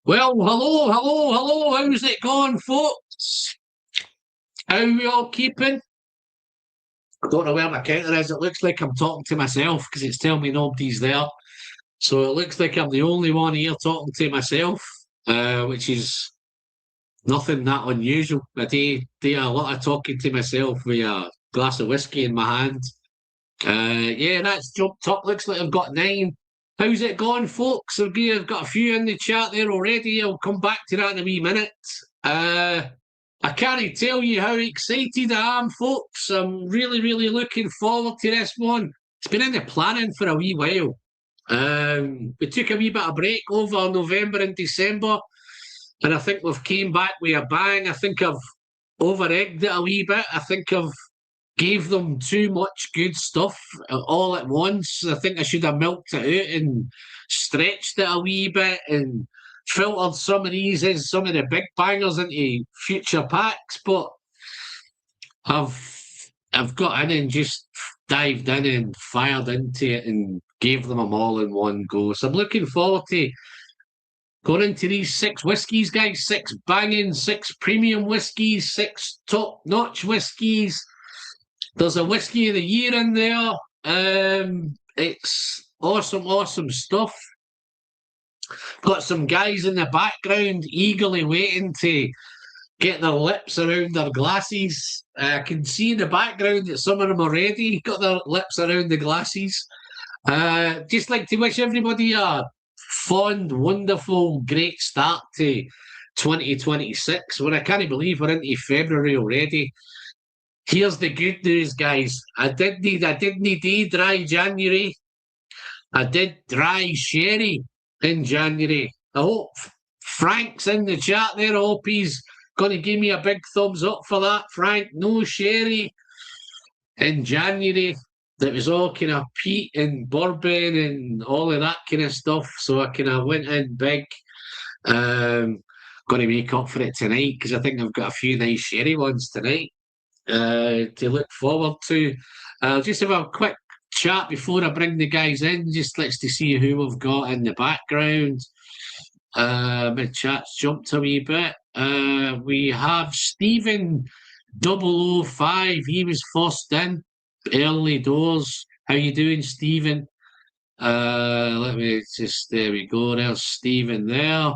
Well, hello. How's it going, folks? How we all keeping? I don't know where my counter is. It looks like I'm talking to myself because it's telling me nobody's there. So it looks like I'm the only one here talking to myself, which is nothing that unusual. I do a lot of talking to myself with a glass of whiskey in my hand. Yeah, that's jumped up. Looks like I've got 9. How's it going, folks? I've got a few in the chat there already. I'll come back to that in a wee minute. Uh, I can't tell you how excited I am, folks. I'm really looking forward to this one. It's been in the planning for a wee while. We took a wee bit of break over November and December, and I think we've came back with a bang. I think I've over-egged it a wee bit. I think I've gave them too much good stuff all at once. I think I should have milked it out and stretched it a wee bit and filtered some of these as some of the big bangers into future packs. But I've got in and just dived in and fired into it and gave them all in one go. So I'm looking forward to going into these 6 whiskies, guys. 6 banging, 6 premium whiskies, 6 top-notch whiskies. There's a whiskey of the year in there. It's awesome stuff. Got some guys in the background eagerly waiting to get their lips around their glasses. I can see in the background that some of them already got their lips around the glasses. Just like to wish everybody a fond, wonderful, great start to 2026. When I can't believe we're into February already. Here's the good news, guys. I didn't do dry January. I did dry sherry in January. I hope Frank's in the chat there. I hope he's going to give me a big thumbs up for that. Frank, no sherry in January. That was all kind of peat and bourbon and all of that kind of stuff. So I kind of went in big. Going to make up for it tonight because I think I've got a few nice sherry ones tonight. To look forward to. Just have a quick chat before I bring the guys in. Just let's to see who we've got in the background. My chat's jumped a wee bit. We have Stephen 005. He was first in early doors. How you doing, Stephen? Let me just there we go. There's Stephen there.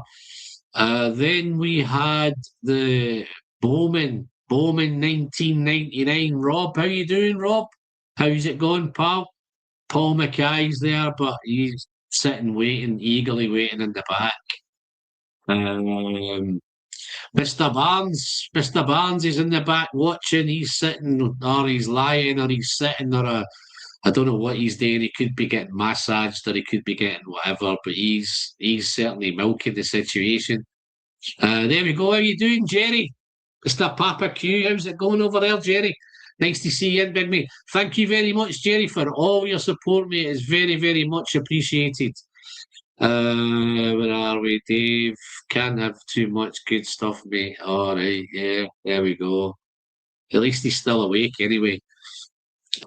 Then we had the Bowman 1999. Rob, how you doing, Rob? How's it going, pal? Paul Mackay's there, but he's sitting waiting, eagerly waiting in the back. Mr. Barnes is in the back watching. He's sitting, or he's lying, or he's sitting, I don't know what he's doing. He could be getting massaged, or he could be getting whatever. But he's certainly milking the situation. There we go. How you doing, Jerry? Mr. Papa Q, how's it going over there, Jerry? Nice to see you in, big mate. Thank you very much, Jerry, for all your support, mate. It's very much appreciated. Where are we, Dave? Can't have too much good stuff, mate. All right, yeah, there we go. At least he's still awake anyway.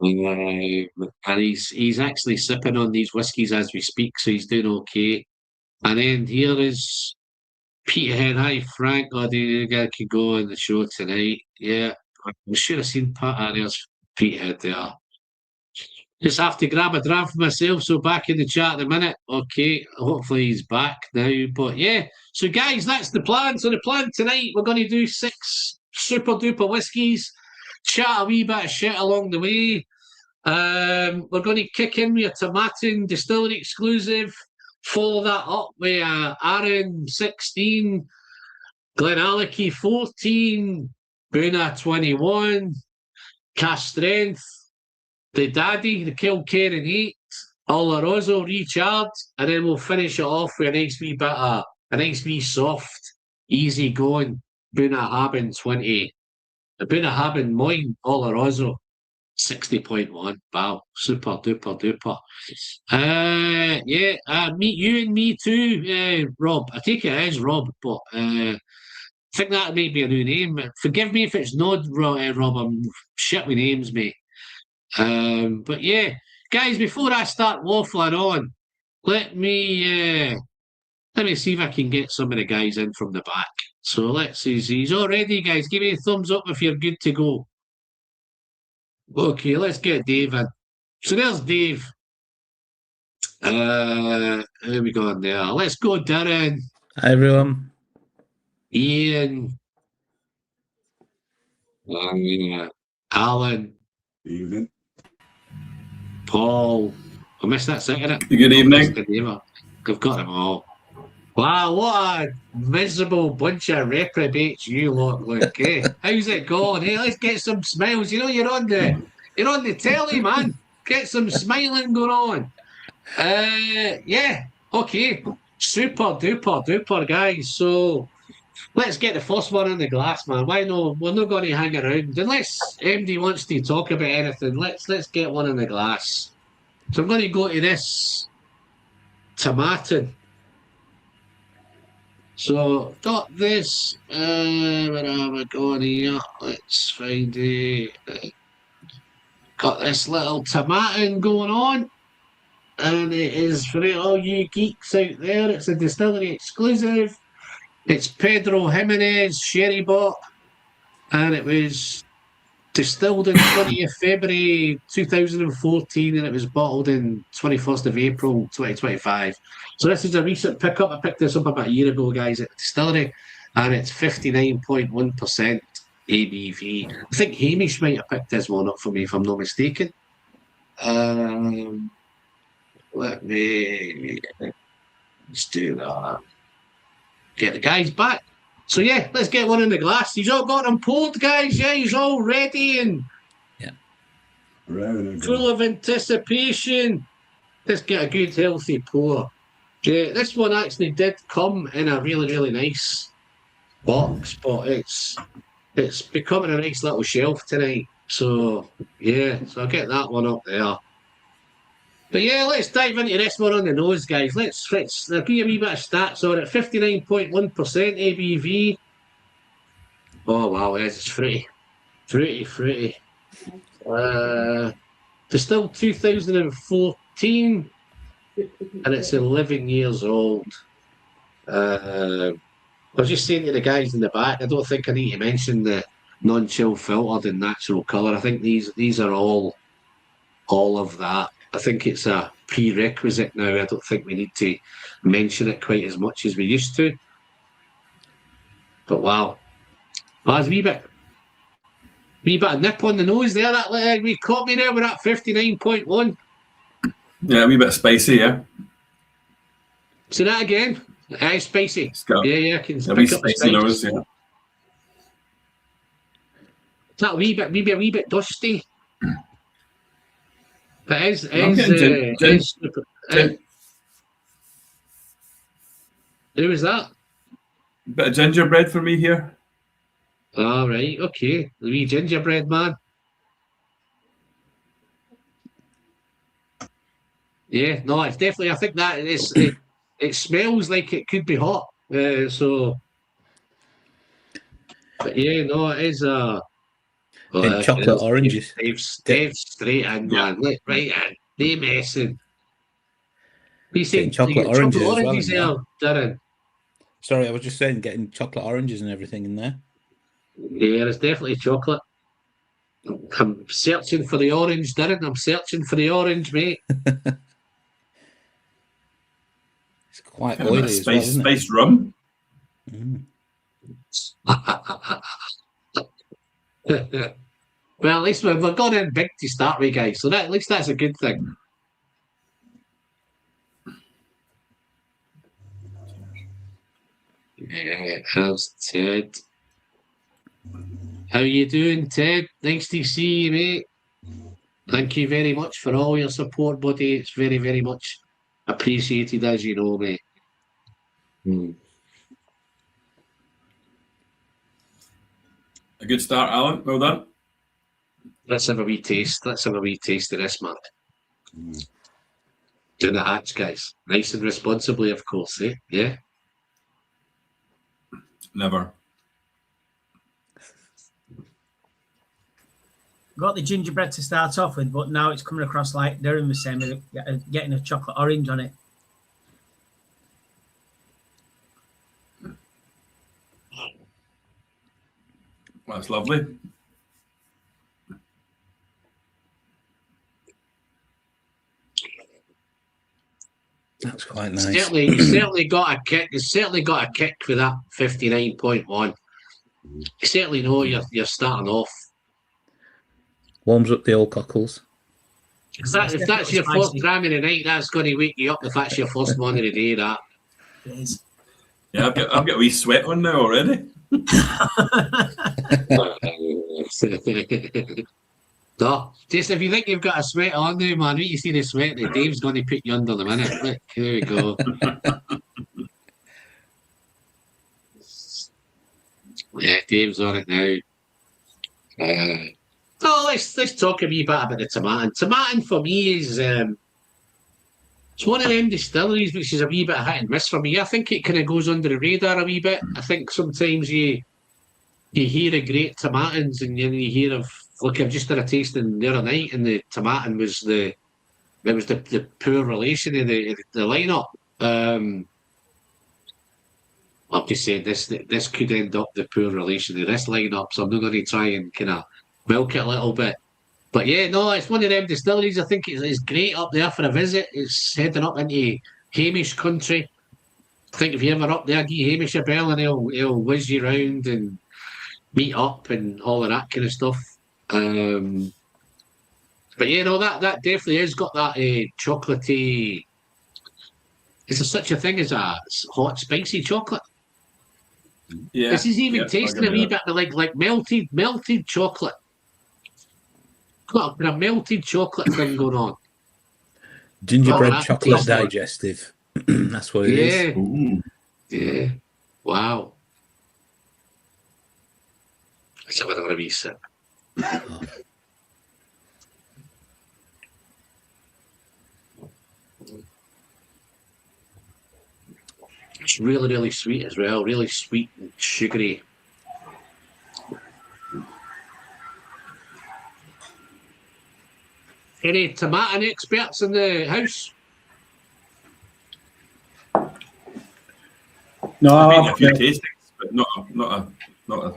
And he's actually sipping on these whiskies as we speak, so he's doing okay. And then here is Peterhead. Hi, Frank. Oh, the guy could go on the show tonight. Yeah, I'm sure I've seen there's Peterhead there. Just have to grab a dram for myself. So back in the chat in a minute. Okay, hopefully he's back now. But yeah, so guys, that's the plan. So the plan tonight, we're going to do 6 super duper whiskies, chat a wee bit of shit along the way. We're going to kick in with a Tomatin Distillery exclusive. Follow that up with Aaron 16, Glenallachie 14, Buna 21, Cash Strength, the Daddy, the Kilkerran 8, Oloroso Recharge, and then we'll finish it off with a nice wee soft, easy going Bunnahabhain 20. The Bunnahabhain Moyne Oloroso 60.1. Wow, super duper. Meet you and me too, Rob. I take it as Rob, but I think that may be a new name. Forgive me if it's not Rob. I'm shit with names, mate. But yeah, guys, before I start waffling on, let me Let me see if I can get some of the guys in from the back. So let's see. He's all ready, guys. Give me a thumbs up if you're good to go. Okay, let's get Dave in. So there's Dave. Who we got there? Let's go, Darren. Hi, everyone. Ian. Alan. Evening. Paul. I missed that second. Good evening. I've got them all. Wow, what a miserable bunch of reprobates you lot look, eh? How's it going? Hey, let's get some smiles. You know you're on the telly, man. Get some smiling going on. Yeah, okay. Super duper, guys. So let's get the first one in the glass, man. Why no? We're not going to hang around. Unless MD wants to talk about anything, let's get one in the glass. So I'm going to go to this tomatin. So got this. Where am I going here? Let's find it. Got this little tomatin going on. And it is for all you geeks out there. It's a distillery exclusive. It's Pedro Jimenez Sherry Bot. And it was distilled in 20th February 2014 and it was bottled in 21st of April 2025. So this is a recent pickup. I picked this up about a year ago, guys, at the distillery. And it's 59.1% ABV. I think Hamish might have picked this one up for me if I'm not mistaken. Let me just do that. Get the guys back. So yeah, let's get one in the glass. He's all got them poured, guys. Yeah, he's all ready and full of anticipation. Let's get a good healthy pour. Yeah, this one actually did come in a really nice box, but it's becoming a nice little shelf tonight. So yeah, so I'll get that one up there. But yeah, let's dive into this one on the nose, guys. Let's I'll give you a wee bit of stats on it. 59.1% ABV. Oh wow, it's fruity. Fruity. Distilled 2014 and it's 11 years old. I was just saying to the guys in the back, I don't think I need to mention the non-chill filtered and natural colour. I think these are all of that. I think it's a prerequisite now. I don't think we need to mention it quite as much as we used to. But wow. That's a wee bit of nip on the nose there. That we caught me there with that 59.1. Yeah, a wee bit spicy, yeah. Say that again. Spicy. Yeah, I can pick up the spice. Nose, yeah. Is that a wee bit dusty? But who was that? Bit of gingerbread for me here. All right, okay. The wee gingerbread man. Yeah, no, it's definitely. I think that it smells like it could be hot. But yeah, no, it is and chocolate oranges. Dave straight in, man. Look, right in. They messing. You saying chocolate oranges there, Darren? Sorry, I was just saying getting chocolate oranges and everything in there. Yeah, it's definitely chocolate. I'm searching for the orange, Darren. I'm searching for the orange, mate. It's quite oily as well, isn't it? Spiced rum. Well, at least we've gone in big to start with, guys. So at least that's a good thing. Yeah, how's Ted? How you doing, Ted? Nice to see you, mate. Thank you very much for all your support, buddy. It's very much appreciated, as you know, mate. A good start, Alan. Well done. Let's have a wee taste. Let's have a wee taste of this, man. Doing the hatch, guys. Nice and responsibly, of course, eh? Yeah? Never. Got the gingerbread to start off with, but now it's coming across like Darren was saying, getting a chocolate orange on it. That's lovely. That's quite nice. You certainly got a kick. You certainly got a kick for that 59.1. You certainly know you're starting off. Warms up the old cockles. If that's your first dram of the night, that's going to wake you up if that's your first one of the day. That It is. Yeah, I've got a wee sweat on now already. No, just if you think you've got a sweat on now, man, wait you see the sweat, Dave's going to put you under the minute. Look, here we go. Yeah, Dave's on it now. So let's talk a wee bit about the tomatin. Tomatin for me is it's one of them distilleries which is a wee bit hit and miss for me. I think it kind of goes under the radar a wee bit. I think sometimes you hear of great tomatins and then you hear of, look, I've just done a tasting the other night and the tomatin was the poor relation of the lineup. I'm just saying this could end up the poor relation of this lineup, so I'm not going to try and kind of milk it a little bit. But yeah, no, it's one of them distilleries. I think it's great up there for a visit. It's heading up into Hamish country. I think if you're ever up there, give Hamish a bell and he'll whiz you around and meet up and all of that kind of stuff. But yeah, no, that definitely has got that chocolatey. Is there such a thing as a hot, spicy chocolate? Yeah. This is even tasting a wee bit like melted chocolate. Got a melted chocolate thing going on. Gingerbread chocolate digestive. That's what it is. Ooh. Yeah. Wow. Let's have another wee sip. It's really, really sweet as well. Really sweet and sugary. Any tomato experts in the house? No, I've been a few tastings, but not a.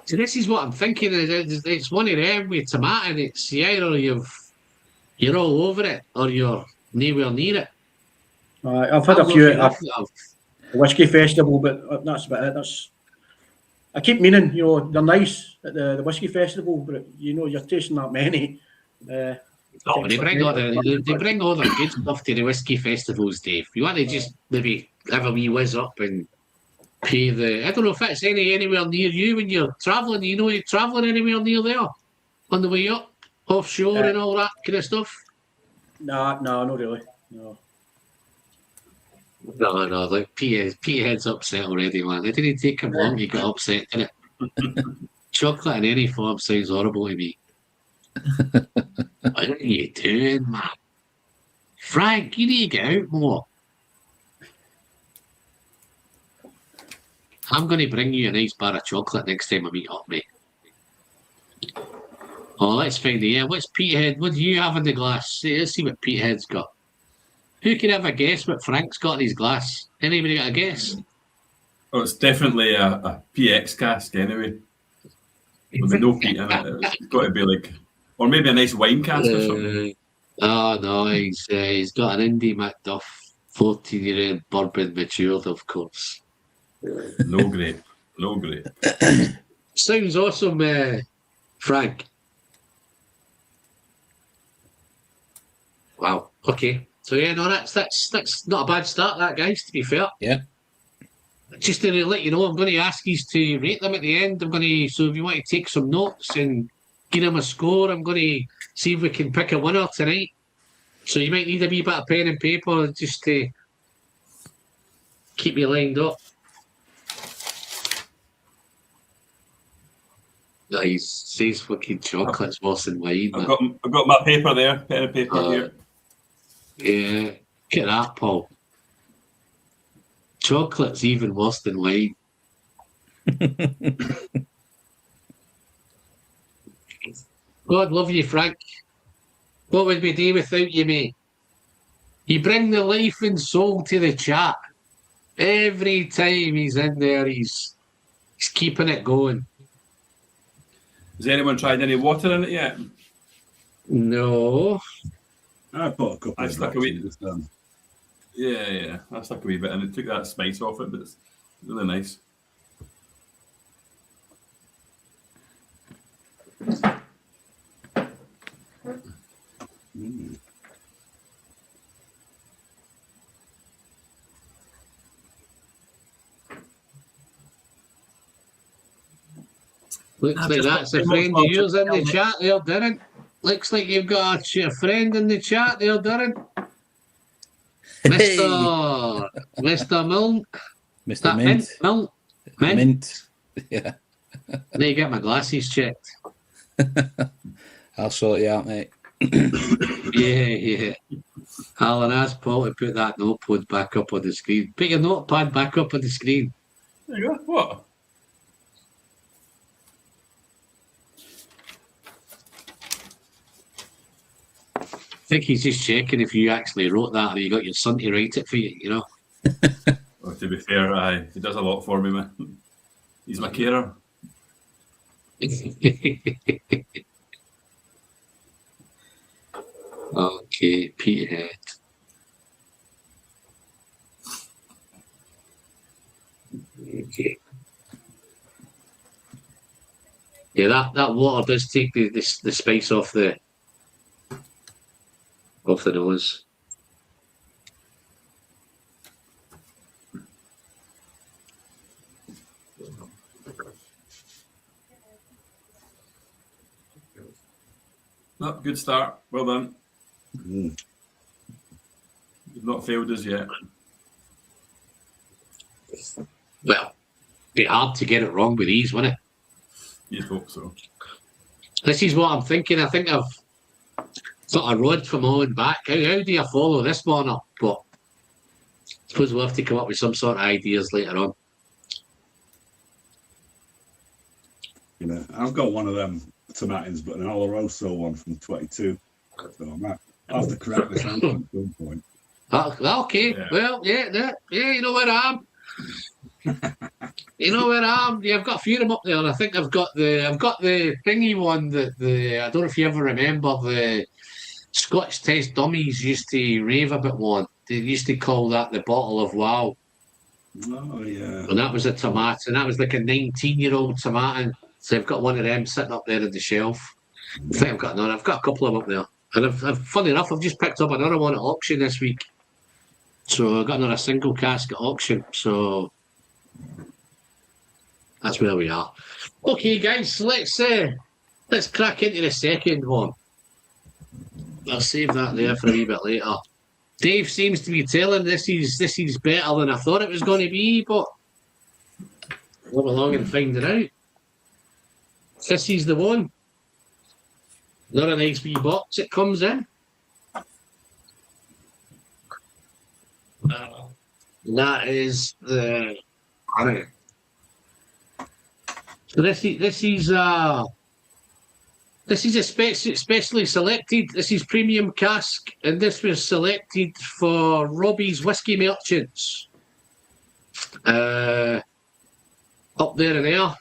So this is what I'm thinking. It's one of them with tomato. It's either you're all over it or you're nowhere near it. I've had a few at a whiskey festival, but that's about it. I keep meaning, they're nice at the whiskey festival, but you're tasting that many. They bring all the good stuff to the whiskey festivals, Dave. You want to just maybe have a wee whiz up and pay the. I don't know if it's anywhere near you when you're travelling. You're travelling anywhere near there on the way up, offshore and all that kind of stuff. No, not really. No. No, like Pete head's upset already, man. It didn't take him long to get upset, did it? Chocolate in any form sounds horrible to me. What are you doing, man? Frank, you need to get out more. I'm going to bring you a nice bar of chocolate next time I meet up, mate. Oh, let's find the what's Petehead? What do you have in the glass? Let's see what Petehead's got. Who can have a guess what Frank's got in his glass? Anybody got a guess? Oh, it's definitely a PX cask anyway. With no peat in it. It's got to be like, or maybe a nice wine cask or something. Oh no, he's got an Indy McDuff 14-year-old bourbon matured, of course. No grape. Sounds awesome, Frank. Wow. Okay. So yeah, no, that's not a bad start, that, guys. To be fair. Yeah. Just to let you know, I'm going to ask you to rate them at the end. So if you want to take some notes and give them a score, I'm going to see if we can pick a winner tonight. So you might need a wee bit of pen and paper just to keep you lined up. Nice. Says fucking chocolate's worse than wine. I've got my paper there, pen and paper here. Yeah, look at that, Paul. Chocolate's even worse than wine. God love you, Frank. What would we do without you, mate? You bring the life and soul to the chat. Every time he's in there, he's keeping it going. Has anyone tried any water in it yet? No. I put a couple I of stuck drops a wee- in just then. Yeah. I stuck a wee bit and it took that spice off it, but it's really nice. Looks I've like just that's got a too friend much of yours in the water. chat there, Darren. Looks like you've got a friend in the chat there, Darren. Mr. Malt. Mr. That Mint. Malt. Mint. Mint. Yeah, I need to get my glasses checked. I'll sort you out, mate. Yeah. Alan, ask Paul to put that notepad back up on the screen. Put your notepad back up on the screen. There you go. What? I think he's just checking if you actually wrote that or you got your son to write it for you, you know. Well, to be fair, he does a lot for me, man. He's my carer. Okay, Peterhead. Okay. Yeah, that water does take the spice off the nose. No, good start. Well done. Mm. You've not failed us yet. Well, be hard to get it wrong with these, wouldn't it? You'd hope so. This is what I'm thinking. I think I've sort of rod from on back. How do you follow this one up? But I suppose we'll have to come up with some sort of ideas later on. You know, I've got one of them tomatoes, but an Oloroso one from 22. So I might have to correct this answer at some point. Okay. Yeah. Well, yeah, you know where I am. You know where I am. Yeah, I've got a few of them up there. And I think I've got the thingy one that I don't know if you ever remember the Scotch Test Dummies used to rave about one. They used to call that the bottle of wow. Oh, yeah. And that was a tomato, and that was like a 19-year-old tomato. So I've got one of them sitting up there on the shelf. I think I've got another. I've got a couple of them up there. And funny enough, I've just picked up another one at auction this week. So I got another single cask at auction. So that's where we are. Okay, guys, let's crack into the second one. I'll save that there for a wee bit later. Dave seems to be telling this is better than I thought it was going to be, but we'll go along and find it out. This is the one. Not a nice wee box it comes in. That is the. So this is specially selected. This is premium cask, and this was selected for Robbie's Whiskey Merchants. Up there and there.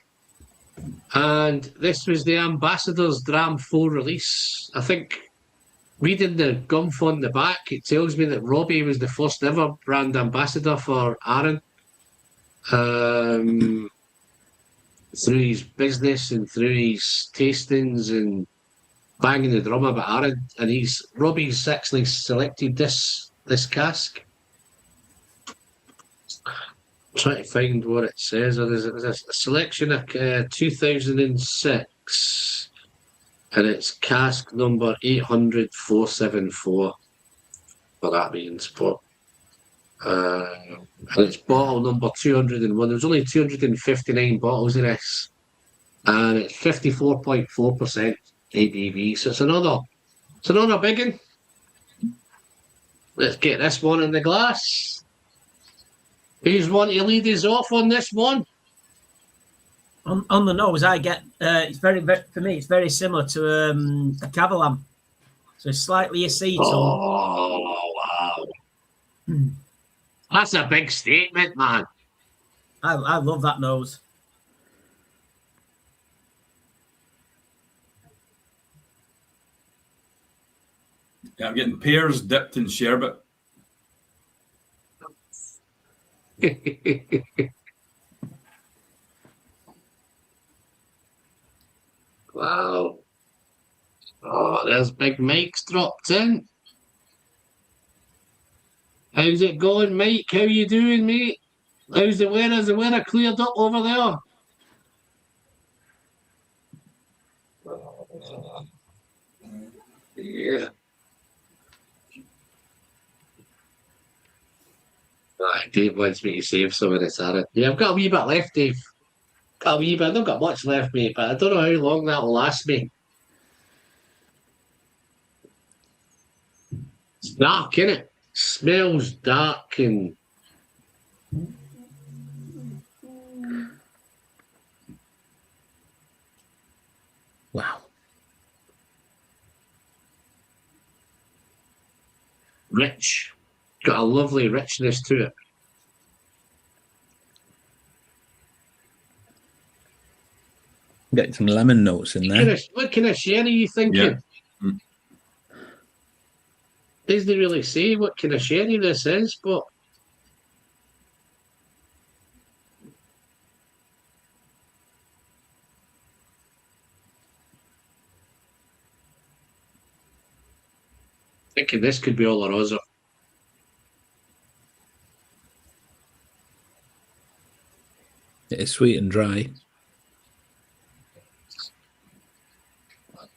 And this was the Ambassador's Dram 4 release. I think, reading the gump on the back, it tells me that Robbie was the first ever brand ambassador for Arran. Through his business and through his tastings and banging the drum about Arran. And Robbie's actually selected this cask. Trying to find what it says. There's a selection of 2006, and it's cask number 800-474. What that means, but and it's bottle number 201. There's only 259 bottles of this, and it's 54.4% ABV. So it's another big one. Let's get this one in the glass. Who's one to lead us off on this one? On the nose, I get it's very for me. It's very similar to a Cavalam, so slightly acetal. Oh wow, that's a big statement, man. I love that nose. Yeah, I'm getting pears dipped in sherbet. Wow. Oh, there's Big Mike's dropped in. How's it going, Mike? How you doing, mate? How's the weather? Is the weather cleared up over there? Yeah. Right, Dave wants me to save some of this, Aaron. Yeah, I've got a wee bit left, Dave. Got a wee bit. I've not got much left, mate, but I don't know how long that'll last me. It's dark, innit? Smells dark and Wow. rich. Got a lovely richness to it. Getting some lemon notes in there. What kind of sherry are you thinking? Yeah. Mm. Doesn't really say what kind of sherry this is, but thinking this could be Oloroso. It's sweet and dry.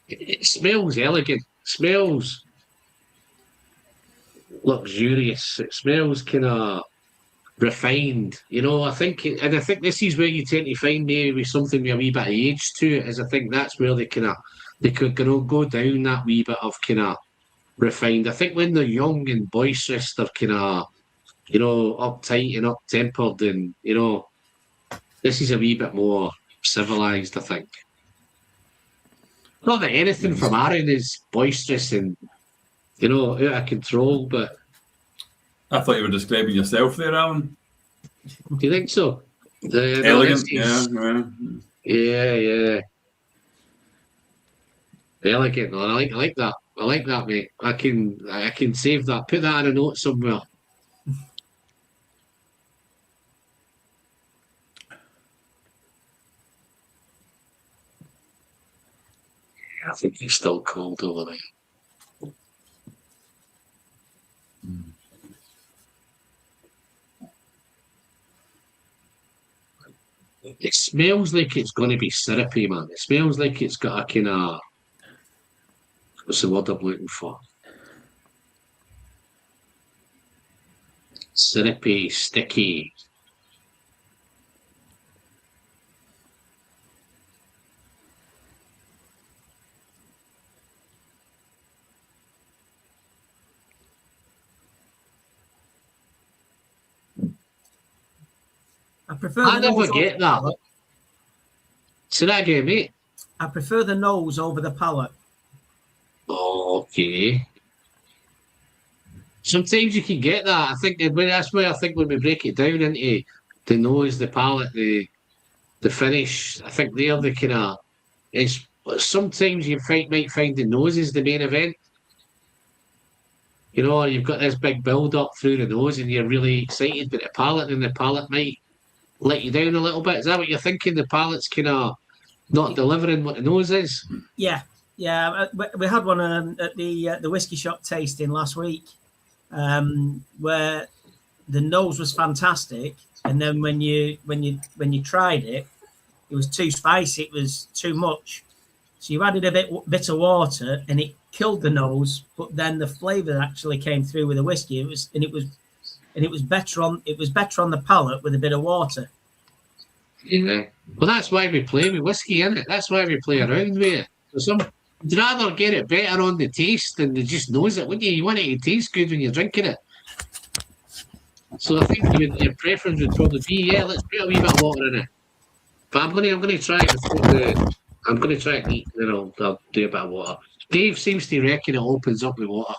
It smells elegant. Smells luxurious. It smells kind of refined. You know, I think this is where you tend to find maybe something with a wee bit of age to it. Is I think that's where they could go down that wee bit of kind of refined. I think when they're young and boisterous, they're kind of, you know, uptight and up-tempered, and you know, this is a wee bit more civilized, I think. Not that anything from Aaron is boisterous and, you know, out of control, but I thought you were describing yourself there, Alan. do you think so? Elegant, yeah. Yeah. Elegant. No, I like that. I like that, mate. I can save that. Put that in a note somewhere. I think he's still cold over there. It smells like it's going to be syrupy, man. It smells like it's got a kind of, what's the word I'm looking for? Syrupy, sticky. I never get that. Say that again, mate. I prefer the nose over the palate. Okay. Sometimes you can get that. I think that's why I think when we break it down into the nose, the palate, the finish, I think they're the kind of. It's sometimes you might find the nose is the main event. You know, you've got this big build up through the nose, and you're really excited, but the palate might let you down a little bit. Is that what you're thinking? The palate's kind of not delivering what the nose is? Yeah. We had one at the whiskey shop tasting last week, where the nose was fantastic, and then when you tried it, it was too spicy. It was too much. So you added a bit of water, and it killed the nose. But then the flavour actually came through with the whiskey. It was better on the palate with a bit of water. Yeah. Well, that's why we play with whiskey, isn't it? That's why we play around with it. So you'd rather get it better on the taste than they just knows it, wouldn't you? You want it to taste good when you're drinking it. So I think your preference would probably be, yeah, let's put a wee bit of water in it. But I'm going to try it. I'm going to try it neat, and then I'll do a bit of water. Dave seems to reckon it opens up with water.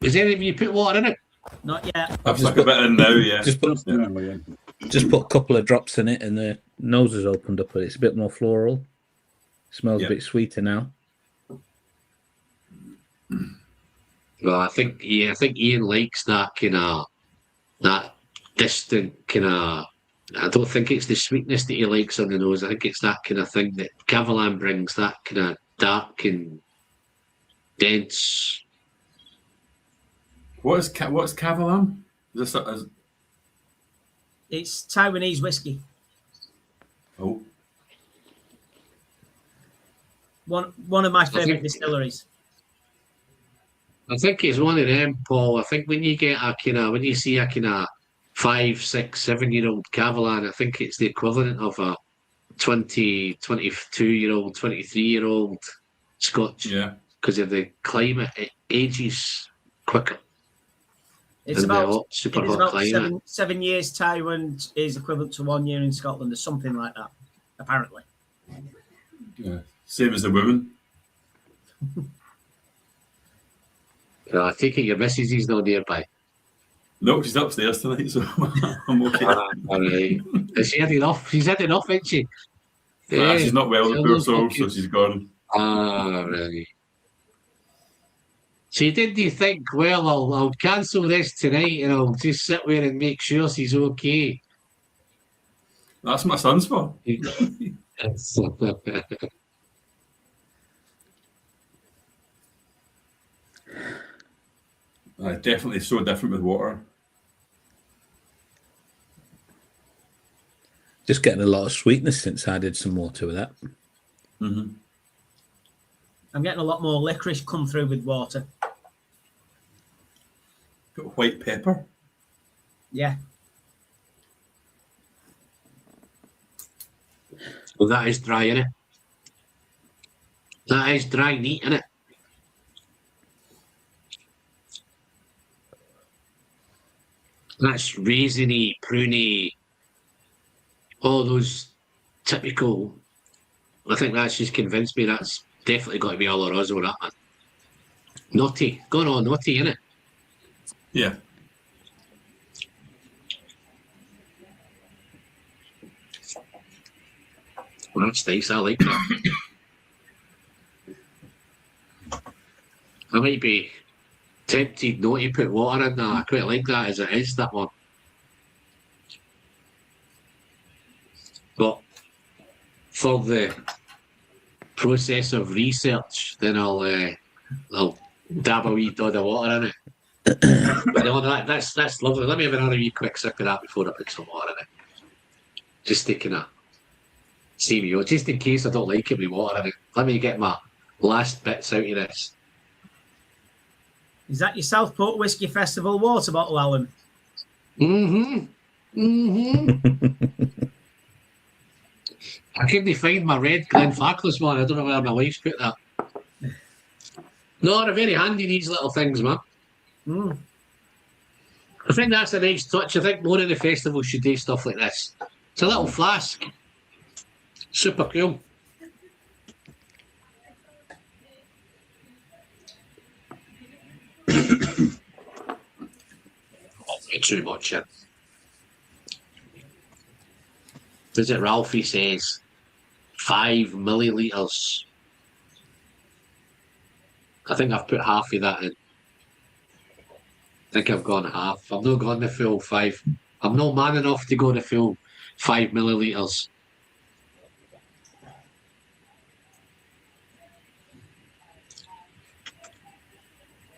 Is any of you put water in it? Not yet. I've stuck a bit in now, yeah. Just put a couple of drops in it, and the nose has opened up, but it's a bit more floral. Smells a bit sweeter now. Well, I think Ian likes that distant kind of. I don't think it's the sweetness that he likes on the nose. I think it's that kind of thing that Cavalan brings, that kind of dark and dense. What's Cavalan? Is this It's Taiwanese whiskey. oh, One of my favourite distilleries. I think it's one of them, Paul. I think when you get when you see a kind of 5, 6, 7-year-old Cavalan, I think it's the equivalent of a 20, 22-year-old, 23-year-old Scotch. yeah. Because of the climate, it ages quicker. It's And about, super it is hot about climate. seven years Taiwan is equivalent to 1 year in Scotland, or something like that, apparently. Yeah. Same as the women. I take it your missus is not nearby. No, she's upstairs tonight, so I'm okay. All right. She had enough. She's had enough, ain't she? She's not well, the poor soul, so okay. she's gone. Really? So did you think, well, I'll cancel this tonight and I'll just sit there and make sure she's okay? That's my son's for. Definitely so different with water. Just getting a lot of sweetness since I did some water with that. Mm-hmm. I'm getting a lot more licorice come through with water. Got white pepper. Yeah. Well, that is dry, innit? That is dry neat, innit? That's raisiny, pruny, all those typical. I think that's just convinced me that's definitely got to be Oloroso, that man. Naughty, going on naughty, innit? Yeah. Well, that's nice, I like that. I might be tempted not to put water in that. I quite like that as it is, that one. But for the process of research, then I'll dab a wee dod of water in it. But no, that's lovely. Let me have another wee quick sip of that before I put some water in it. Just taking a see me, just in case I don't like it with water in it. Let me get my last bits out of this. Is that your Southport Whiskey Festival water bottle, Alan? I couldn't find my red Glenfarclas one. I don't know where my wife's put that. No, they're very handy, these little things, man. I think that's a nice touch. I think more of the festivals should do stuff like this. It's a little flask. Super cool. Too much in. Visit Ralphie says 5 millilitres. I think I've put half of that in. I think I've gone half. I've not gone the full 5. I'm not man enough to go the full 5 millilitres.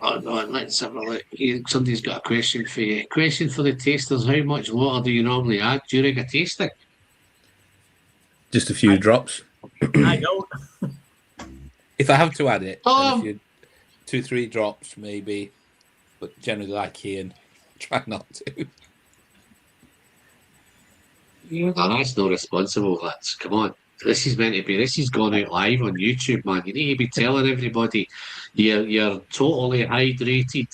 Oh, no, let's have a look. Somebody's got a question for you. Question for the tasters. How much water do you normally add during a tasting? Just a few drops. I don't. If I have to add it, Oh. then a few, 2-3 drops maybe, but generally like Ian, try not to. No, that's not responsible, lads. Come on. This is meant to be. This is gone out live on YouTube, man. You need to be telling everybody you're totally hydrated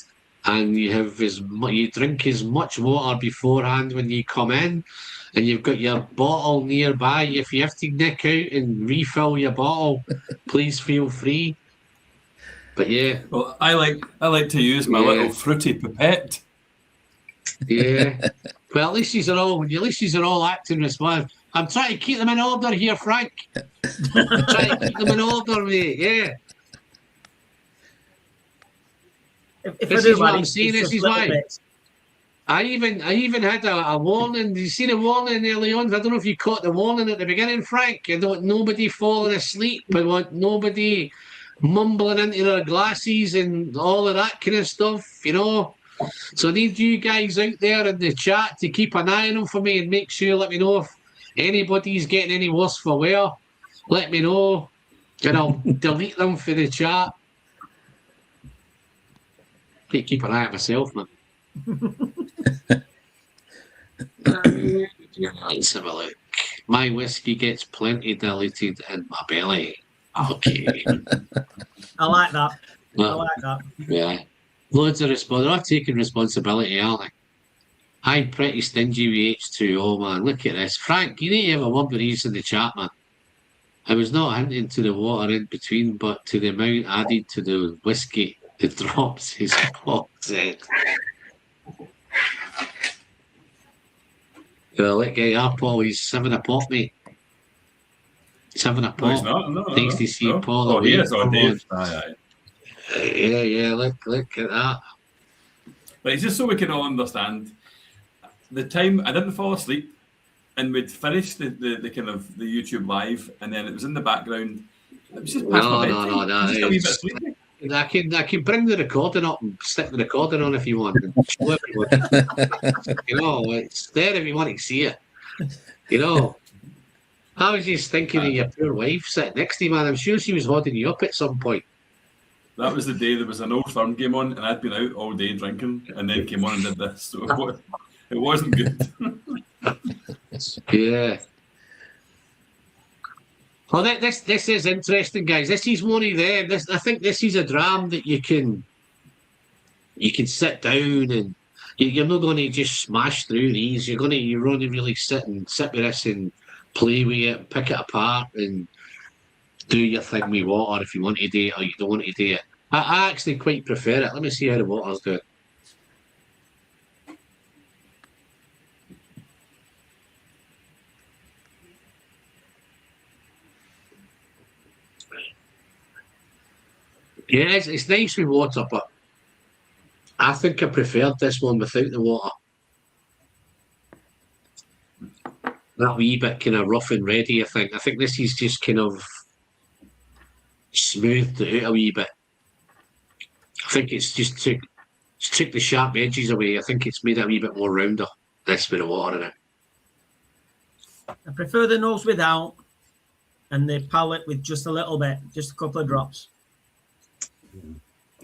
and you drink as much water beforehand when you come in, and you've got your bottle nearby. If you have to nick out and refill your bottle, please feel free. But yeah, Well, I like to use my little fruity pipette. yeah. Well, at least these are all acting responsible. I'm trying to keep them in order here, Frank. I'm trying to keep them in order, mate. Yeah. If This I do, is what man, I'm saying, it's this just is little why. bits. I even had a warning. Did you see the warning early on? I don't know if you caught the warning at the beginning, Frank. I don't want nobody falling asleep. I want nobody mumbling into their glasses and all of that kind of stuff, you know. So I need you guys out there in the chat to keep an eye on them for me and make sure, let me know if anybody's getting any worse for wear. Let me know, and I'll delete them for the chat. Keep an eye on myself, man. Let's have a look. My whiskey gets plenty diluted in my belly. Okay. I like that. I Well, like that. yeah. Loads of responsibility. I've taken responsibility, aren't I? I'm pretty stingy with H2O, man. Look at this. Frank, you need to have a word with these in the chat, man. I was not hinting to the water in between, but to the amount added to the whiskey, the drops is Paul said. Well, look at our Paul, he's having a pop, mate. He's having a pop. No, he's not. No, Nice to see Paul Oh, away. he is. Oh, Come Dave. on. Aye. Yeah, look at that. But it's just so we can all understand. The time I didn't fall asleep, and we'd finished the kind of the YouTube live, and then it was in the background. It was just past my bedtime. No. Just a wee bit sleepy. I can bring the recording up and stick the recording on if you want. And show everyone. You know, it's there if you want to see it. You know, I was just thinking of your poor wife sitting next to you, man. I'm sure she was holding you up at some point. That was the day there was an Old Firm game on, and I'd been out all day drinking, and then came on and did this. So it wasn't good. Yeah. Well, this is interesting, guys. This is one of them. I think this is a dram that you can sit down and you're not going to just smash through these. You're going to really sit with this and play with it, pick it apart, and do your thing with water if you want to do it or you don't want to do it. I actually quite prefer it. Let me see how the water's doing. Yeah, it's nice with water, but I think I preferred this one without the water. That wee bit kind of rough and ready, I think. I think this is just kind of smoothed it out a wee bit. I think it's just took the sharp edges away. I think it's made it a wee bit more rounder, this with the water in it. I prefer the nose without and the palate with just a little bit, just a couple of drops.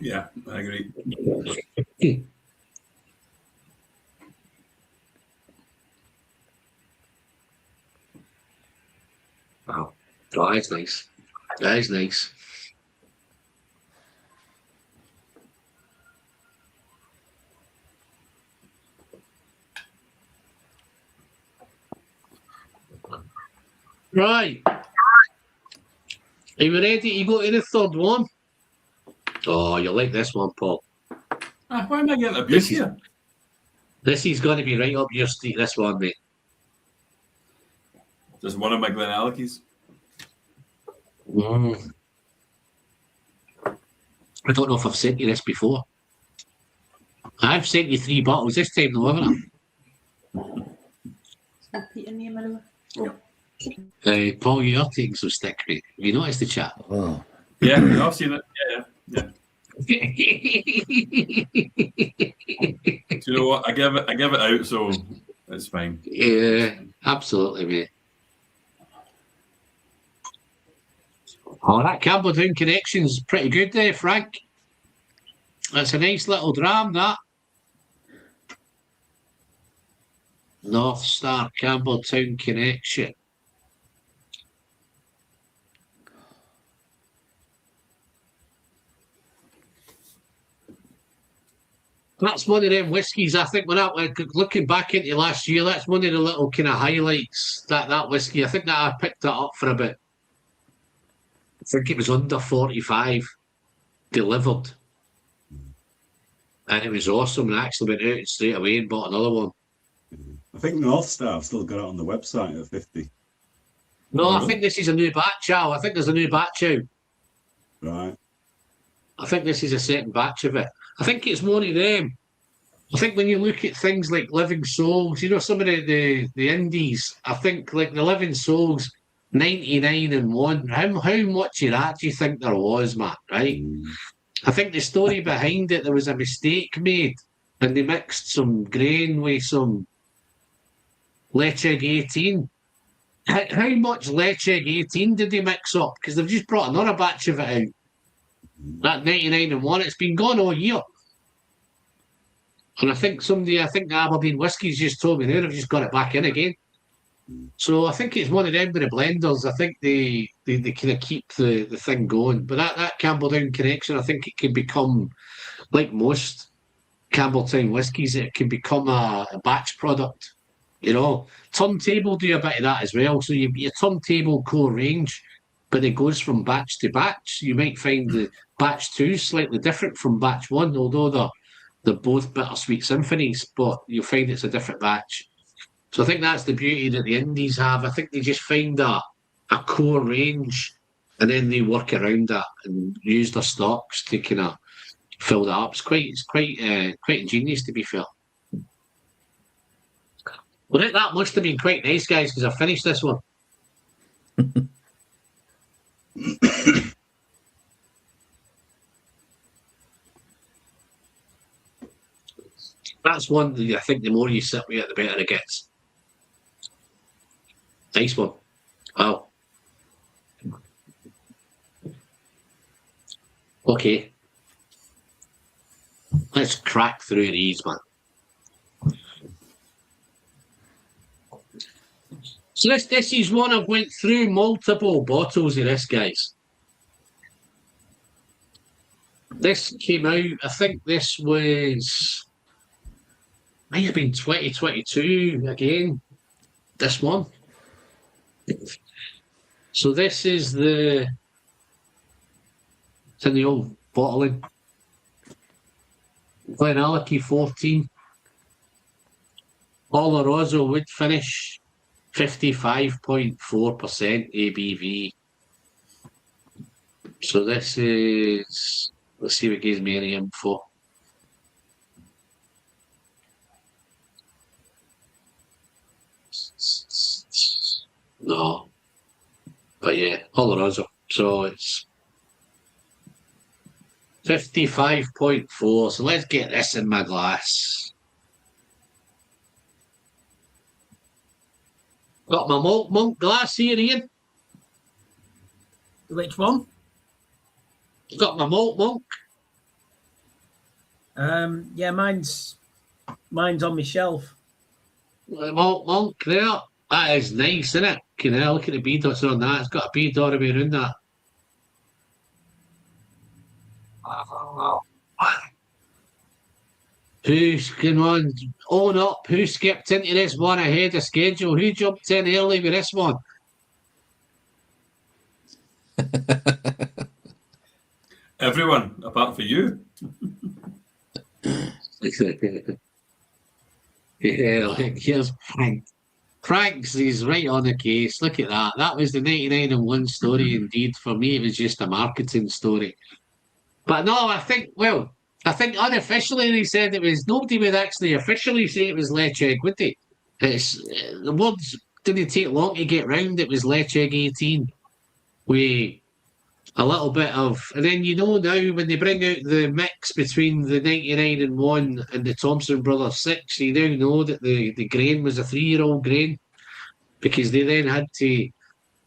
Yeah, I agree. Wow. Oh, that's nice. That is nice. Right. Are you ready to go to the third one? Oh, you like this one, Paul. Why am I getting abuse here? This is going to be right up your street, this one, mate. Just one of my Glenallachys. I don't know if I've sent you this before. I've sent you 3 bottles this time, though, haven't I? Paul, you're taking some stick, mate. Have you noticed the chat? Oh, Yeah, I've seen it. Yeah. Do you know what? I give it out, so it's fine. Yeah, absolutely, mate. Oh, that Campbelltown connection's pretty good there, Frank. That's a nice little dram, that. North Star Campbelltown connection. That's one of them whiskies. I think when looking back into last year, that's one of the little kind of highlights. That whiskey. I think that I picked that up for a bit. I think it was under 45 delivered, and it was awesome. And I actually went out straight away and bought another one. I think North Star have still got it on the website at 50. No, I think this is a new batch out. I think there's a new batch out. Right. I think this is a second batch of it. I think it's one of them. I think when you look at things like Living Souls, some of the indies, I think like the Living Souls, 99-1. How much of that do you think there was, Matt? Right? I think the story behind it, there was a mistake made, and they mixed some grain with some Lecheg 18. How much Lecheg 18 did they mix up? Because they've just brought another batch of it out. That 99-1, it's been gone all year. And I think the Aberdeen Whiskies just told me they've just got it back in again. So I think it's one of them with the blenders. I think they kind of keep the thing going. But that Campbelltown connection, I think it can become, like most Campbelltown whiskies, it can become a batch product. Turntable do a bit of that as well. So your turntable core range, but it goes from batch to batch. You might find the batch 2 slightly different from batch 1, although they're both bittersweet symphonies, but you'll find it's a different batch. So I think that's the beauty that the indies have. I think they just find a core range, and then they work around that and use their stocks to kind of fill that up. It's quite ingenious, to be fair. Well, that must have been quite nice, guys, because I finished this one. That's one that I think the more you sit with it, the better it gets. Nice one. Wow. Okay. Let's crack through these, man. So this is one I've went through multiple bottles of this, guys. This came out, I think this was, might have been 2022 again, this one. So this is it's in the old bottling. Glenallachie 14. Oloroso wood finish, 55.4% ABV. So this is, let's see what gives me any info. No. But yeah, Oloroso. So it's 55.4. So let's get this in my glass. Got my Malt Monk glass here, Ian. Which one? Got my Malt Monk. Yeah, mine's on my shelf. Malt Monk there. That is nice, isn't it? Can I look at the bead dots on that? It's got a bead all the way around that. Who's going on? Own up. Who skipped into this one ahead of schedule? Who jumped in early with this one? Everyone, apart from you. Yeah, like, here's Frank. Frank's is right on the case. Look at that. That was the 99-1 story indeed. For me, it was just a marketing story. But no, I think unofficially they said it was, nobody would actually officially say it was Lecheg, would they? The words didn't take long to get round. It was Lecheg 18 with a little bit of, and then now when they bring out the mix between the 99-1 and the Thompson Brothers 6, you now know that the grain was a 3-year-old grain, because they then had to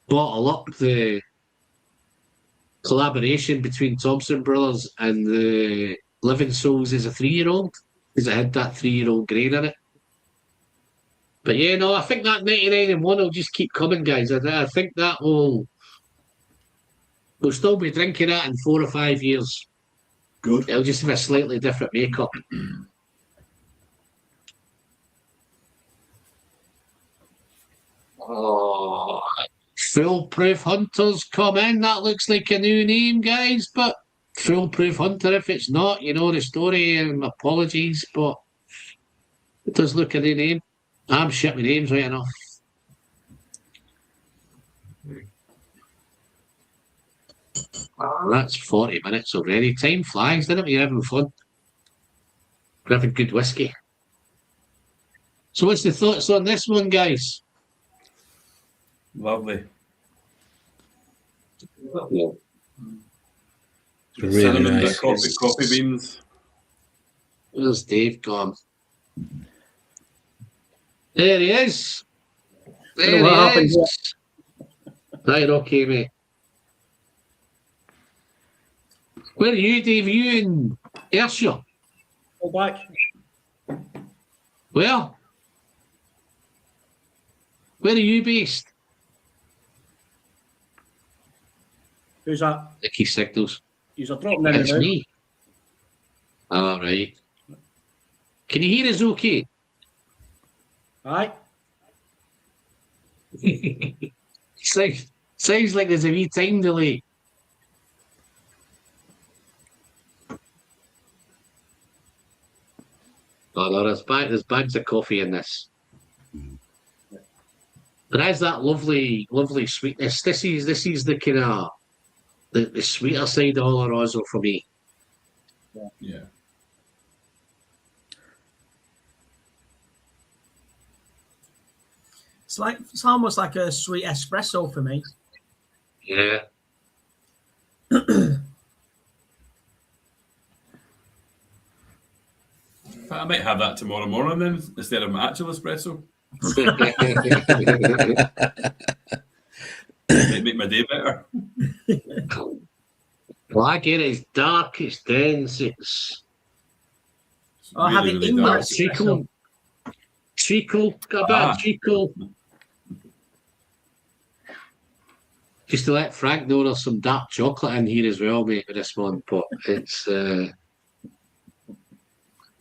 bottle up the collaboration between Thompson Brothers and the Living Souls as a 3-year-old, because it had that 3-year-old grain in it. But yeah, no, I think that 99-1 will just keep coming, guys. I think that we'll still be drinking that in 4 or 5 years. Good. It'll just have a slightly different makeup. Oh, Foolproof Hunters come in. That looks like a new name, guys, but Foolproof Hunter, if it's not, you know the story, and apologies, but it does look a new name. I'm shit with names right enough. Oh, that's 40 minutes already. Time flies, doesn't it? You're having fun. We have a good whiskey. So what's the thoughts on this one, guys? Lovely. Really Cinnamon, nice. coffee beans. Where's Dave gone? There he is. Don't know what There he happened is. Right, okay, mate. Where are you, Dave? Are you in Ayrshire? Go back. Where? Where are you based? Who's that? Nicky signals. He's a dropping in It's and out. me. All right. Can you hear us okay? Aye. Sounds like there's a wee time delay. Oh no, there's bags of coffee in this. There is that lovely sweetness. This is the kind of the sweeter side of Oloroso for me. Yeah. It's almost like a sweet espresso for me. Yeah. I might have that tomorrow morning then instead of my actual espresso. Might make my day better. Well, I get it. It's dark. It's dense. It's Or have it in your dark. espresso. treacle. Got a bit of treacle. Just to let Frank know, there's some dark chocolate in here as well, mate, with this one. But it's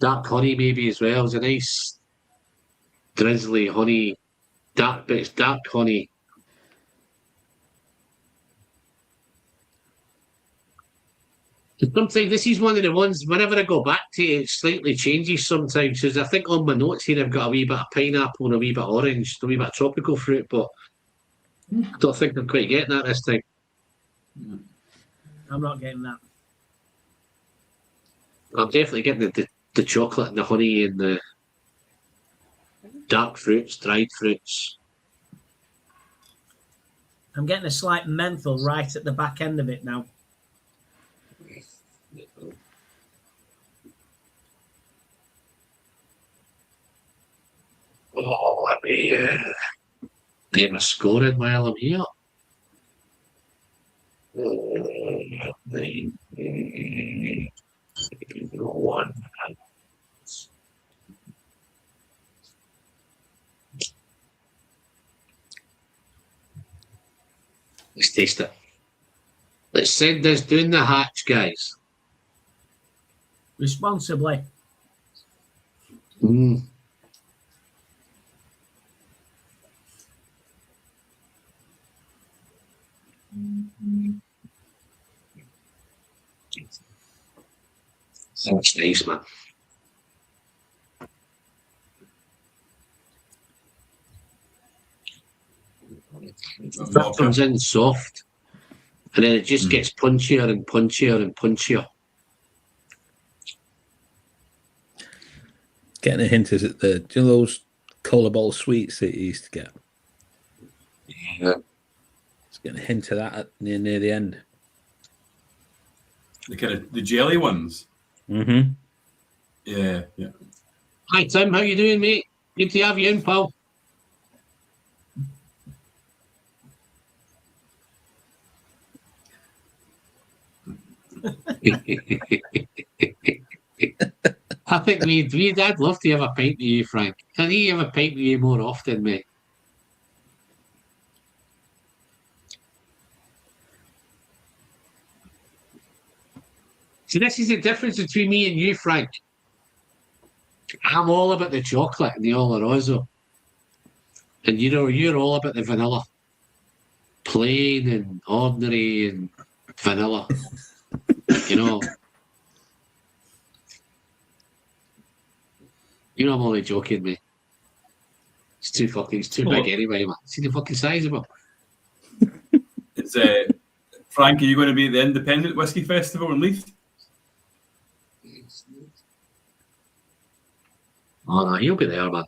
dark honey maybe as well. It's a nice drizzly honey, but it's dark honey. Sometimes this is one of the ones, whenever I go back to it, it slightly changes sometimes. Because I think on my notes here, I've got a wee bit of pineapple and a wee bit of orange, a wee bit of tropical fruit, but I don't think I'm quite getting that this time. I'm not getting that. I'm definitely getting the chocolate and the honey and the dark fruits, dried fruits. I'm getting a slight menthol right at the back end of it now. Oh, let me get my scoring while I'm here. One. Let's taste it. Let's send this down the hatch, guys. Responsibly. Mm. That's nice, man. That comes in soft, and then it just gets punchier and punchier and punchier. Getting a hint, is it do you know those cola bottle sweets that you used to get? Yeah. It's getting a hint of that near the end. The kind of the jelly ones. Mm-hmm. Yeah. Hi Tim, how you doing, mate? Good to have you in, pal. I think I'd love to have a pint with you, Frank. I need to have a pint with you more often, mate. So this is the difference between me and you, Frank. I'm all about the chocolate and the Oloroso. And you're all about the vanilla. Plain and ordinary and vanilla. You know. You know I'm only joking, mate. It's too big anyway, man. See the fucking size of it. It's Frank, are you going to be at the Independent Whiskey Festival in Leith? Oh no, he'll be there, man.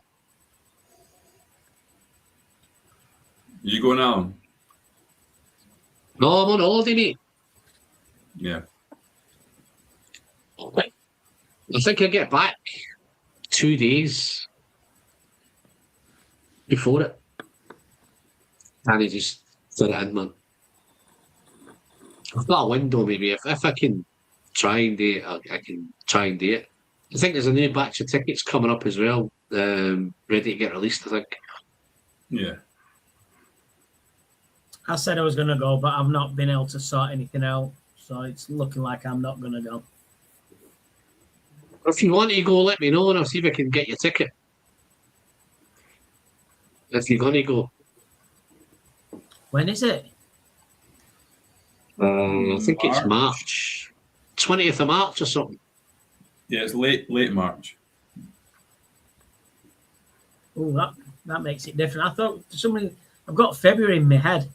You go now? No, I'm on holiday, mate. Yeah. I think I get back 2 days before it. And I just fit it in, man. I've got a window, maybe. If I can try and do it, I can try and do it. I think there's a new batch of tickets coming up as well, ready to get released, I think. Yeah. I said I was going to go, but I've not been able to sort anything out. So it's looking like I'm not going to go. If you want to go, let me know and I'll see if I can get your ticket. If you're going to go. When is it? I think it's March. 20th of March or something. Yeah, it's late March. Oh, that makes it different. I thought I've got February in my head.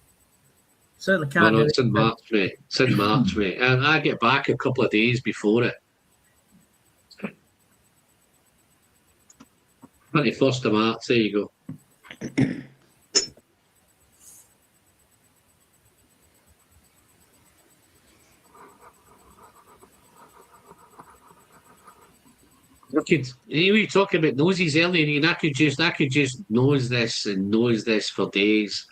Certainly can't do it's in March, mate. It's in March, mate. And I get back a couple of days before it. 21st of March, there you go. You were talking about noses earlier, and I could just nose this and nose this for days.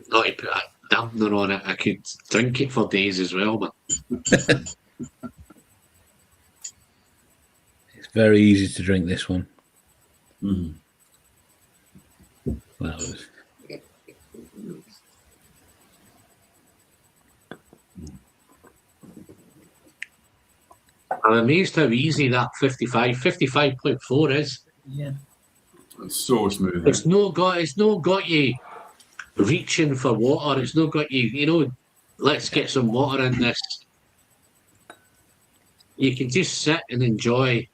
Not to put a dampener on it, I could drink it for days as well, man. It's very easy to drink this one. Mm. That was. I'm amazed how easy that 55.4 is. Yeah. It's so smooth. It's not got you reaching for water. It's not got you, let's get some water in this. You can just sit and enjoy.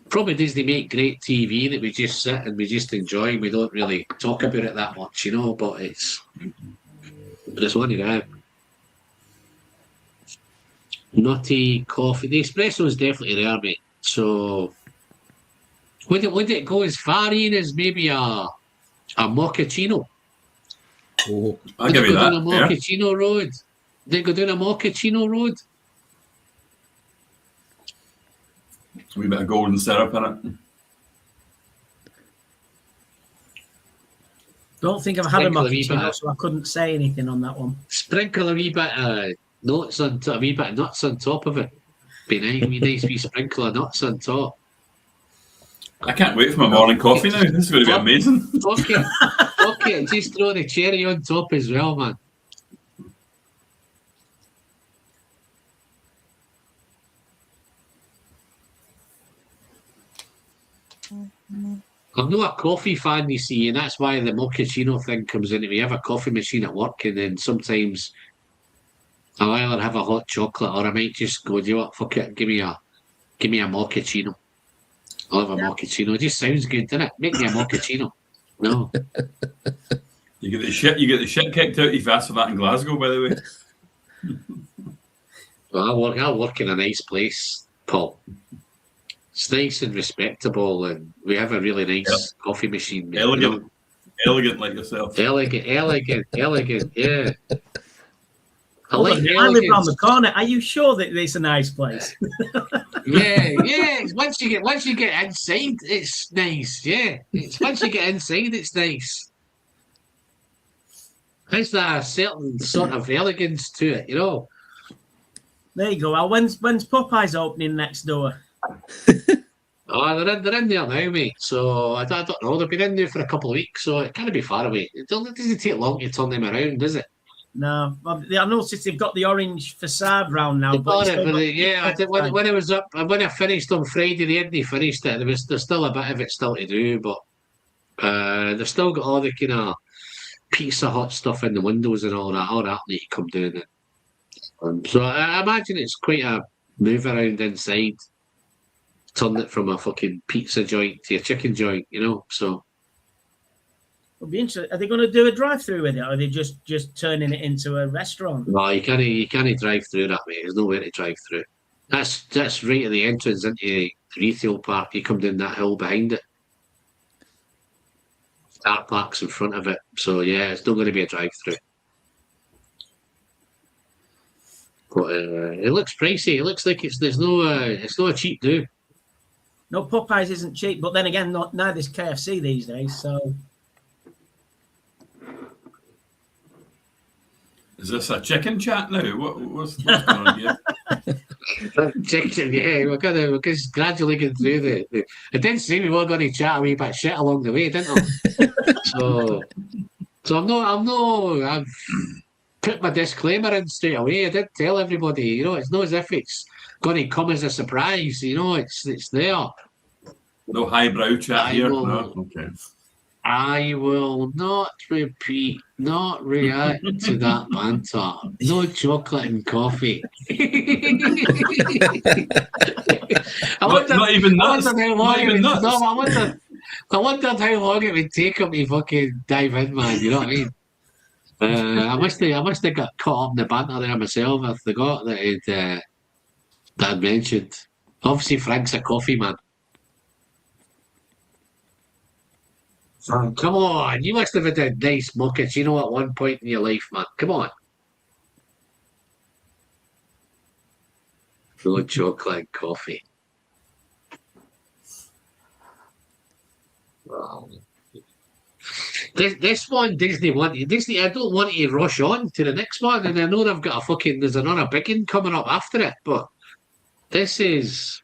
Probably doesn't make great TV that we just sit and we just enjoy. We don't really talk about it that much, but it's one of them. Nutty coffee. The espresso is definitely there, mate. So would it go as far in as maybe a mochaccino? Oh, I'll give you that. Down a mochaccino road. They go down a mochaccino road. A wee bit of golden syrup in it. Don't think I've had a Sprinkle a wee mochaccino, bit. so I couldn't say anything on that one. Sprinkle a wee bit of nuts on top, a wee bit of nuts on top of it. Be nice, wee sprinkle of nuts on top. I can't wait for my morning coffee now. This is going to be amazing. Okay, and just throw the cherry on top as well, man. I'm not a coffee fan, you see, and that's why the mochaccino thing comes in. We have a coffee machine at work, and then sometimes I'll either have a hot chocolate or I might just go, do you know what, fuck it, give me a mochaccino. I'll have a mochaccino. It just sounds good, doesn't it? Make me a mochaccino. No. You get the shit kicked out of you fast for that in Glasgow, by the way. Well, I'll work in a nice place, Paul. It's nice and respectable, and we have a really nice coffee machine. Mate, Elegant like yourself. Elegant, yeah. I Hold like on, I live elegance. around the corner. Are you sure that it's a nice place? Yeah. Once you get inside, it's nice. Yeah, it's once you get inside, it's nice. There's that a certain sort of elegance to it, There you go. Well, when's Popeye's opening next door? Oh, they're in there now, mate. So I don't know. They've been in there for a couple of weeks, so it can't be far away. It doesn't take long to turn them around, does it? No, I noticed they've got the orange facade round now. When I was up, when I finished on Friday, they hadn't finished it. There's still a bit of it still to do, but they've still got all the kind of Pizza Hut stuff in the windows and all that need to come down. So I imagine it's quite a move around inside. Turn it from a fucking pizza joint to a chicken joint, So It'll be interesting. Are they going to do a drive-through with it, or are they just turning it into a restaurant? No, you can't drive through that, mate. There's nowhere to drive through. That's right at the entrance into the retail park. You come down that hill behind it. Car parks in front of it. So yeah, it's not going to be a drive-through. But it looks pricey. It looks like it's not a cheap do. No, Popeyes isn't cheap, but then again, neither's KFC these days. So Is this a chicken chat now? What's going on here? Chicken, yeah, we're just gradually getting through the. It didn't say we were going to chat a wee bit shit along the way, didn't it? so I've put my disclaimer in straight away. I did tell everybody, you know, it's not as if it's going to come as a surprise. You know, it's there. No highbrow chat here. No, okay. I will not react to that banter. No chocolate and coffee. I wondered how long it would take him to fucking dive in, man. You know what I mean? I must have got caught up in the banter there myself. I forgot that I'd mentioned. Obviously, Frank's a coffee man. Come on, you must have had a nice muckets, you know, at one point in your life, man. Come on. No chocolate and coffee. Wow. This one, Disney, I don't want to rush on to the next one, and I know they've got there's another big one coming up after it, but this is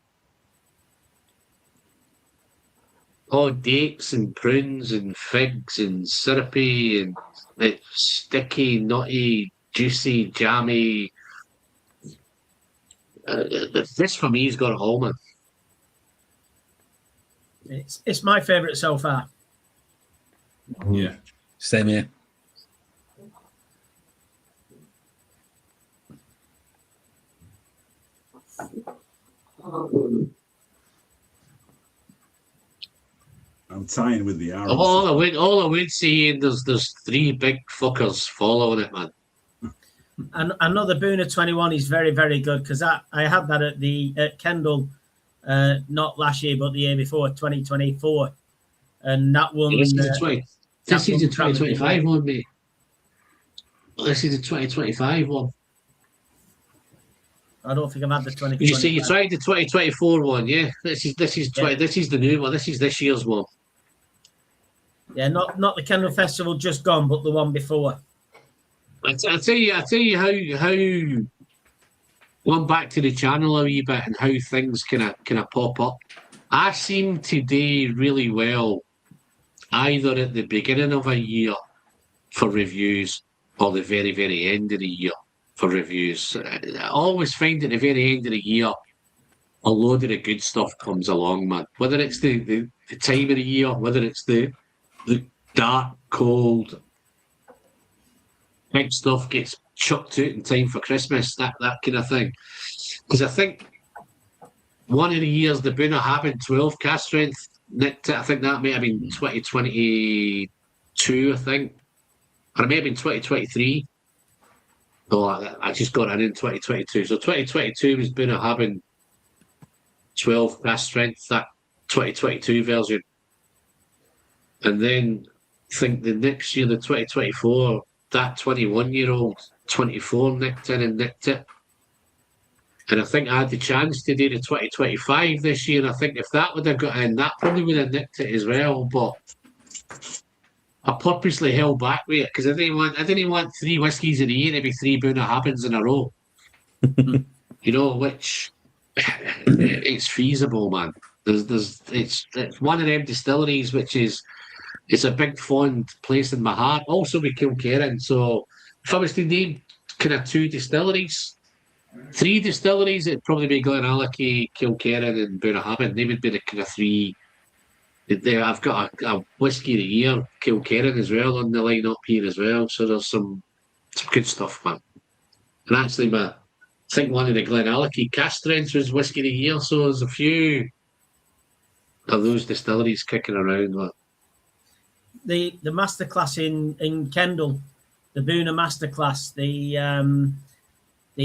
dates and prunes and figs and syrupy and it's sticky, nutty, juicy, jammy. This for me has got it all, man. It's my favourite so far. Yeah, same here. I'm tying with the arrows. All I would say, there's three big fuckers following it, man. And another Boona 21 is very, very good because I had that at Kendall, not last year but the year before, 2024, and that one. This is the 2025 one, mate. This is the 2025 one. I don't think I've had the 2025. You see, you tried the 2024 one, yeah. This is the new one. This is this year's one. Yeah, not the Kendall Festival just gone, but the one before. I tell you how going back to the channel a wee bit and how things kind of pop up. I seem to do really well either at the beginning of a year for reviews or the very, very end of the year for reviews. I always find at the very end of the year a load of the good stuff comes along, man. Whether it's the time of the year, whether it's the dark, cold, big stuff gets chucked out in time for Christmas, that kind of thing. Because I think one of the years the Boona happened 12 cast strength nicked it. I think that may have been 2022, I think. Or it may have been 2023. Oh, I just got in 2022. So 2022 was Boona having 12 cast strength, that 2022 version. And then I think the next year, the 2024, that 21-year-old 24 nicked in and nicked it. And I think I had the chance to do the 2025 this year. And I think if that would have got in, that probably would have nicked it as well. But I purposely held back with it because I didn't want 3 whiskies in a year to be 3 Boona Happens in a row. You know, which it's feasible, man. It's one of them distilleries which is. It's a big fond place in my heart. Also with Kilkerran. So if I was to name kind of 2 distilleries, 3 distilleries, it'd probably be Glenallachie, Kilkerran and Boona. They would be the kind of 3. I've got a whiskey of the year, Kilkerran as well on the line up here as well. So there's some good stuff, man. And actually, I think one of the Glenallachie cast strengths was whiskey of the year. So there's a few of those distilleries kicking around, man. the masterclass in Kendal, the Boona masterclass, the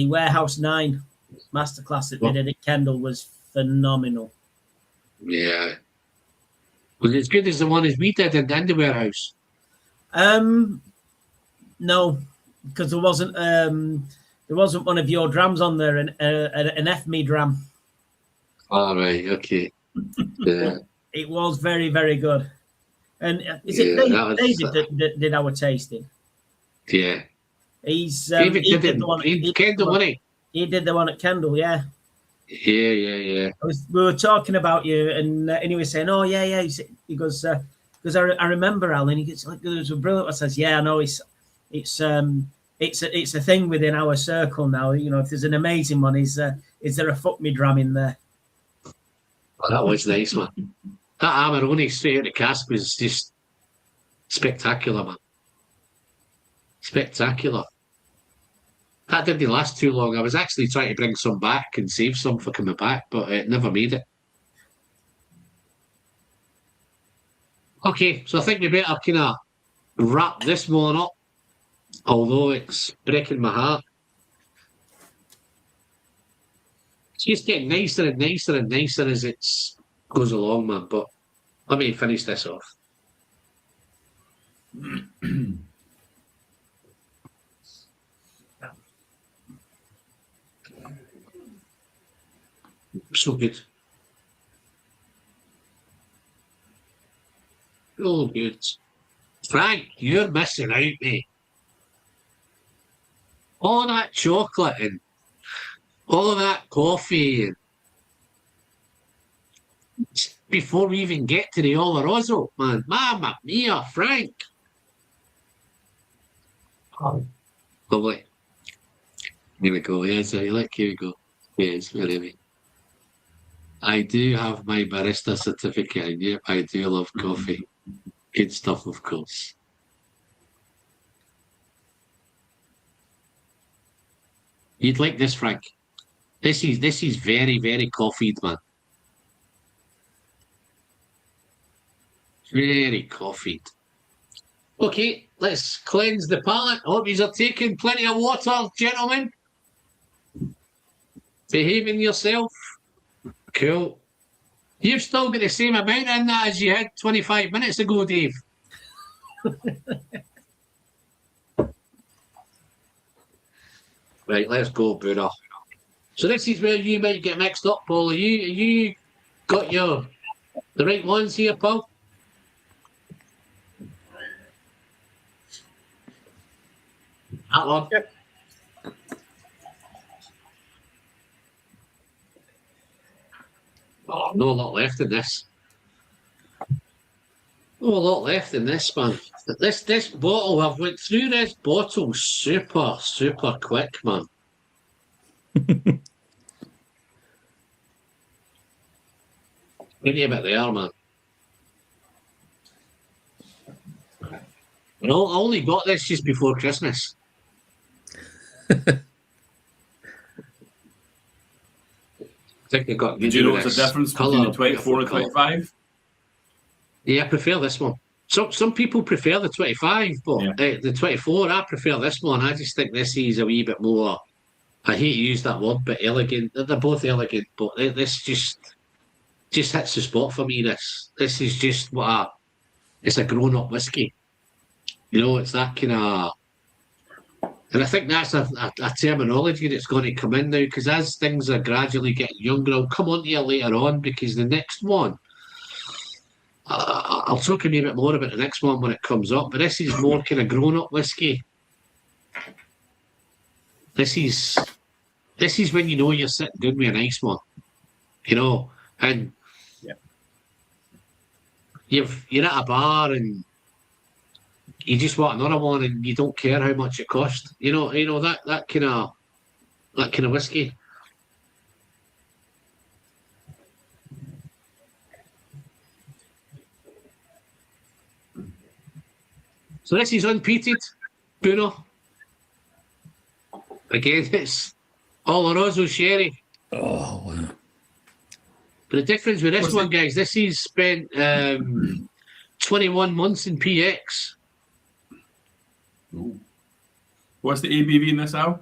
Warehouse 9 masterclass that they did at Kendal was phenomenal. Yeah. Was it as good as the one as we did in the warehouse? No, because there wasn't one of your drams on there, an FME dram. All right, okay. Yeah. It was very, very good. And is it David that did our tasting? Yeah. He's David he did the one. Kendal, wasn't he? He did the one at Kendal, yeah. Yeah. We were talking about you, and he was saying, "Oh yeah." He goes, "Because I remember Alan." He gets like, "There's a brilliant." I says, "Yeah, I know. It's a thing within our circle now. You know, if there's an amazing one, is there a fuck me dram in there?" Oh, that was nice, man. That Amarone straight out the cask was just spectacular, man. Spectacular. That didn't last too long. I was actually trying to bring some back and save some for coming back, but it never made it. Okay, so I think we better kind of wrap this one up, although it's breaking my heart. It's just getting nicer and nicer and nicer as it goes along, man. But let me finish this off. So good. Oh, good. Frank, you're missing out, mate. All that chocolate and all of that coffee and before we even get to the Oloroso, man. Mamma mia, Frank. Oh, lovely. Here we go. Yes, here we go. Yes, really. I do have my barista certificate, and yep, I do love coffee. Good stuff, of course. You'd like this, Frank. This is very, very coffeed, man. Very coffeed. Okay, let's cleanse the palate. Hope you are taking plenty of water, gentlemen. Behaving yourself. Cool. You've still got the same amount in that as you had 25 minutes ago, Dave. Right, let's go, Buddha. So this is where you might get mixed up, Paul. You got the right ones here, Paul? That one? Yep. Oh, no lot left in this. No lot left in this, man. This bottle, I've went through this bottle super, super quick, man. Maybe a bit there, man. I only got this just before Christmas. I think they got. Did you notice the difference between the 24 and 25? Yeah, I prefer this one. Some people prefer the 25, but the 24, I prefer this one. I just think this is a wee bit more. I hate to use that word, but elegant. They're both elegant, but this just hits the spot for me. This is just it's a grown-up whiskey. You know, it's that kind of. And I think that's a terminology that's going to come in now, because as things are gradually getting younger, I'll come on to you later on, because the next one, I'll talk a wee bit more about the next one when it comes up, but this is more kind of grown-up whiskey. This is when you know you're sitting down with a nice one, you know, and you're at a bar and you just want another one, and you don't care how much it costs. You know that kind of whiskey. So this is unpeated, Bruno. Again, it's Oloroso sherry. Oh wow! But the difference with this one, guys, this is spent 21 months in PX. Ooh. What's the ABV in this, Al?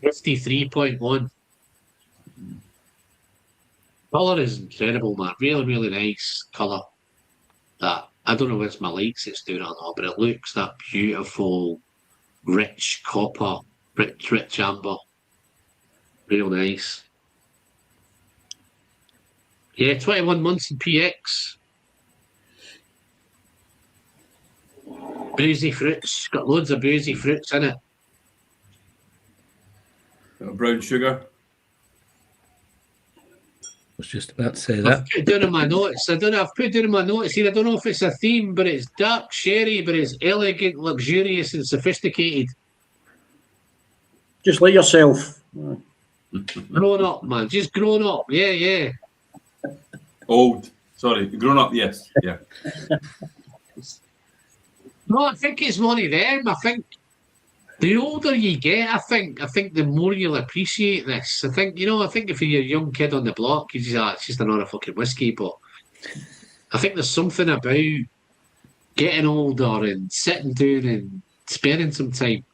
53.1. Colour is incredible, man. Really, really nice colour. That I don't know if it's my lights it's doing or not, but it looks that beautiful, rich copper, rich amber. Real nice. Yeah, 21 months in PX. Boozy fruits. Got loads of boozy fruits in it. Bit of brown sugar. I was just about to say I've that. put it down in my notes. I've put it down in my notes here. I don't know if it's a theme, but it's dark sherry, but it's elegant, luxurious, and sophisticated. Just like yourself. Grown up, man. Just grown up. Yeah, yeah. Old. Sorry, grown up, yes. Yeah. No, I think it's one of them. I think the older you get, I think the more you'll appreciate this. I think if you're a young kid on the block, you just it's just another fucking whiskey. But I think there's something about getting older and sitting down and spending some time.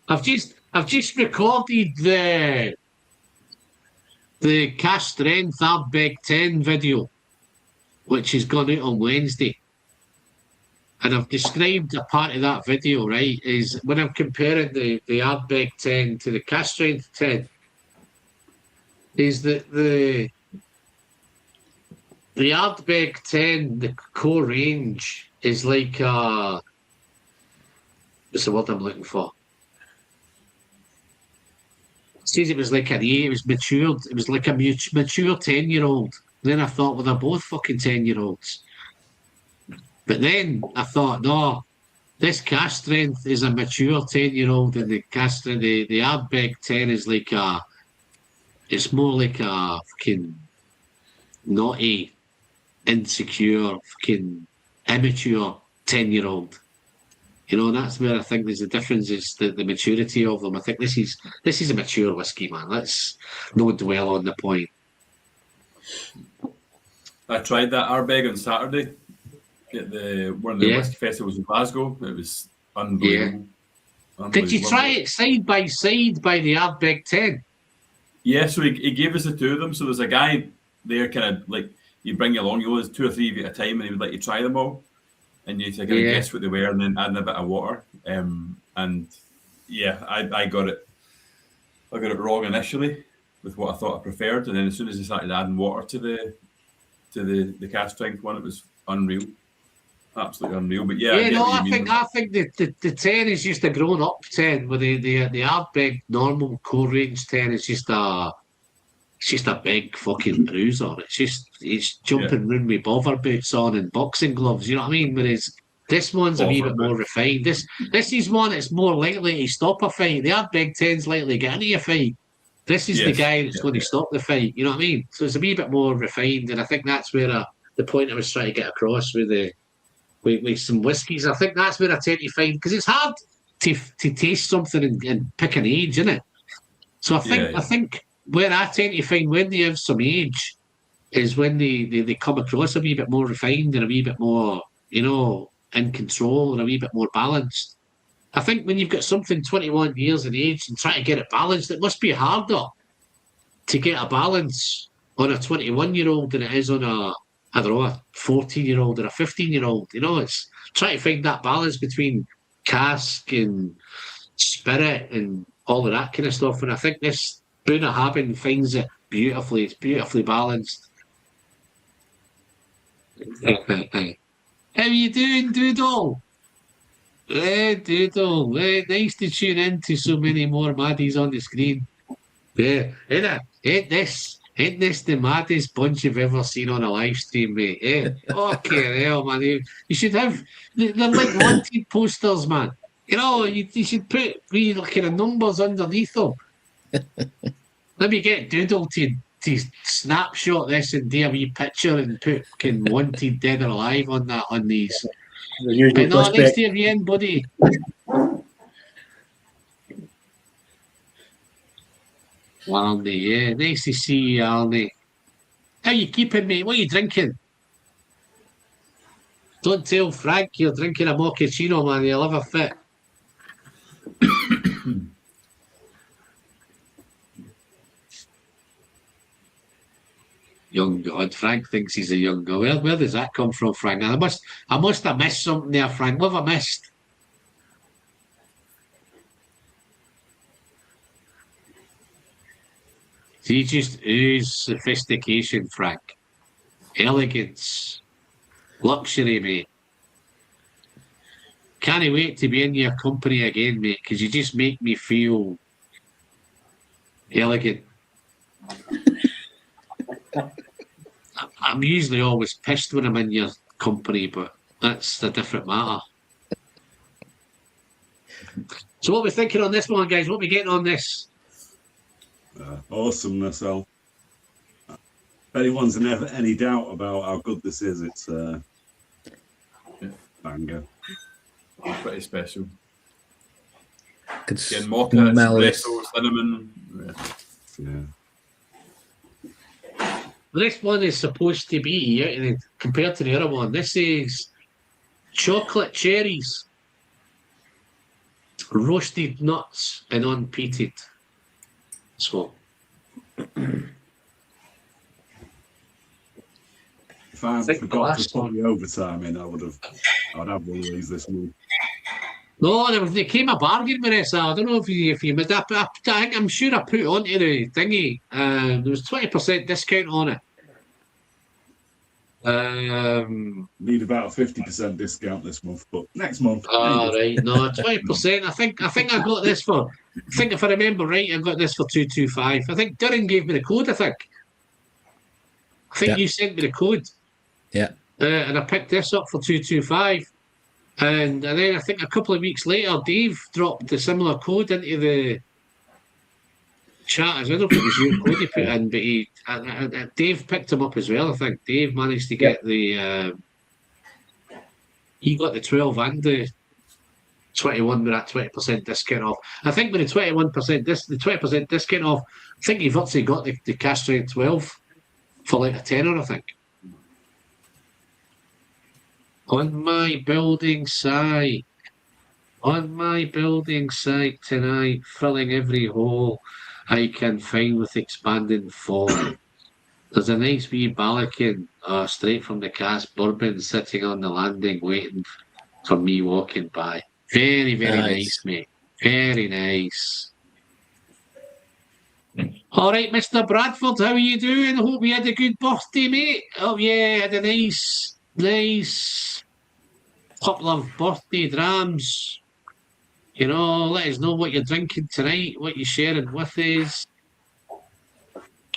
I've just recorded the Cash Strength Ardbeg 10 video, which has gone out on Wednesday. And I've described a part of that video, right, is when I'm comparing the Ardbeg 10 to the Cash Strength 10, is that the Ardbeg 10, the core range, is like what's the word I'm looking for? It says it was like it was matured. It was like a mature 10-year-old. Then I thought, well, they're both fucking 10-year-olds. But then I thought, no, this Cash Strength is a mature 10-year-old, and the Ardbeg 10 is like it's more like a fucking naughty, insecure, fucking immature 10-year-old. And that's where I think there's a difference, is the maturity of them. I think this is a mature whiskey, man. Let's not dwell on the point. I tried that Ardbeg on Saturday at one of the Yeah. whiskey festivals in Glasgow. It was unbelievable. Did you try it side by side by the Ardbeg 10? Yeah, so he gave us the two of them. So there's a guy there, kind of like, you bring you along, there's 2 or 3 at a time, and he would let you try them all. And you kind of guess what they were, and then adding a bit of water. And yeah, I got it wrong initially with what I thought I preferred, and then as soon as I started adding water to the Cash Strength one, it was unreal, absolutely unreal. But yeah, I think the 10 is just a grown up 10, with the Ardbeg normal core range 10 is just a big fucking bruiser. It's jumping round with bother boots on and boxing gloves. You know what I mean? Whereas this one's a wee bit more refined. This is one that's more likely to stop a fight. The Ardbeg 10's likely to get into a fight. This is the guy that's going to stop the fight. You know what I mean? So it's a wee bit more refined, and I think that's where the point I was trying to get across with some whiskies. I think that's where I tend to find, because it's hard to taste something and pick an age, isn't it? So I think where I tend to find when they have some age is when they come across a wee bit more refined and a wee bit more, in control and a wee bit more balanced. I think when you've got something 21 years in age and try to get it balanced, it must be harder to get a balance on a 21-year-old than it is on a 14-year-old or a 15-year-old. It's trying to find that balance between cask and spirit and all of that kind of stuff. And I think this Bunnahabhain finds it beautifully. It's beautifully balanced. How you doing, Doodle? Hey, Doodle. Hey, nice to tune in to so many more maddies on the screen. Yeah, ain't this the maddest bunch you've ever seen on a live stream, mate? Eh? Okay, hell, man. You should have. They're like wanted posters, man. You should put kind of numbers underneath them. Let me get Doodle to snapshot this and do a wee picture and put wanted dead or alive on these. Nice to have you in, buddy. Arnie, yeah, nice to see you, Arnie. How you keeping, mate? What are you drinking? Don't tell Frank you're drinking a mochaccino, man. You'll have a fit. Young God. Frank thinks he's a young God. Where does that come from, Frank? I must have missed something there, Frank. What have I missed? He just ooze sophistication, Frank. Elegance. Luxury, mate. Can't wait to be in your company again, mate, because you just make me feel elegant. I'm usually always pissed when I'm in your company, but that's a different matter. So what are we thinking on this one, guys? What are we getting on this? Awesomeness, Al. If anyone's never any doubt about how good this is, it's banger. Pretty special. Could Getting mocha, smell this. espresso, cinnamon. Yeah. This one is supposed to be, compared to the other one, this is chocolate cherries, roasted nuts, and unpeated. So, If I think the forgot to last put one- the overtime in, I'd have one of these this week. no, there came a bargain with this. I don't know if you made up. I'm sure I put it onto the thingy. There was 20% discount on it. Need about a 50% discount this month, but next month. Right, no, 20%. I think I got this for. I think if I remember right, I got this for 225. I think Darren gave me the code. I think Yeah. you sent me the code. Yeah. And I picked this up for 225. And then I think a couple of weeks later, Dave dropped a similar code into the chat as well. I don't think it was your code he put in, but Dave picked him up as well. I think Dave managed to get the. He got the 12 and the 21 with that 20% discount off. I think with the 21% the 20% discount off, I think he virtually got the cash strength 12 for like a tenner, I think. On my building site tonight, filling every hole I can find with expanding form. There's a nice wee balcony straight from the cask bourbon sitting on the landing waiting for me walking by. Very, very nice, mate. Very nice. All right, Mr. Bradford, how are you doing? I hope you had a good birthday, mate. Oh, yeah, had a nice couple of birthday drams. You know, let us know what you're drinking tonight, what you're sharing with us.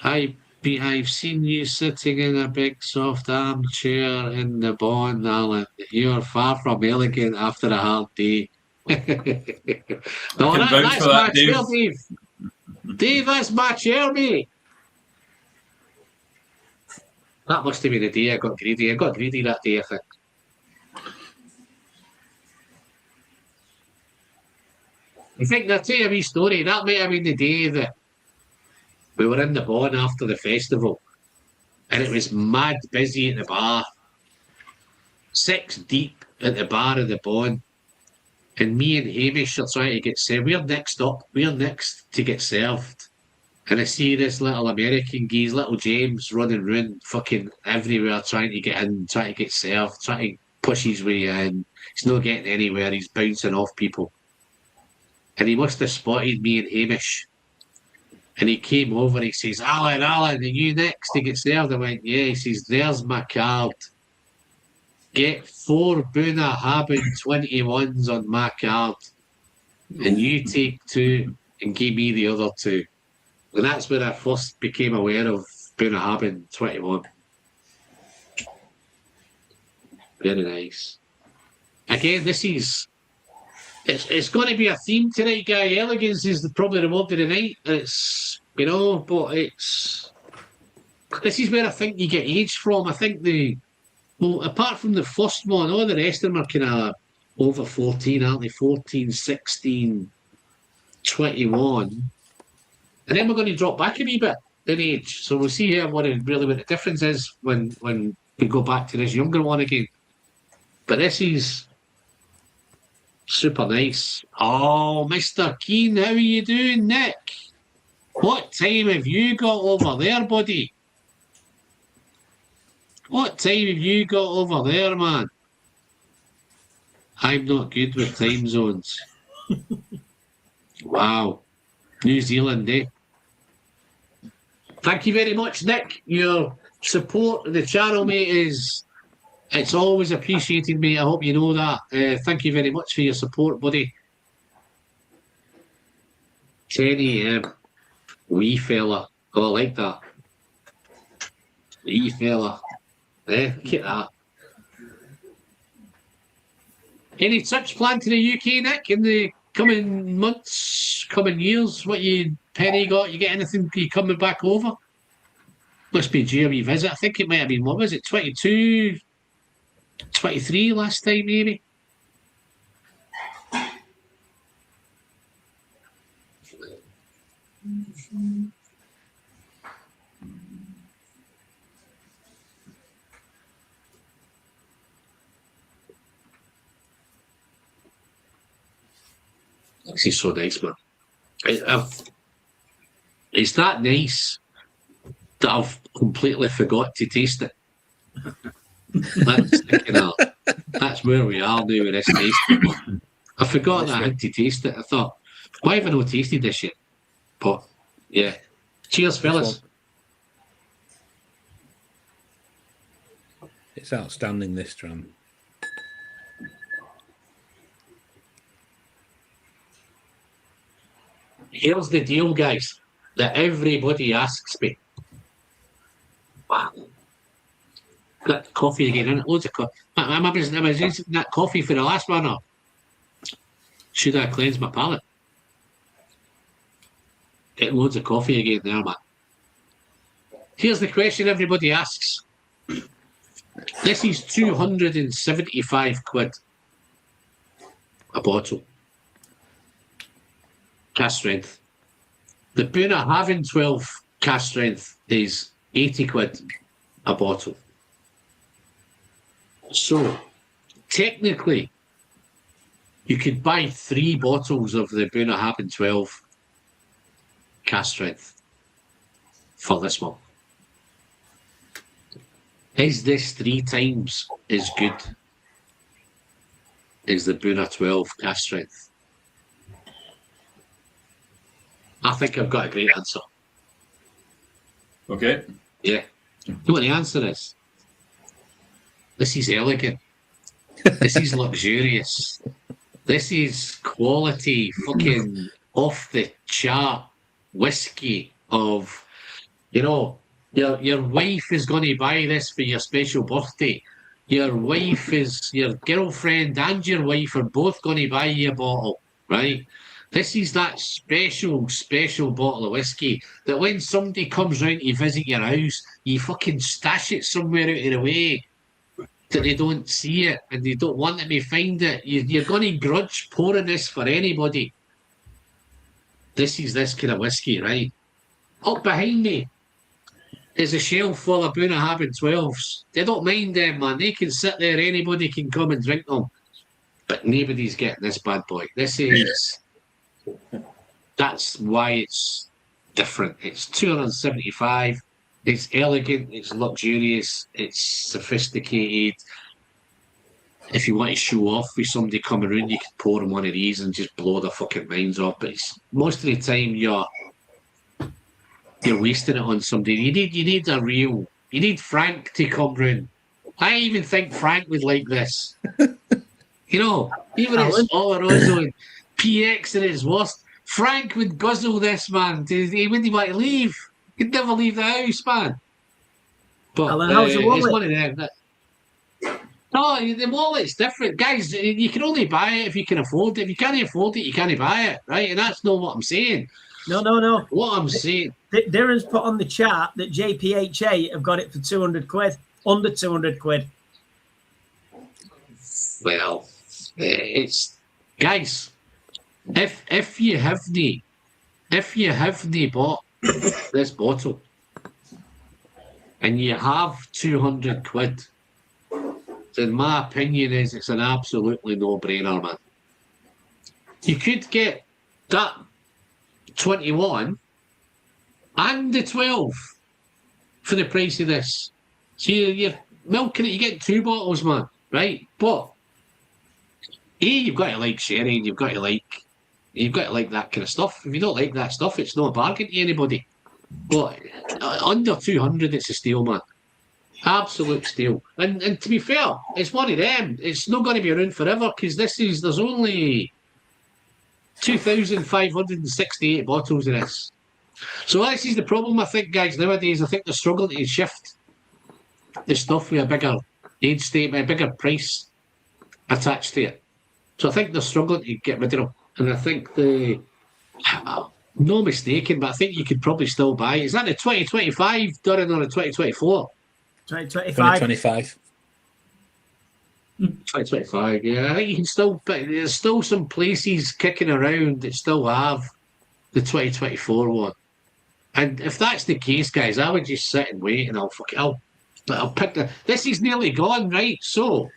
I've seen you sitting in a big soft armchair in the barn, Alan. You're far from elegant after a hard day. No, that's my chair, Dave. Dave, that's my chair, mate. That must have been the day I got greedy. I got greedy that day, I think. I think I'll tell you a wee story. That might have been the day that we were in the barn after the festival, and it was mad busy at the bar. 6 deep at the bar of the barn, and me and Hamish are trying to get served. We're next up. We're next to get served. And I see this little American geese, little James, running around fucking everywhere trying to get in, trying to get served, trying to push his way in. He's not getting anywhere. He's bouncing off people. And he must have spotted me and Hamish. And he came over and he says, Alan, are you next to get served? I went, yeah. He says, there's my card. Get 4 Boona Haben 21s on my card. And you take 2 and give me the other 2. And that's when I first became aware of Boona Haben 21. Very nice. Again, this is... It's going to be a theme tonight, Guy. Elegance is probably the word of the night. It's, you know, but it's... This is where I think you get age from. I think well, apart from the first one, all the rest of them are kind of over 14, aren't they? 14, 16, 21. And then we're going to drop back a wee bit in age. So we'll see here what the difference is when we go back to this younger one again. But this is super nice. Oh, Mr. Keane, how are you doing, Nick? What time have you got over there, buddy? What time have you got over there, man? I'm not good with time zones. Wow. New Zealand, eh? Thank you very much, Nick. Your support of the channel, mate, it's always appreciated, mate. I hope you know that. Thank you very much for your support, buddy. Kenny, wee fella. Oh, I like that. Wee fella. Look at that. Any trips planned to the UK, Nick, in the coming months, coming years? What you penny got? You get anything? You coming back over? Must be due a wee visit. I think it might have been, what was it, 22, 23 last time, maybe? This is so nice, man. It's that nice that I've completely forgot to taste it. That's where we are now with this tasting. I forgot that I had to taste it. I thought, why have I not tasted this yet? But yeah. Cheers, fellas. It's outstanding, this dram. Here's the deal, guys, that everybody asks me. Wow. Got coffee again, isn't it? Loads of coffee. I was using that coffee for the last one, or should I cleanse my palate? Getting loads of coffee again there, man. Here's the question everybody asks. This is 275 quid a bottle. Cask strength. The Buna having 12 cask strength is 80 quid a bottle. So, technically, you could buy 3 bottles of the Buna having 12 cask strength for this one. Is this 3 times as good as the Buna 12 cask strength? I think I've got a great answer. Okay. Yeah. You know what the answer is? This is elegant. This is luxurious. This is quality fucking off the chart whiskey of, you know, your wife is going to buy this for your special birthday. Your wife is, your girlfriend and your wife are both going to buy you a bottle, right? This is that special, special bottle of whiskey that when somebody comes round to visit your house, you fucking stash it somewhere out of the way that they don't see it and they don't want them to find it. You're going to grudge pouring this for anybody. This is this kind of whiskey, right? Up behind me is a shelf full of Buna having 12s. They don't mind them, man. They can sit there. Anybody can come and drink them. But nobody's getting this bad boy. This is... That's why it's different. It's 275. It's elegant. It's luxurious. It's sophisticated. If you want to show off with somebody coming around, you can pour them one of these and just blow their fucking minds off. But it's, most of the time, you're wasting it on somebody. You need a real. You need Frank to come round. I even think Frank would like this. You know, even if it's Oloroso and PX at its worst, Frank would guzzle this, man. He wouldn't want to leave. He'd never leave the house, man. But Alan, how's the wallet? it's one of them. No, the wallet's different. Guys, you can only buy it if you can afford it. If you can't afford it, you can't buy it, right? And that's not what I'm saying. No. What I'm saying... Darren's put on the chart that JPHA have got it for 200 quid. Under 200 quid. Well, it's... Guys... If you haven't bought this bottle and you have 200 quid, in my opinion, is it's an absolutely no-brainer, man. You could get that 21 and the 12 for the price of this. So you're milking it, you get 2 bottles, man, right? But you've got to like sherry, and you've got to like that kind of stuff. If you don't like that stuff, it's not a bargain to anybody. But under 200, it's a steal, man. Absolute steal. And to be fair, it's one of them. It's not going to be around forever because there's only 2,568 bottles of this. So this is the problem, I think, guys, nowadays. I think they're struggling to shift the stuff with a bigger age statement, a bigger price attached to it. So I think they're struggling to get rid of them. And I think no mistaken, but I think you could probably still buy it. Is that the 2025 Durin or the 2024? 2025. 2025, yeah. I think you can still, but there's still some places kicking around that still have the 2024 one. And if that's the case, guys, I would just sit and wait, and I'll pick this is nearly gone, right? So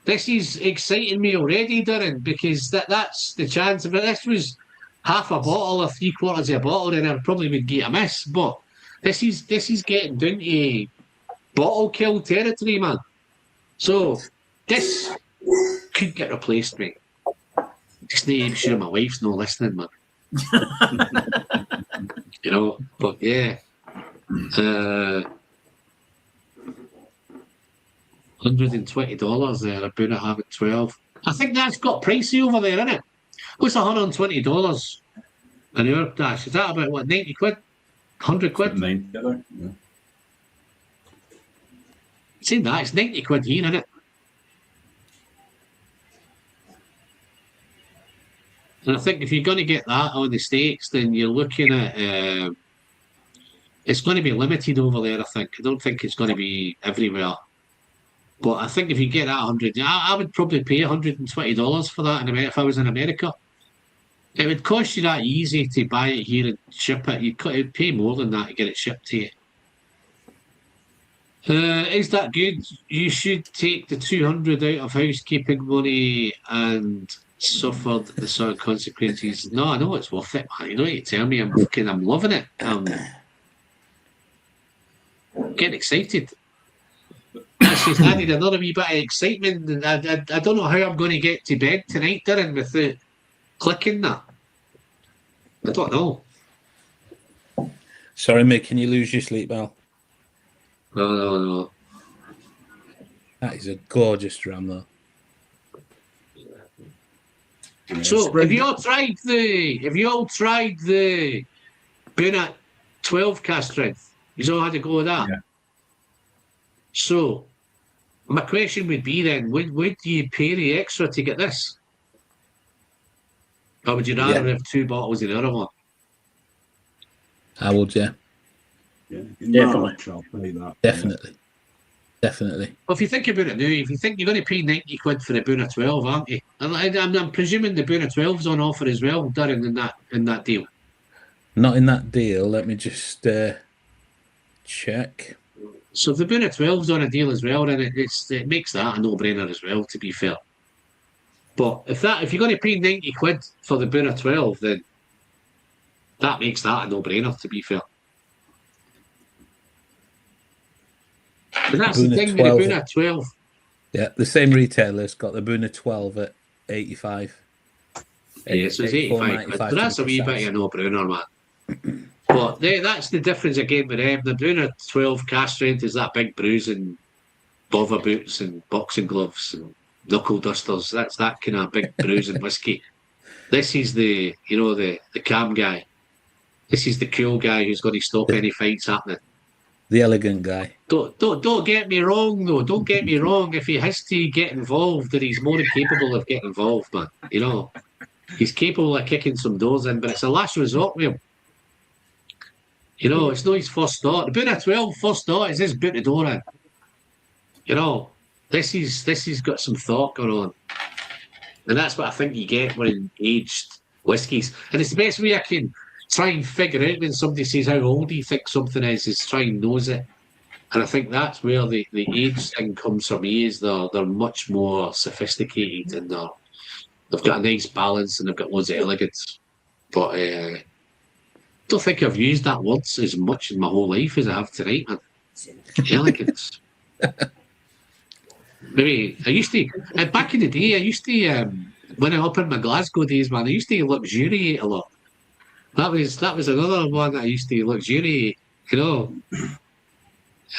this is exciting me already, Durin, because that's the chance. If this was half a bottle or 3/4 of a bottle, then I probably would get a miss. But this is getting down to bottle kill territory, man. So this could get replaced, mate. Just need to be sure my wife's not listening, man. You know, but yeah. $120 there, about to have it 12. I think that's got pricey over there, isn't it? What's $120 an hour dash? Is that about what, 90 quid? 100 quid? 90, yeah. Saying that, it's 90 quid here, isn't it? And I think if you're going to get that on the States, then you're looking at it's going to be limited over there, I think. I don't think it's going to be everywhere. But I think if you get that 100, I would probably pay $120 for that if I was in America. It would cost you that easy to buy it here and ship it. You'd pay more than that to get it shipped to you. Is that good? You should take the 200 out of housekeeping money and suffer the sort of consequences. No, I know it's worth it, man. You don't need to tell me. I'm loving it. I'm getting excited. That's just added another wee bit of excitement. And I don't know how I'm going to get to bed tonight, Darren, without clicking that. I don't know. Sorry, making you lose your sleep, Al. No. That is a gorgeous dram, though. So, have you all tried the Burnett 12 cast strength? You all had to go with that. Yeah. So, my question would be then: would you pay the extra to get this, or would you rather have 2 bottles of the other one? I would, yeah. Yeah, Definitely. I'll play that. Definitely. Definitely. Well, if you think about it now, if you think you're going to pay 90 quid for the Burnett 12, aren't you? I'm presuming the Burnett 12's on offer as well, Darren, in that deal. Not in that deal. Let me just check. So if the Burnett 12's on a deal as well, then it makes that a no-brainer as well, to be fair. But if you're going to pay 90 quid for the Burnett 12, then that makes that a no-brainer, to be fair. But that's the thing with the Burnett 12. Yeah, the same retailer's got the Burnett 12 at 85. Yeah, so it's 85 quid. So that's a wee bit of a no-brainer, man. But that's the difference again with them. The Burnett 12 cast strength is that big bruising bother boots and boxing gloves and knuckle dusters. That's that kind of big bruising whiskey. This is the calm guy. This is the cool guy who's going to stop any fights happening. The elegant guy. Don't get me wrong, though. Don't get me wrong. If he has to get involved, then he's more than capable of getting involved, man. You know, he's capable of kicking some doors in, but it's a last resort with him. You know, it's not his first thought. The Burnett 12 first thought is this boot the door in. You know, this has got some thought going on. And that's what I think you get when aged whiskies. And it's the best way I can try and figure out when somebody says how old you think something is try and nose it And I think that's where the age thing comes from me, is they're much more sophisticated and they've got a nice balance and they've got loads of elegance. But I don't think I've used that word as much in my whole life as I have tonight, man. Elegance. Maybe I used to, back in the day, I used to, when I up in my Glasgow days, man, I used to luxuriate a lot. That was another one that I used to luxuriate, you know.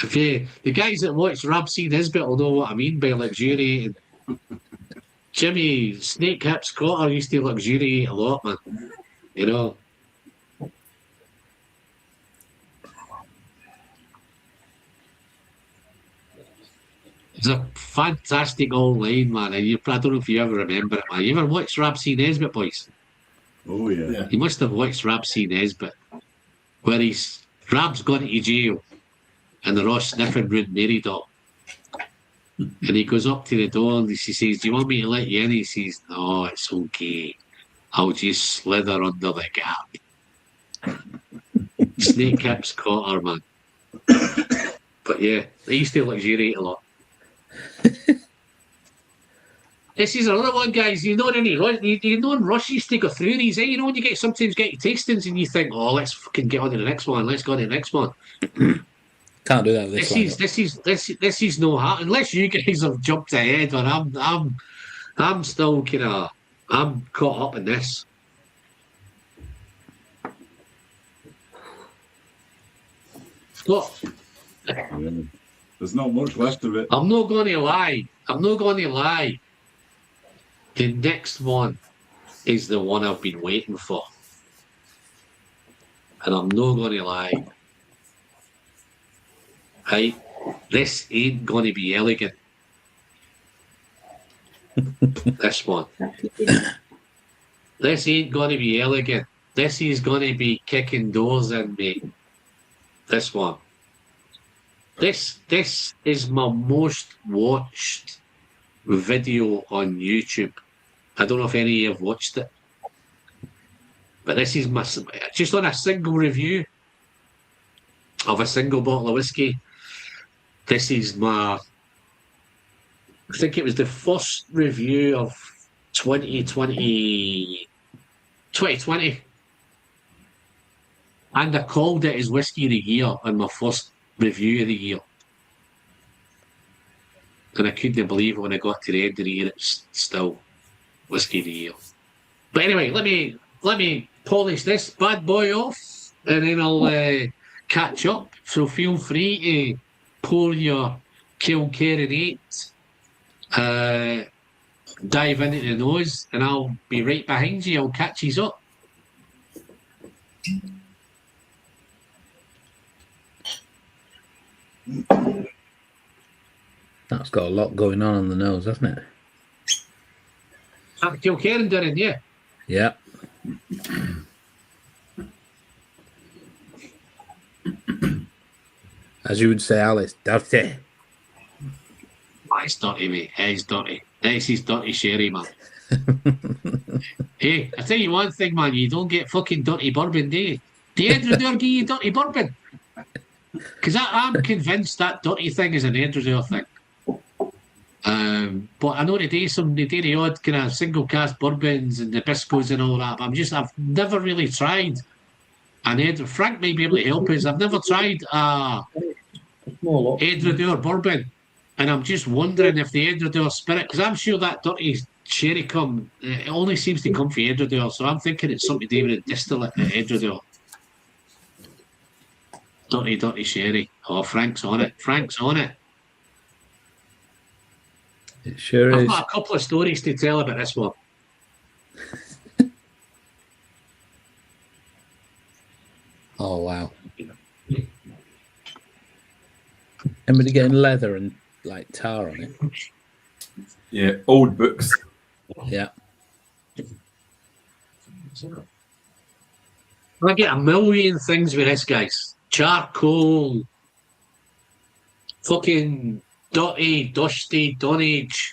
If the guys that watch Ramsey Nisbet will know what I mean by luxuriating. Jimmy Snake Hips Cotter used to luxuriate a lot, man. You know. It's a fantastic old line, man. And I don't know if you ever remember it, man. You ever watched Ramsey Nisbet, boys? Oh yeah. You must have watched Ramsey Nisbet, where Rab's gone to jail and they're all sniffing round Mary Doll. And he goes up to the door and she says, "Do you want me to let you in?" He says, "No, it's okay. I'll just slither under the gap." Snake Hips Cotter, man. But yeah, they used to luxuriate a lot. This is another one, guys. You know when Rush used to go through these, you know when you sometimes get your tastings and you think, "Oh, let's fucking get on to the next one. Let's go on to the next one." Can't do that with This is no hard unless you guys have jumped ahead, or I'm still I'm caught up in this. Look, there's not much left of it. I'm not going to lie. The next one is the one I've been waiting for. And I'm not going to lie. Right? This ain't going to be elegant. This one. This ain't going to be elegant. This is going to be kicking doors in, mate. This one. This is my most watched video on YouTube. I don't know if any of you have watched it, but this is just on a single review of a single bottle of whiskey. This is I think it was the first review of 2020, and I called it as Whiskey of the Year on my first review of the year. And I couldn't believe it when I got to the end of the year, it's still Whiskey of the Year. But anyway, let me polish this bad boy off, and then I'll catch up. So feel free to pour your Kilkerran 8, dive into the nose, and I'll be right behind you. I'll catch you up. That's got a lot going on the nose, hasn't it? Kilkerran done it, yeah. Yeah. As you would say, Alice, dirty. It's dirty, mate. It's dirty. This is dirty sherry, man. Hey, I tell you one thing, man. You don't get fucking dirty bourbon, do you? Do you give you dirty bourbon? Because I'm convinced that dirty thing is an Edredale thing. But I know they do the odd kind of single cask bourbons and the Biscos and all that. But I've never really tried. And Frank may be able to help us. I've never tried Edredale bourbon, and I'm just wondering if the Edredale spirit, because I'm sure that dirty sherry it only seems to come from Edredale. So I'm thinking it's something to do with the distillate at Edredale. Dirty sherry. Oh, Frank's on it. It sure I've is. got a couple of stories to tell about this one. Oh, wow. Anybody getting leather and like tar on it? Yeah, old books. Yeah. I get a million things with this, guys. Charcoal, fucking dirty, dusty, dunnage.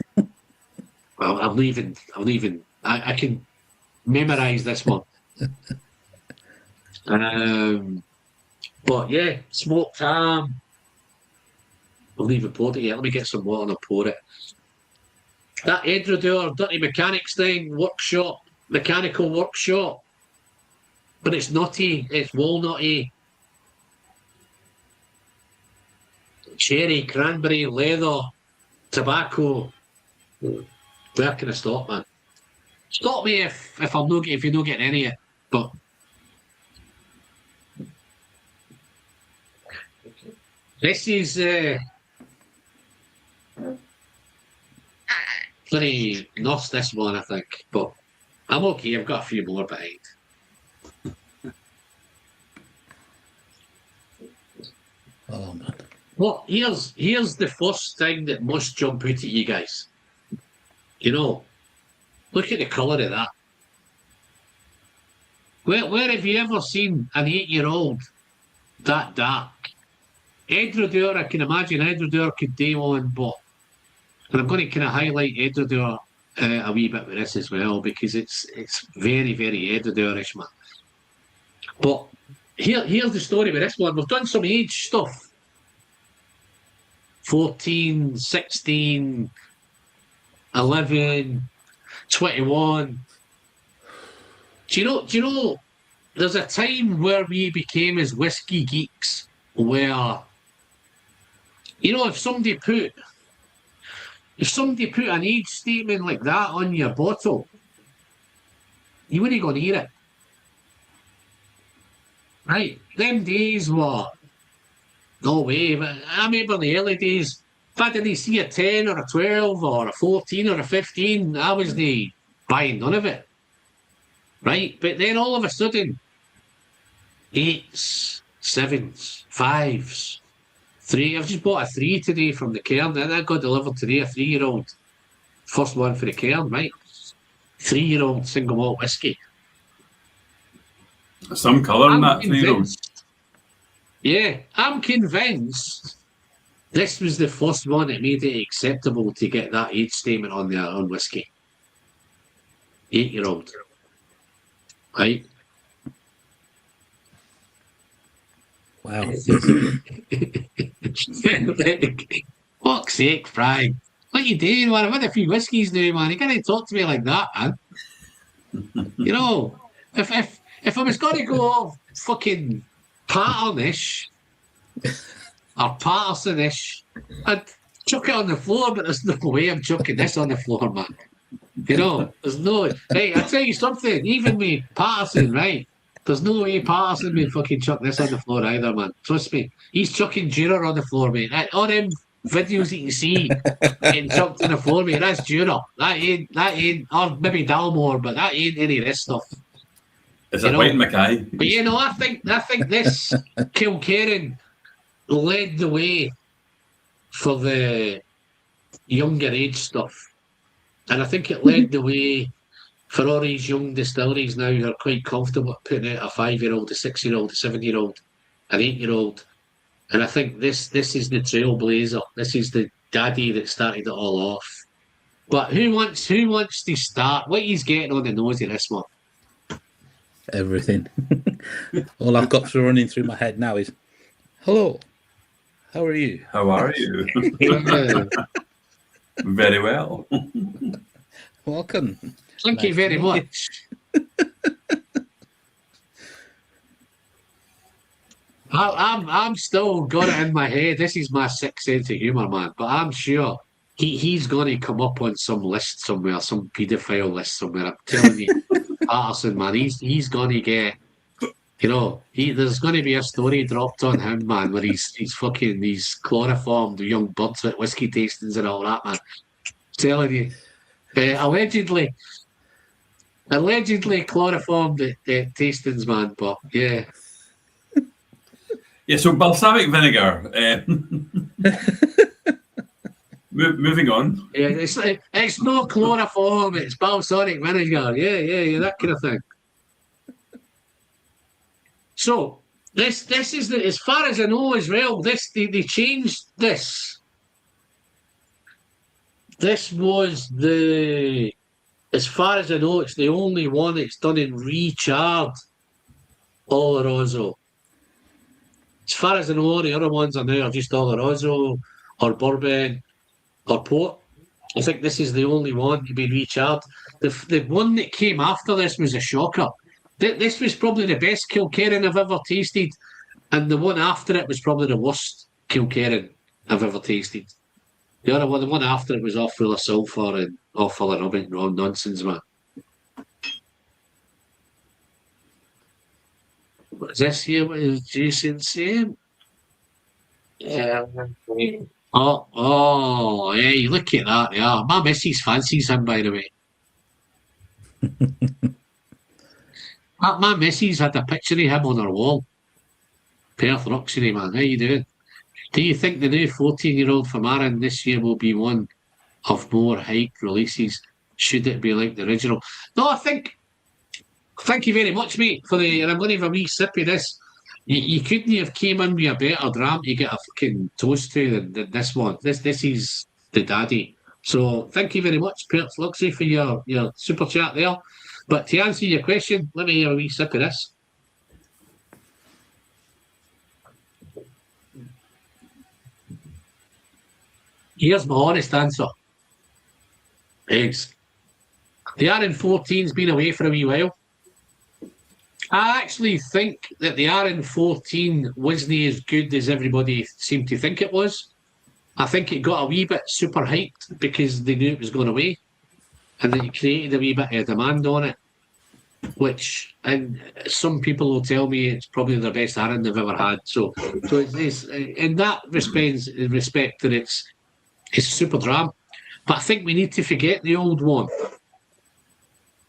Well, I'm leaving. I can memorise this one. But yeah, smoked ham, I've not even poured it yet. Let me get some water and I'll pour it. That Edredure Dirty Mechanics thing, mechanical workshop. But it's nutty, it's walnutty. Cherry, cranberry, leather, tobacco. Where can I stop, man? Stop me if you're not getting any of it. But this is pretty nuts, this one, I think. But I'm okay. I've got a few more behind. Oh man. Well, here's the first thing that must jump out at you guys. You know, look at the colour of that. Where have you ever seen an 8-year-old that dark? Edredure, I can imagine Edredure could do one, but and I'm going to kind of highlight Edredure a wee bit with this as well because it's very, very Edredure-ish, man. But here's the story with this one. We've done some age stuff. 14, 16, 11, 21. Do you know, there's a time where we became as whiskey geeks where, you know, if somebody put an age statement like that on your bottle, you wouldn't go near it. Right? Them days were no way, but I remember in the early days, if I didn't see a 10 or a 12 or a 14 or a 15, I wasn't buying none of it. Right? But then all of a sudden, 8s, 7s, 5s, 3. I've just bought a 3 today from the cairn, and I got delivered today, a 3-year-old. First one for the cairn, right? 3-year-old single malt whiskey. Some colour in that 3-year-old. Yeah, I'm convinced this was the first one that made it acceptable to get that age statement on there on whiskey. 8-year-old. Right? Wow. Fuck's sake, Frank. What you doing, man? I've had a few whiskies now, man. You can't talk to me like that, man. You know, if I was going to go fucking Patternish or Patterson-ish, I'd chuck it on the floor, but there's no way I'm chucking this on the floor, man. You know, there's no... Hey, I'll tell you something, even with Patterson, right? There's no way Patterson would fucking chuck this on the floor either, man. Trust me. He's chucking Jura on the floor, mate. All them videos that you see getting chucked on the floor, mate, that's Jura. That ain't, or maybe Dalmore, but that ain't any of this stuff. It's a White Mackay. But you know, I think this Kilkerran led the way for the younger age stuff. And I think it led the way for all these young distilleries now who are quite comfortable putting out a 5-year-old, a 6-year-old, a 7-year-old, an 8-year-old. And I think this is the trailblazer. This is the daddy that started it all off. But who wants to start? What he's getting on the nose of this one? Everything. All I've got running through my head now is, hello, how are you? How are you? Very well. Welcome. Thank you very much. I'm still got it in my head. This is my sixth sense of humour, man. But I'm sure he's going to come up on some list somewhere, some paedophile list somewhere. I'm telling you, Patterson, man, he's going to get. You know, there's going to be a story dropped on him, man, where he's fucking these chloroformed young birds at whiskey tastings and all that, man. I'm telling you, allegedly chloroformed at tastings, man. But yeah. Yeah, so balsamic vinegar. Moving on. Yeah, it's no chloroform, it's balsamic vinegar. Yeah, that kind of thing. So this is as far as I know as well. They changed this. This was as far as I know, it's the only one that's done in recharred Oloroso. As far as I know, the other ones are now just Oloroso or bourbon or port. I think this is the only one to be recharred. The one that came after this was a shocker. This was probably the best Kilkerran I've ever tasted, and the one after it was probably the worst Kilkerran I've ever tasted. The other one, the one after it was all full of sulphur and all full of rubbish, wrong nonsense, man. What is this here? What is Jason saying? Oh, yeah, look at that. Yeah, my missus fancies him, by the way. My missus had a picture of him on her wall. Perth Roxbury, man. How you doing? Do you think the new 14-year-old from Aaron this year will be one of more hyped releases? Should it be like the original? No, I think. Thank you very much, mate, for the. And I'm going to have a wee sip of this. You couldn't have came in with a better dram to get a fucking toast to than this one. This is the daddy. So thank you very much, Perth Luxury, for your super chat there. But to answer your question, let me have a wee sip of this. Here's my honest answer. Eggs. The RN14's been away for a wee while. I actually think that the RN14 wasn't as good as everybody seemed to think it was. I think it got a wee bit super hyped because they knew it was going away, and that it created a wee bit of demand on it, which, and some people will tell me it's probably the best RN they've ever had. So it's in that respect that it's super dram. But I think we need to forget the old one,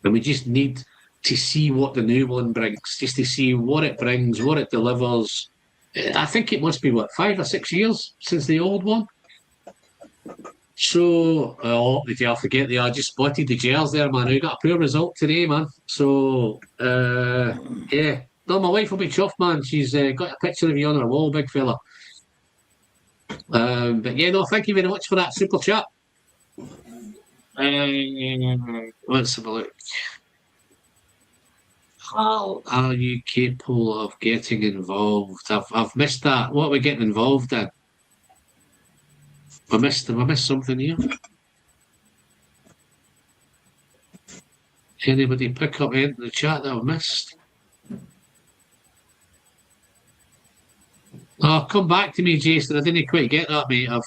and we just need to see what the new one brings, just to see what it brings, what it delivers. I think it must be, 5 or 6 years since the old one? So, I forget I just spotted the gels there, man. We got a poor result today, man. So, yeah. No, my wife will be chuffed, man. She's got a picture of you on her wall, big fella. But yeah, no, thank you very much for that super chat. Let's have a look. How are you capable of getting involved? I've missed that. What are we getting involved in? Have I missed something here? Anybody pick up anything in the chat that I've missed? Oh, come back to me, Jason. I didn't quite get that, mate. I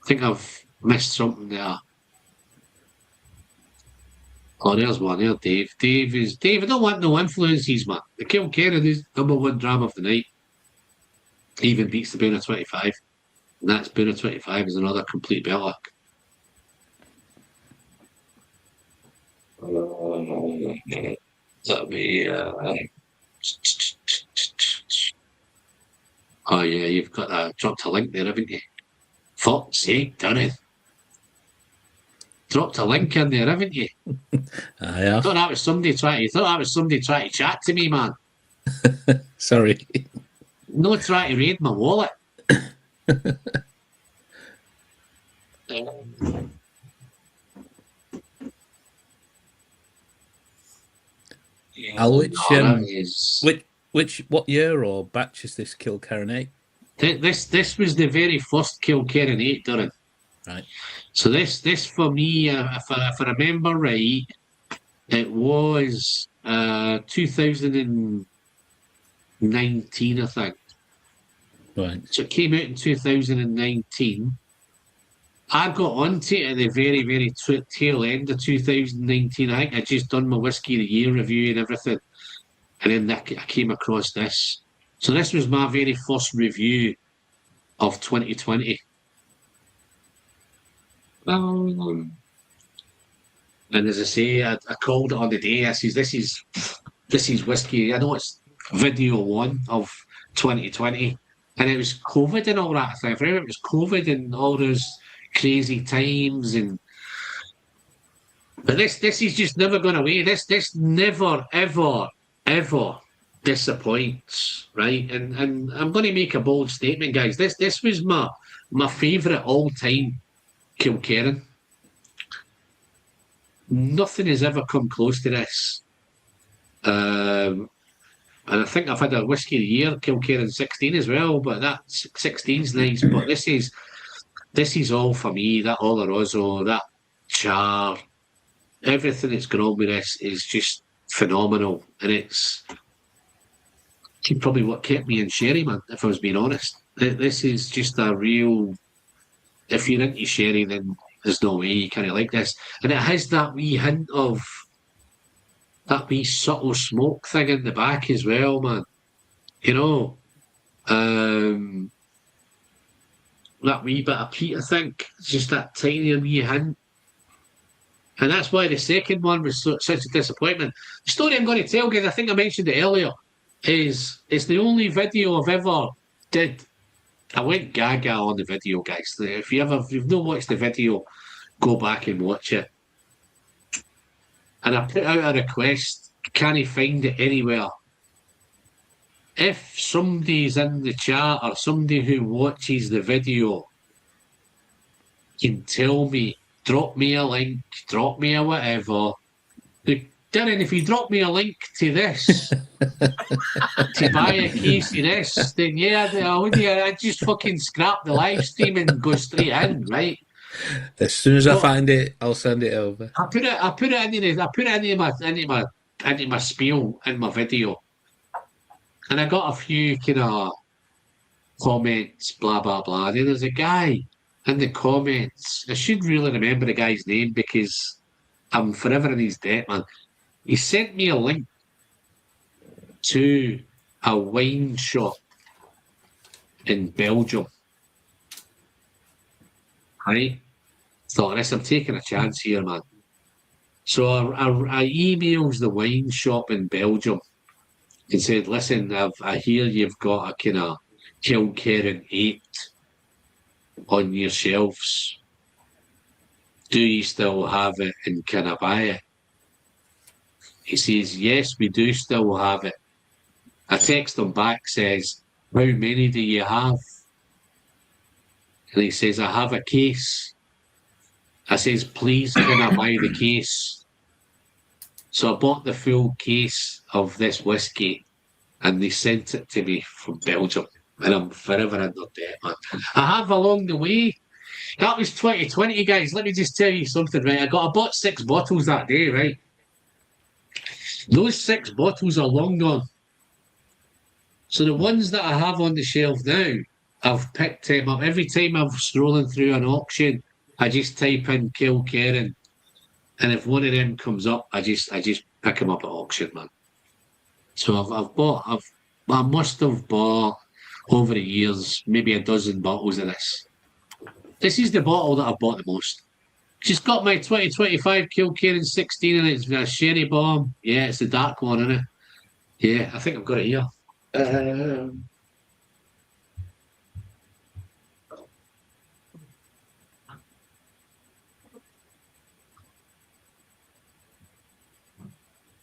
think I've missed something there. Oh, there's one there, Dave. Dave, I don't want no influences, man. The Kilkerran is #1 dram of the night. Even beats the Boona 25. And that's Boona 25 is another complete belter. That'll be oh yeah, you've got dropped a link there, haven't you? Fuck's sake, done it. Dropped a link in there, haven't you? I have. Thought that was somebody trying to chat to me, man. Sorry. No trying to raid my wallet. What year or batch is this Kilkerran 8? This was the very first Kilkerran 8, Darren. Right. So this for me, if I remember right, it was 2019, I think. Right. So it came out in 2019. I got onto it at the very, very tail end of 2019. I think I'd just done my Whiskey of the Year review and everything. And then I came across this. So this was my very first review of 2020. And as I say, I called it on the day. I says, this is Whiskey. I know it's video 1 of 2020. And it was COVID and all that. I remember it was COVID and all those crazy times. But this is just never going away. This never, ever, ever disappoints, right? And I'm going to make a bold statement, guys. This was my favourite all-time Kilkerran. Nothing has ever come close to this. And I think I've had a whiskey of the year, Kilkerran 16 as well, but that 16's nice. But this is all for me. That Oloroso, that char, everything that's gone on with this is just phenomenal, and it's probably what kept me in sherry, man. If I was being honest, this is just a real. If you're into sherry, then there's no way you kind of like this, and it has that wee hint of that wee subtle smoke thing in the back as well, man. You know, that wee bit of peat, I think, just that tiny wee hint. And that's why the second one was such a disappointment. The story I'm going to tell, guys, I think I mentioned it earlier, is it's the only video I've ever did. I went gaga on the video, guys. If you've not watched the video, go back and watch it. And I put out a request, can I find it anywhere? If somebody's in the chat or somebody who watches the video can tell me, drop me a link, drop me a whatever. Darren, if you drop me a link to this, to buy a case of this, then I'd just fucking scrap the live stream and go straight in, right? As soon as I find it, I'll send it over. I put it into my spiel in my video, and I got a few kind of comments, blah blah blah. And then there's a guy in the comments. I should really remember the guy's name because I'm forever in his debt, man. He sent me a link to a wine shop in Belgium. Right? Thought, I'm taking a chance here, man. So I emails the wine shop in Belgium and said, listen, I hear you've got a kind of Kilkerran 8 on your shelves. Do you still have it and can I buy it? He says, yes, we do still have it. I text him back, says, how many do you have? And he says, I have a case. I says, please, can I buy the case? So I bought the full case of this whiskey and they sent it to me from Belgium. And I'm forever under debt, man. I have along the way. That was 2020, guys. Let me just tell you something, right? I bought 6 bottles that day, right? Those 6 bottles are long gone. So the ones that I have on the shelf now, I've picked them up. Every time I'm scrolling through an auction, I just type in Kilkerran. And if one of them comes up, I just pick them up at auction, man. So I must have bought over the years maybe a dozen bottles of this. This is the bottle that I've bought the most. Just got my 2025 Kilkerran 16 and it's a sherry bomb. Yeah, it's the dark one, isn't it? Yeah, I think I've got it here.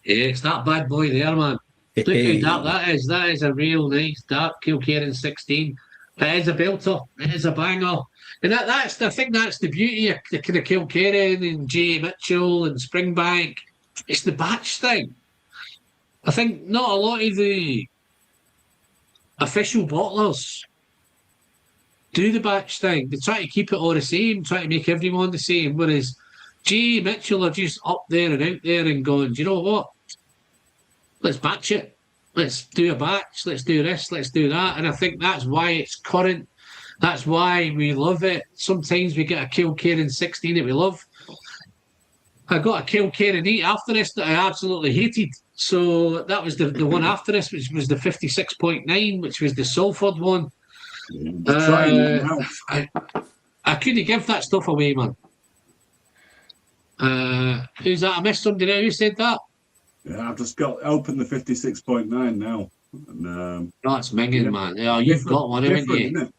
Yeah, it's that bad boy there, man. Look how dark that is. That is a real nice dark Kilkerran 16. It is a belter. It is a banger. And I think that's the beauty of the kind of Kilkerran and J. Mitchell and Springbank. It's the batch thing. I think not a lot of the official bottlers do the batch thing. They try to keep it all the same, try to make everyone the same. Whereas J. Mitchell are just up there and out there and going, do you know what? Let's batch it. Let's do a batch. Let's do this. Let's do that. And I think that's why it's current. That's why we love it. Sometimes we get a Kilkerran 16 that we love. I got a Kilkerran 8 after this that I absolutely hated. So that was the one after this, which was the 56.9, which was the Salford one. I couldn't give that stuff away, man. Who's that? I missed somebody there. Who said that? Yeah, I've just got open the 56.9 now. And, that's minging, man. Yeah, you've got one, haven't you? Isn't it?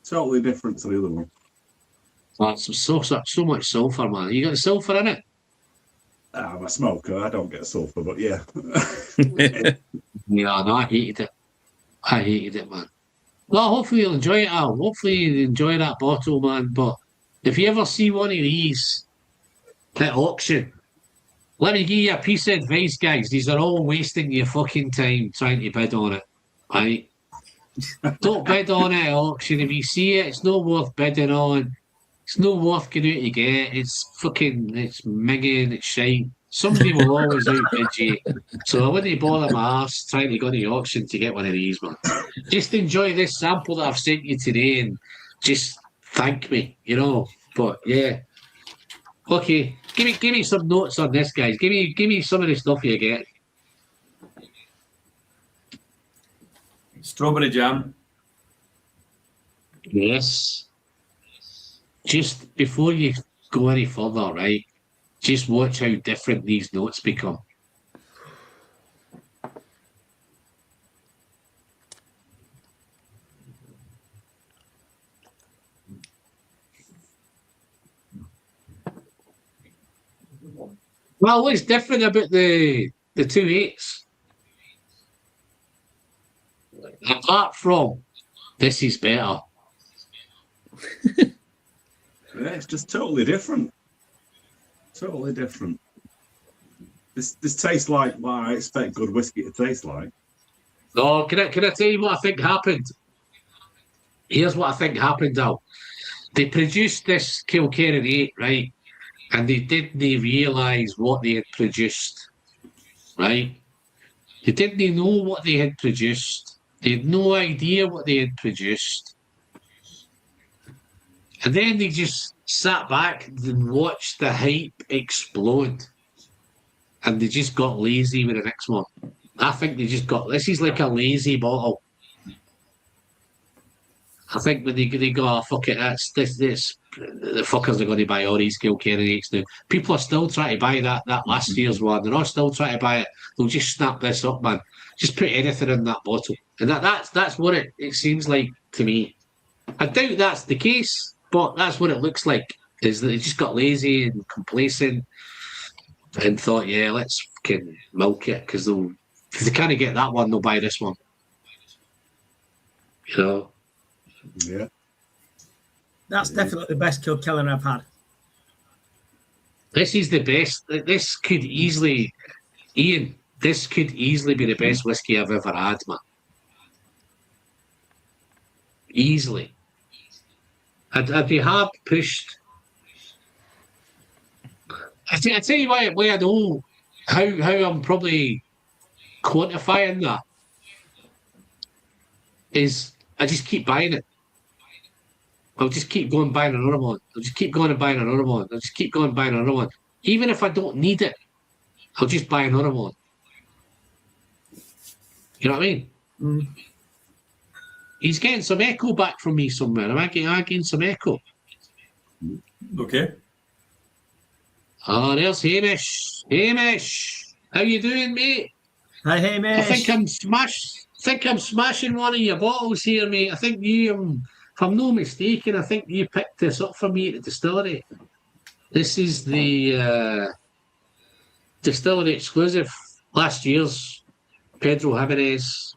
Totally different to the other one. That's so much sulphur, man. You got the sulphur in it? I'm a smoker. I don't get sulphur, but yeah. Yeah, no, I hated it, man. Well, hopefully you'll enjoy it, Al. Hopefully you enjoy that bottle, man. But if you ever see one of these at auction, Let me give you a piece of advice, guys. These are all wasting your fucking time trying to bid on it. Right? Don't bid on it at auction. If you see it, it's not worth bidding on. It's not worth going out to get. It's minging, it's shite. Somebody will always outbid you. So I wouldn't bother my arse trying to go to the auction to get one of these, man. Just enjoy this sample that I've sent you today and just thank me, you know. But yeah. Okay. Give me some notes on this, guys. Give me some of the stuff you get. Strawberry jam. Yes. Just before you go any further, right? Just watch how different these notes become. Well, what's different about the 2.8s? Apart from this is better. Yeah, it's just totally different. Totally different. This tastes like what I expect good whiskey to taste like. No, can I tell you what I think happened? Here's what I think happened, Al. They produced this Kilkerran 8, right? And they didn't realise what they had produced, right? They didn't know what they had produced. They had no idea what they had produced. And then they just sat back and watched the hype explode. And they just got lazy with the next one. I think they just got, this is like a lazy bottle. I think when they go, oh, fuck it, this, the fuckers are going to buy all these Kilkerran 8s now. People are still trying to buy that last year's one. They're not still trying to buy it. They'll just snap this up, man. Just put anything in that bottle. And that's what it seems like to me. I doubt that's the case, but that's what it looks like, is that they just got lazy and complacent and thought, yeah, let's fucking milk it, because if they can't get that one, they'll buy this one. You know? Yeah. That's definitely the best Kilkerran I've had. This is the best. This could easily, Ian, this could easily be the best whiskey I've ever had, man. Easily. I'd be hard pushed. I tell you why I know how I'm probably quantifying that is I just keep buying it. I'll just keep going buying another one. I'll just keep going and buying another one. I'll just keep going and buying another one. Even if I don't need it, I'll just buy another one. You know what I mean? Mm. He's getting some echo back from me somewhere. Am I getting some echo? Okay. Oh, there's Hamish. Hamish, how you doing, mate? Hi, Hamish. I think I'm smashing one of your bottles here, mate. I think you, if I'm not mistaken, I think you picked this up for me at the distillery. This is the distillery exclusive. Last year's Pedro Jimenez.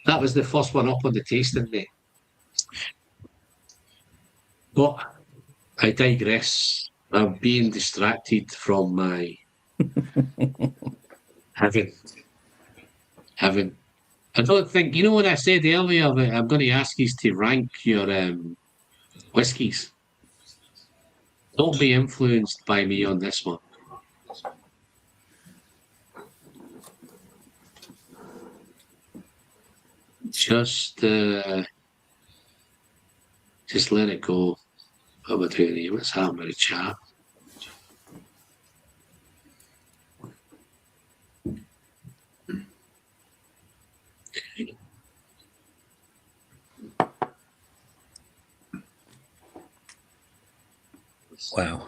That was the first one up on the tasting day. But I digress. I'm being distracted from my heaven. I don't think, you know what I said earlier that I'm going to ask you to rank your whiskies. Don't be influenced by me on this one. Just let it go. What we're doing here, let's have a bit of chat. Wow.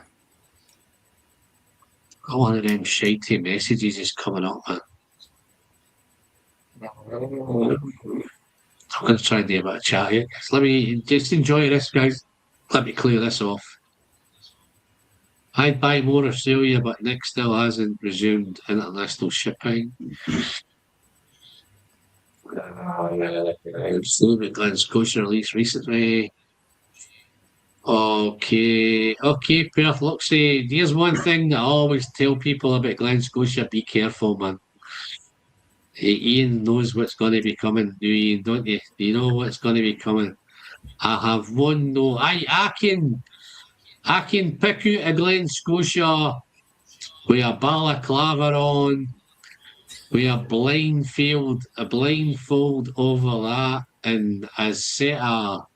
Got one of them shitey messages is coming up, man. I'm going to try and do a bit of chat here. Let me just enjoy this, guys. Let me clear this off. I'd buy more Australia, but Nick still hasn't resumed international shipping. Absolutely, Glen Scotia released recently. Okay, Perth. Look, say, here's one thing that I always tell people about Glen Scotia: be careful, man. Ian knows what's going to be coming. You don't you? You know what's going to be coming. I have one no. I can pick out a Glen Scotia with a balaclava on, with a blindfold over that, and a set of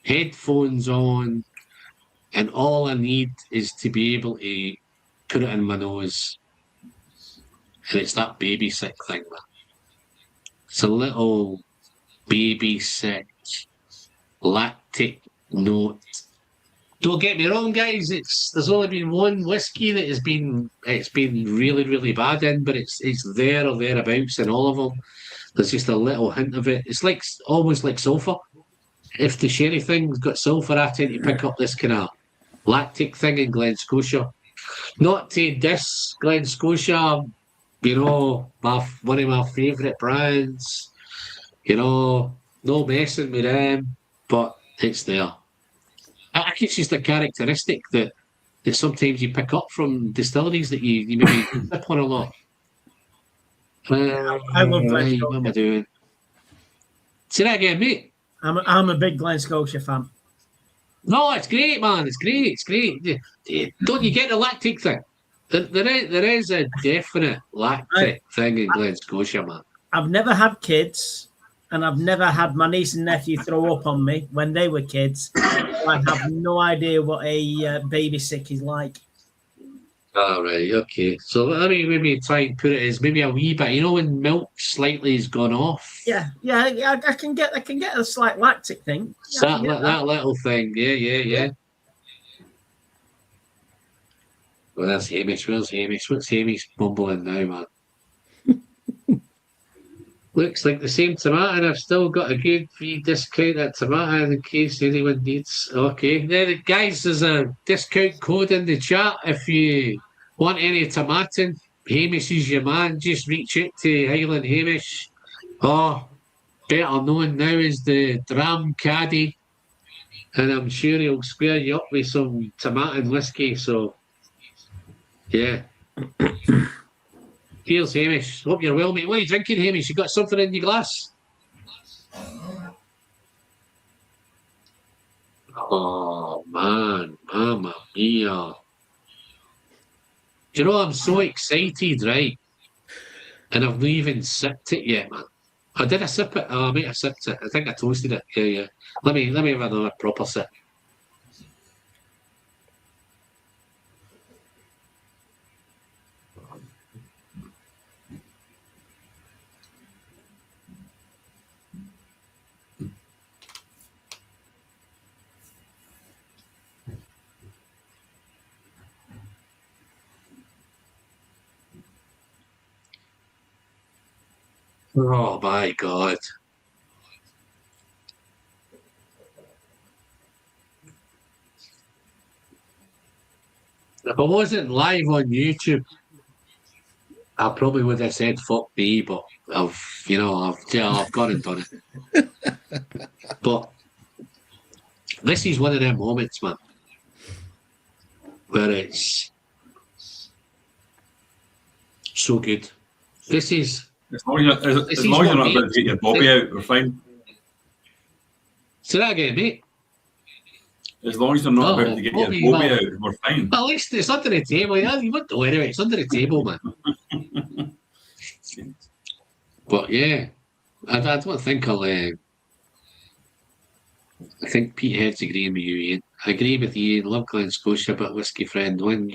headphones on, and all I need is to be able to put it in my nose. And it's that baby sick thing, man. It's a little baby sick lactic note. Don't get me wrong, guys. There's only been one whiskey that it's been really, really bad in, but it's there or thereabouts in all of them. There's just a little hint of it. It's like almost like sulphur. If the sherry thing's got sulphur, I tend to pick up this kind of lactic thing in Glen Scotia. Not to diss Glen Scotia, you know, one of my favourite brands. You know, no messing with them, but it's there. I think it's just a characteristic that sometimes you pick up from distilleries that you maybe sip on a lot. I love Glen Scotia. What am I doing? Say that again, mate. I'm a big Glen Scotia fan. No, it's great, man. It's great. It's great. Don't you get the lactic thing? There is a definite lactic thing in Glen Scotia, man. I've never had kids, and I've never had my niece and nephew throw up on me when they were kids. I have no idea what a baby sick is like. All right, okay. So let me maybe try and put it as maybe a wee bit. You know, when milk slightly has gone off. Yeah. I can get a slight lactic thing. Yeah, that little thing. Yeah. Well, that's Hamish. Where's Hamish? What's Hamish mumbling now, man? Looks like the same tomato, and I've still got a good free discount at tomato in case anyone needs. Okay, there, guys, there's a discount code in the chat if you want any tomato. Hamish is your man. Just reach out to Highland Hamish. Oh, better known now as the Dram Caddy, and I'm sure he'll square you up with some tomato and whiskey. So, yeah. Cheers, Hamish. Hope you're well, mate. What are you drinking, Hamish? You got something in your glass? Oh, man. Mamma mia. Do you know, I'm so excited, right? And I've not even sipped it yet, man. Oh, did I sip it? Oh, mate, I sipped it. I think I toasted it. Yeah. Let me have another proper sip. Oh my God. If I wasn't live on YouTube, I probably would have said fuck me, but I've gone and done it. But this is one of them moments, man, where it's so good. This is. As long as you're not about to get your bobby out, we're fine. Say that again, mate. As long as you're not about to get your bobby out, we're fine. At least it's under the table. Yeah, you won't know anyway. It's under the table, man. But yeah, I don't think I'll. I think Pete Head's agreeing with you, Ian. I agree with you. Love Glen Scotia, but whiskey friend, when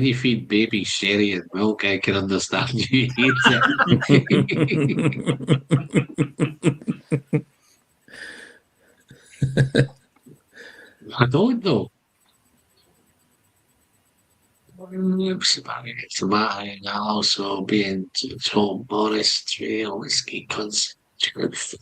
you feed baby sherry and milk, I can understand you hate it. I don't know. And also being Tom Morris Trail Whiskey Concentrate.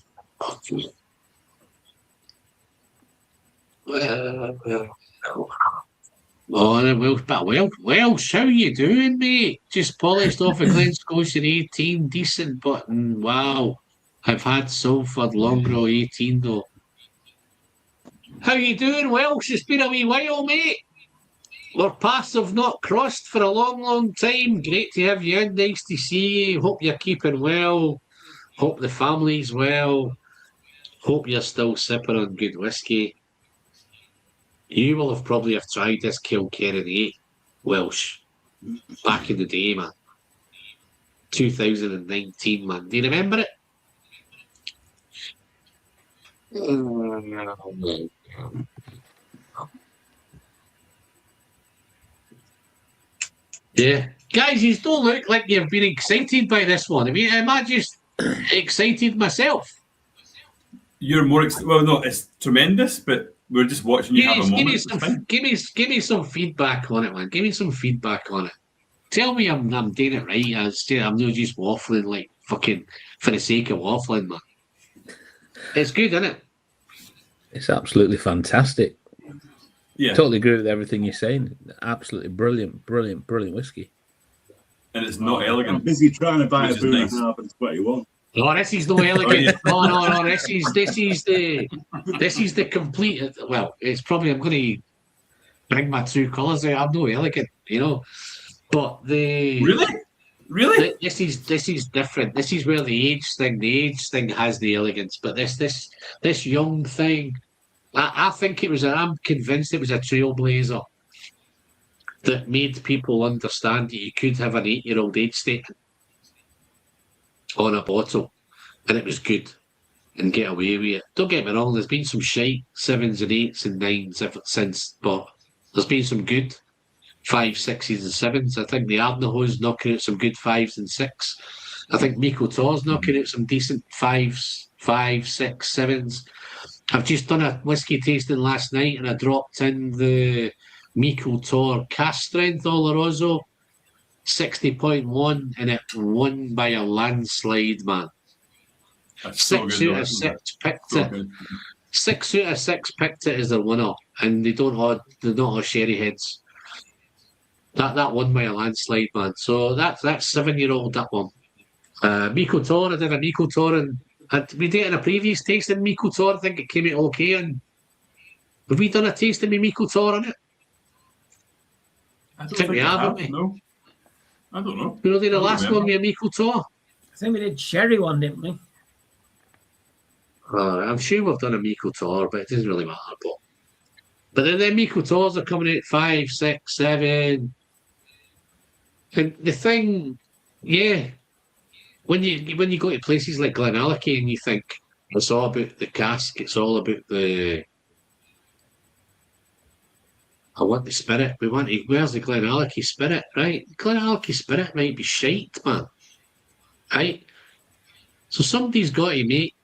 Welsh, how you doing, mate? Just polished off a Glen Scotia 18, decent button. Wow. I've had Salford Longrow 18 though. How you doing, Welsh? It's been a wee while, mate. Our paths have not crossed for a long, long time. Great to have you in. Nice to see you. Hope you're keeping well. Hope the family's well. Hope you're still sipping on good whiskey. You will have probably have tried this Kilkerran, Welsh, back in the day, man. 2019, man. Do you remember it? Yeah. Guys, you don't look like you've been excited by this one. I mean, am I just excited myself? You're more well, no, it's tremendous, but we're just watching you have a moment. Give me some feedback on it, man. Give me some feedback on it. Tell me I'm doing it right. I'm not just waffling like fucking for the sake of waffling, man. It's good, isn't it? It's absolutely fantastic. Yeah, totally agree with everything you're saying. Absolutely brilliant whiskey. And it's not elegant. I'm busy trying to buy a Which is boon nice. and a half and 21. No, this is no elegant. No. This is the complete. Well, it's probably I'm going to bring my true colours out. I'm no elegant, you know. But Really, this is different. This is where the age thing has the elegance. But this young thing, I think it was. I'm convinced it was a trailblazer that made people understand that you could have an 8-year-old age statement on a bottle, and it was good, and get away with it. Don't get me wrong. There's been some shite 7s and 8s and 9s ever since, but there's been some good 5s, 6s, and 7s. I think the Ardnahoe's knocking out some good 5s and 6. I think Miko Tor's knocking out some decent 5s, 5, 6, 7s. I've just done a whiskey tasting last night, and I dropped in the Miko Tor cast strength Oloroso 60.1, and it won by a landslide, man. That's so 6 good, out of 6 picked so it. good. 6 out of 6 picked it as their winner, and they're not all sherry heads. That won by a landslide, man. So that's 7-year-old, that one. Miko Tor, I did a Miko Tor, and we did it in a previous tasting. Miko Tor, I think it came out okay. And have we done a tasting with Miko Tor on it? I don't think we have, haven't we? No, I don't know. We did the last remember. one with Miko Tor. I think we did sherry one, didn't we? I'm sure we've done a Miko Tor, but it doesn't really matter. But then the Miko Tors are coming out 5, 6, 7. And the thing, yeah, when you go to places like Glenallachie and you think it's all about the cask, it's all about I want the spirit. Where's the Glenallachie spirit, right? The Glenallachie spirit might be shite, man. Right? So somebody's got to make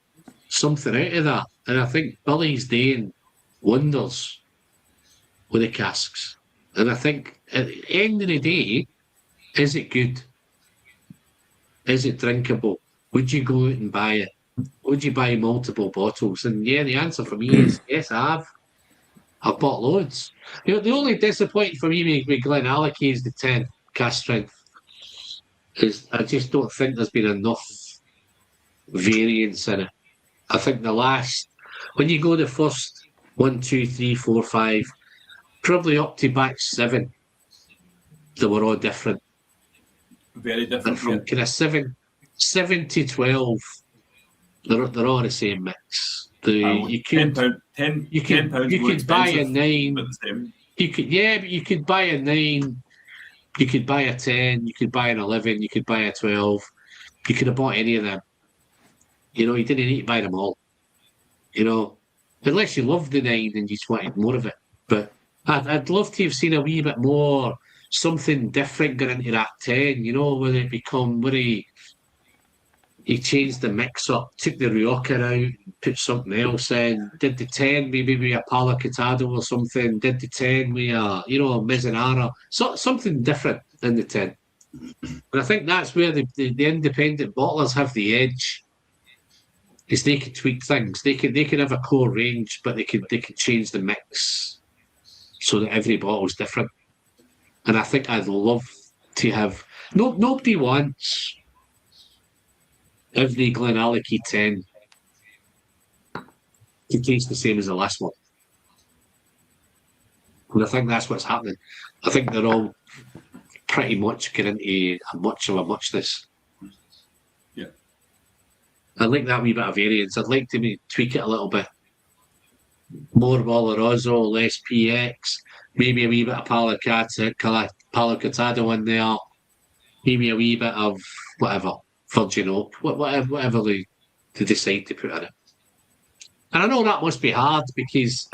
something out of that. And I think Billy's doing wonders with the casks. And I think at the end of the day, is it good? Is it drinkable? Would you go out and buy it? Would you buy multiple bottles? And yeah, the answer for me is yes, I have. I've bought loads. The only disappointing for me with Glenallachie is the 10 cast strength. I just don't think there's been enough variance in it. I think when you go the first 1, 2, 3, 4, 5, probably up to batch 7, they were all different. Very different. And from kind of 7 to 12, they're all the same mix. You could buy a 9. You could buy a 9. You could buy a 10. You could buy an 11. You could buy a 12. You could have bought any of them. You know, you didn't need to buy them all. You know, unless you loved the 9 and you just wanted more of it. But I'd love to have seen a wee bit more, something different going into that 10. You know, where he changed the mix up, took the Rioja out, put something else in, did the 10 maybe with a Palo Cortado or something, did the 10 with a Mezzanara, something different in the 10. And I think that's where the independent bottlers have the edge, is they can tweak things. They can have a core range, but they can change the mix so that every bottle is different. And I think I'd love to have... Nobody wants every Glenallachie 10 to taste the same as the last one. And I think that's what's happening. I think they're all pretty much getting into much of a muchness. Yeah. I like that wee bit of variance. I'd like to tweak it a little bit. More Oloroso, less PX, maybe a wee bit of Palo Cortado in there, maybe a wee bit of whatever, Virgin Oak, whatever they decide to put in it. And I know that must be hard because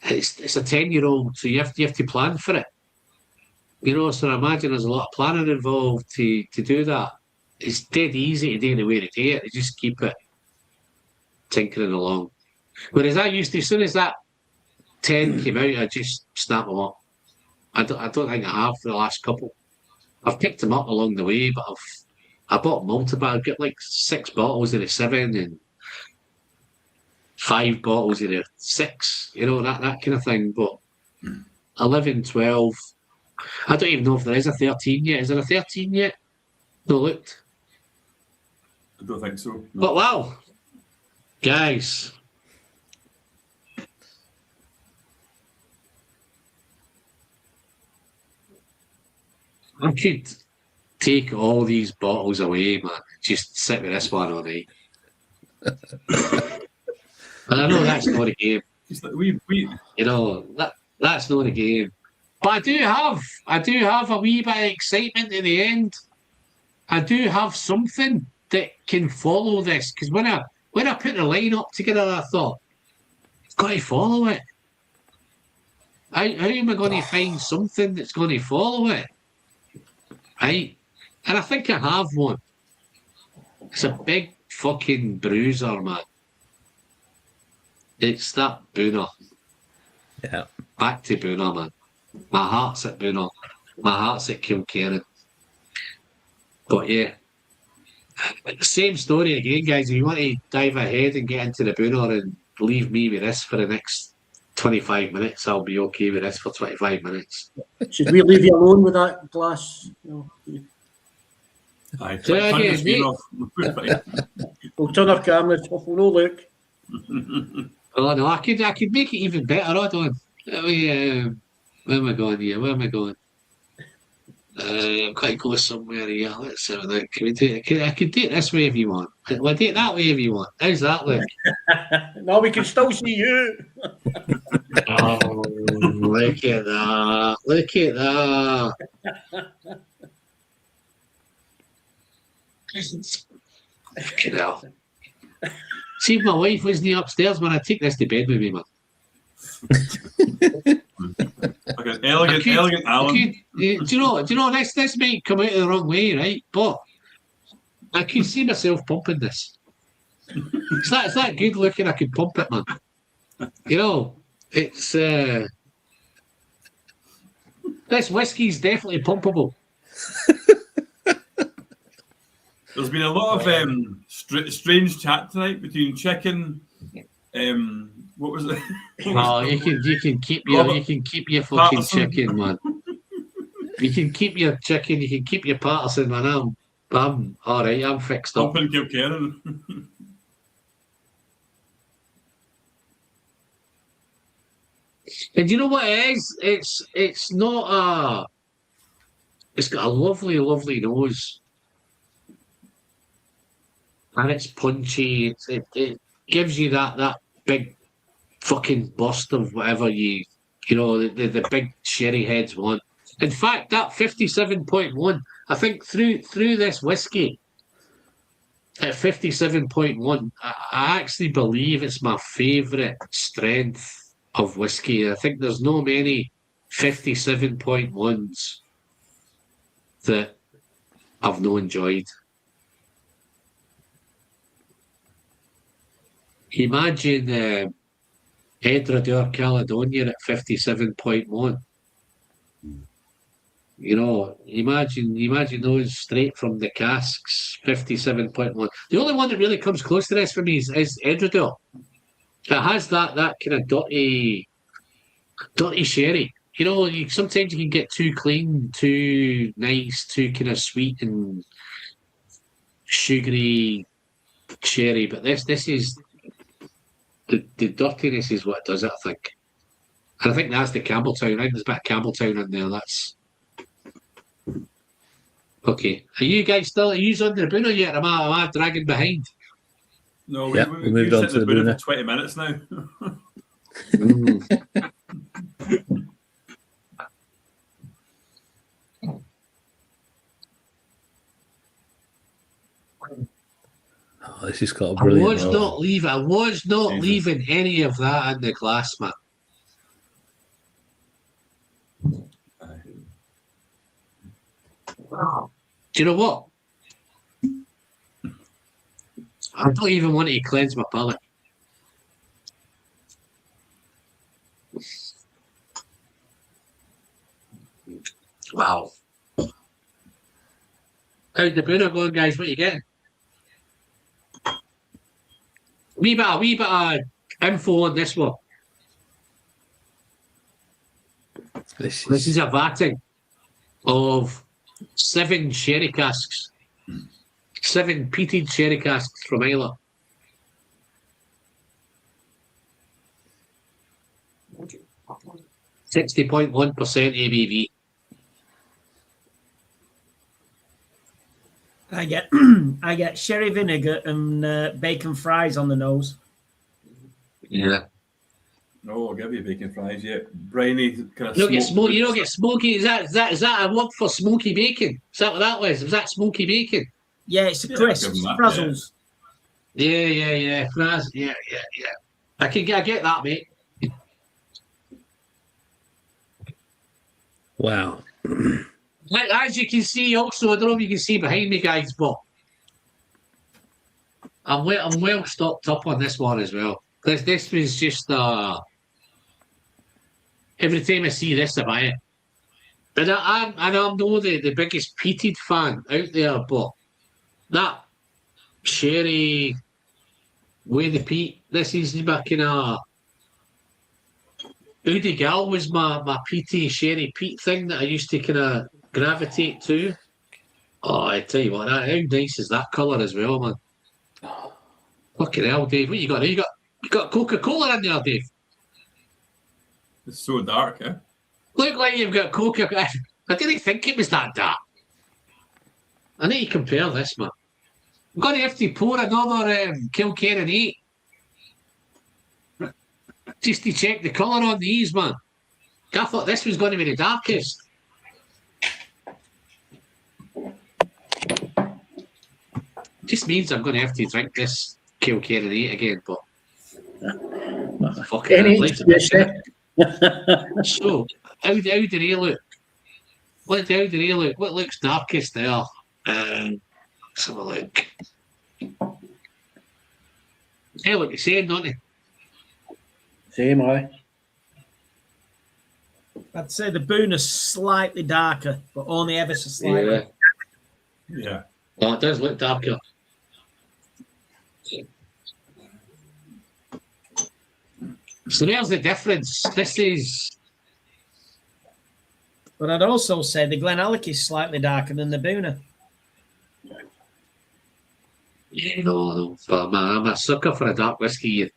it's a 10-year-old, so you have to plan for it. You know, so I imagine there's a lot of planning involved to do that. It's dead easy to do the way to do it. You just keep it tinkering along. Whereas I used to, as soon as that 10 came out, I just snapped them up. I don't think I have for the last couple. I've picked them up along the way, but I bought multiple. I've got like 6 bottles of the 7 and 5 bottles of the 6, you know, that kind of thing. But 11, 12, I don't even know if there is a 13 yet. Is there a 13 yet? No, looked. I don't think so. No. But wow, guys. I could take all these bottles away, man. Just sit with this one all night. And I know that's not a game. We You know, that's not a game. But I do have a wee bit of excitement at the end. I do have something that can follow this. Because when I put the lineup together, I thought, I've got to follow it. How am I going to find something that's going to follow it? Right? And I think I have one. It's a big fucking bruiser, man. It's that Booner. Yeah. Back to Booner, man. My heart's at Booner. My heart's at Kilkerran. But yeah. Same story again, guys. If you want to dive ahead and get into the Booner and leave me with this for the next 25 minutes, I'll be okay with this for 25 minutes. Should we leave you alone with that glass? You know, Aye, So turn the again, screen mate. off. we'll turn our cameras off. We'll no look. Oh no, I could make it even better. Hold on. Where am I going here? Where am I going? I've got to go somewhere here. Let's have a look. Can we do it? I could do it this way if you want. We'll do it that way if you want. How's that look? No, we can still see you. Oh, look at that. Look at that. Fucking hell. See if my wife wasn't upstairs when I take this to bed with me, man. Okay, elegant Alan. Do you know this might come out the wrong way, right? But I can see myself pumping this. It's that good looking I could pump it, man. You know, it's this whiskey's definitely pumpable. There's been a lot of strange chat tonight between Chicken. What was it? Oh, you can keep your fucking Patterson. chicken, man. You can keep your chicken. You can keep your Patterson, man. I'm all right. I'm fixed up. Up in Kilkerran. And you know what it is? It's not a. It's got a lovely, lovely nose, and it's punchy. It gives you that big fucking burst of whatever you know the big sherry heads want. In fact, that 57.1, I think through this whiskey at 57.1, I actually believe it's my favourite strength of whiskey. I think there's no many 57.1s that I've not enjoyed. Imagine Edrador Caledonia at 57.1. You know, imagine those straight from the casks, 57.1. The only one that really comes close to this for me is Edrador. It has that kind of dirty sherry. You know, sometimes you can get too clean, too nice, too kind of sweet and sugary sherry. But this is the dirtiness is what does it, I think. And I think that's the Campbelltown. I think there's a bit of Campbelltown in there. That's okay. Are you guys still? Are you on the Boona yet? Am I dragging behind? No, Yeah, we moved on to the Boona Boona. for 20 minutes now. Oh, this has got a I brilliant. was not leaving. I was not Jesus. leaving any of that in the glass, man. Do you know what? I don't even want to cleanse my palate. Wow. How's the Boona going, guys? What are you getting? Wee bit of info on this one. This This is is a vatting of 7 sherry casks. 7 peated sherry casks from Islay. $60.1% ABV. I get I get sherry vinegar and bacon fries on the nose. Yeah. No, I'll give you bacon fries, yeah. Briny kind of You don't get smoked you don't goods. get smoky. Is that a word for smoky bacon? Is that what that was? Was that smoky bacon? Yeah, it's a Yeah, crisp, I'll give 'em that, frazzles. Yeah. Yeah. I get that, mate. wow. As you can see, also, I don't know if you can see behind me, guys, but I'm well stocked up on this one as well. This was just every time I see this, I buy it. But I'm not the biggest peated fan out there, but that sherry with the peat, this is my kind of Oudie Gal was my peaty sherry peat thing that I used to kind of gravitate to. Oh, I tell you what, how nice is that colour as well, man? Fucking hell, Dave, what you got? You got Coca-Cola in there, Dave. It's so dark, eh? Look like you've got Coca-Cola. I didn't think it was that dark. I need to compare this, man. I'm going to have to pour another Kilkerran 8 just to check the colour on these, man. I thought this was going to be the darkest. Just means I'm going to have to drink this Kilkerran 8 again, but fucking Any hell, yes, so, how do they look? How do they look? What looks darkest there? Let's have a look. They look the same, don't they? Same, aye. I'd say the Boona's slightly darker, but only ever so slightly. Yeah. Yeah. Oh, it does look darker. So there's the difference. This is... But I'd also say the Glenalec is slightly darker than the Boona. Yeah, no, but I'm a sucker for a dark whiskey.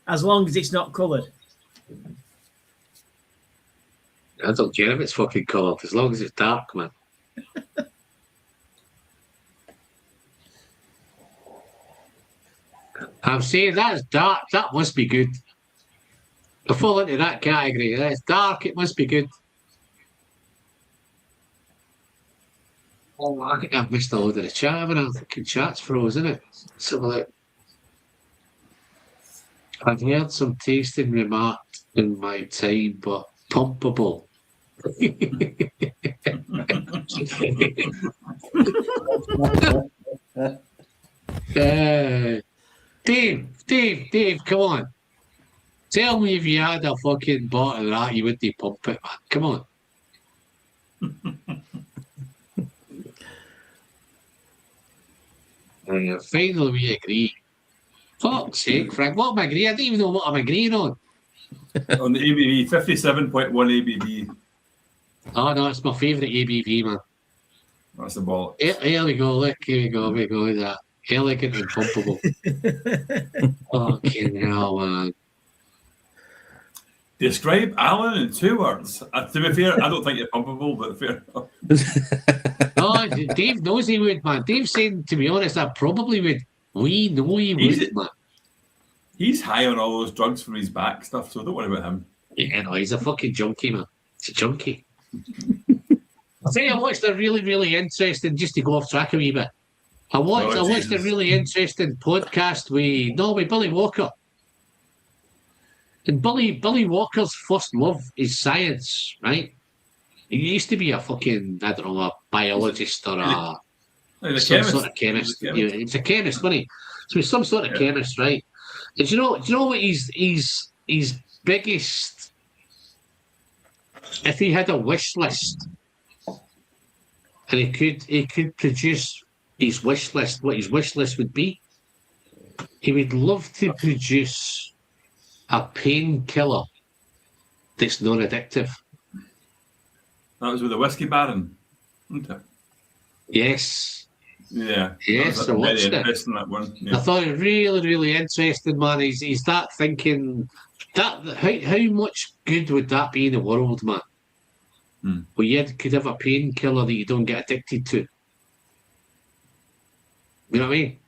As long as it's not coloured. I don't care if it's fucking coloured, as long as it's dark, man. I'm saying that's dark, that must be good. I fall into that category. That's dark, it must be good. Oh, I think I've missed a load of the chat, haven't I? I'm thinking chat's froze, isn't it? Let's have a look. I've heard some tasting remarks in my time, but pumpable. Dave, come on. Tell me if you had a fucking bottle of that, you wouldn't pump it, man. Come on. Finally, we agree. Fuck's sake, Frank. What am I agreeing? I don't even know what I'm agreeing on. On the ABV, 57.1 ABV. Oh, no, it's my favourite ABV, man. That's the ball. Here we go, look. Here we go. Look at that. Elegant and pumpable. Fucking hell, man. Describe Alan in 2 words. To be fair, I don't think you're pumpable, but fair enough. Oh, Dave knows he would, man. Dave's saying, to be honest, I probably would. We know he would, man. He's high on all those drugs from his back stuff, so don't worry about him. Yeah, no, he's a fucking junkie, man. He's a junkie. I tell you, I watched a really, really interesting, just to go off track a wee bit. I watched a really interesting podcast with Billy Walker. And Billy Walker's first love is science, right? He used to be a fucking, I don't know, a biologist or some sort of chemist. He's a chemist, wasn't he? So he's some sort of chemist, right? And do you know what his biggest, if he had a wish list and he could produce his wish list, what his wish list would be, he would love to produce a painkiller that's non-addictive. That was with the whiskey baron, wasn't it? Yes. Yeah. Yes, I watched it. That one. Yeah. I thought it really, really interesting, man. He's that thinking that how much good would that be in the world, man? Where you could have a painkiller that you don't get addicted to. You know what I mean?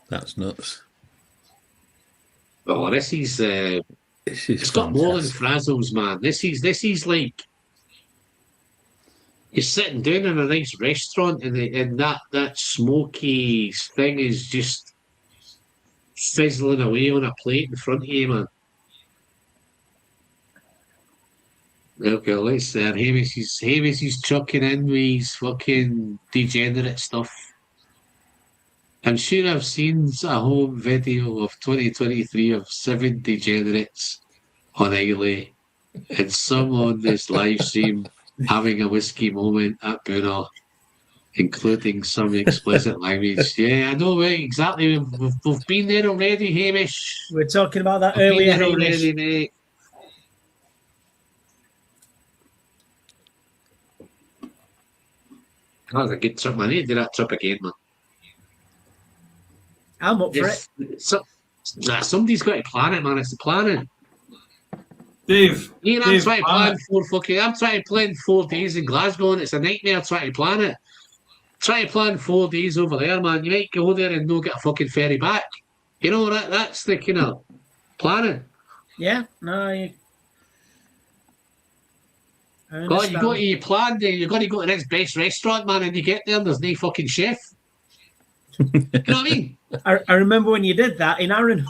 That's nuts. Oh, this is it's got more than frazzles, man. This is like you're sitting down in a nice restaurant and that smoky thing is just fizzling away on a plate in front of you, man. Okay, let's Hamish is chucking in with his fucking degenerate stuff. I'm sure I've seen a home video of 2023 of 7 degenerates on Islay and some on this live stream having a whiskey moment at Boona, including some explicit language. Yeah, I know exactly. We've been there already, Hamish. We were talking about that earlier, Hamish. Already, mate. That was a good trip, man. I need to do that trip again, man. I'm up for it. Somebody's got to plan it, man. It's the planning. Dave. I'm trying to plan 4 days in Glasgow, and it's a nightmare trying to plan it. Try to plan 4 days over there, man. You might go there and not get a fucking ferry back. You know that's the kind of planning. Yeah, no. God, you got to go to this best restaurant, man, and you get there and there's no fucking chef. You know what I mean? I remember when you did that in Arran.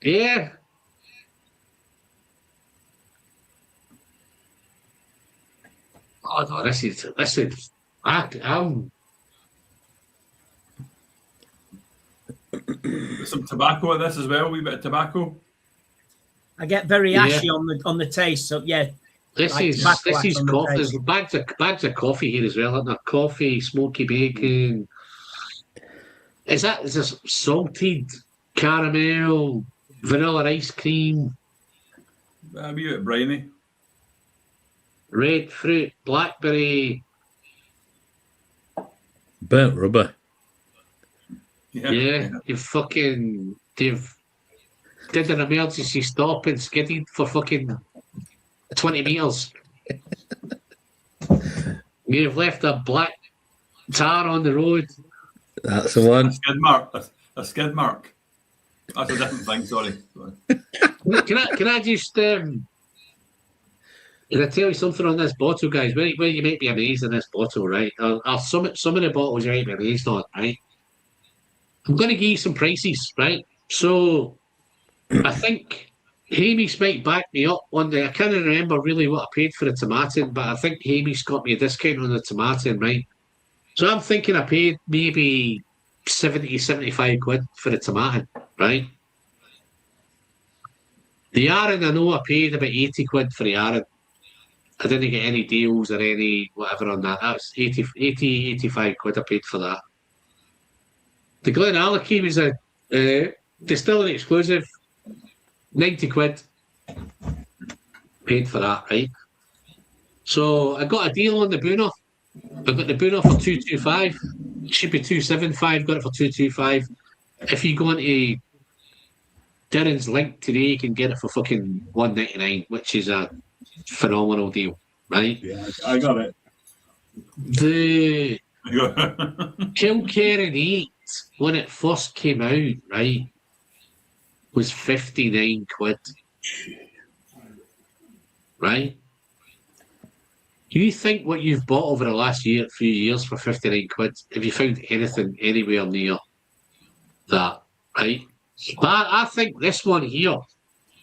Yeah. Oh no, this is I'm some tobacco in this as well, a wee bit of tobacco. I get very ashy on the taste, so yeah. This is coffee. There's bags of coffee here as well, isn't there? Coffee, smoky bacon. Is this salted caramel, vanilla ice cream? A wee bit briny. Red fruit, blackberry. Burnt rubber. Yeah. They've did an emergency stop and skidded for fucking 20 metres. You've left a black tar on the road. That's the one. A skid mark. That's a different thing, sorry. Can I just can I tell you something on this bottle, guys? Where you might be amazed in this bottle, right? Some of the bottles you might be amazed on, right? I'm going to give you some prices, right? So I think Hamish might back me up one day. I can't remember really what I paid for the tomatin, but I think Hamish got me a discount on the tomatin, right? So I'm thinking I paid maybe 70, 75 quid for the tomatin, right? The Yarn, I know I paid about 80 quid for the Yarn. I didn't get any deals or any whatever on that. That was 80, 85 quid I paid for that. The Glenallachie was a distillery exclusive, 90 quid. Paid for that, right? So I got a deal on the Boona. I got the Boona for 225. It should be 275. Got it for 225. if you go into Darren's link today, you can get it for fucking $1.99, which is a phenomenal deal, right? Yeah, I got it. The Kilkerran 8, when it first came out, right, was 59 quid. Right? Do you think what you've bought over the last few years for 59 quid, have you found anything anywhere near that? Right? I think this one here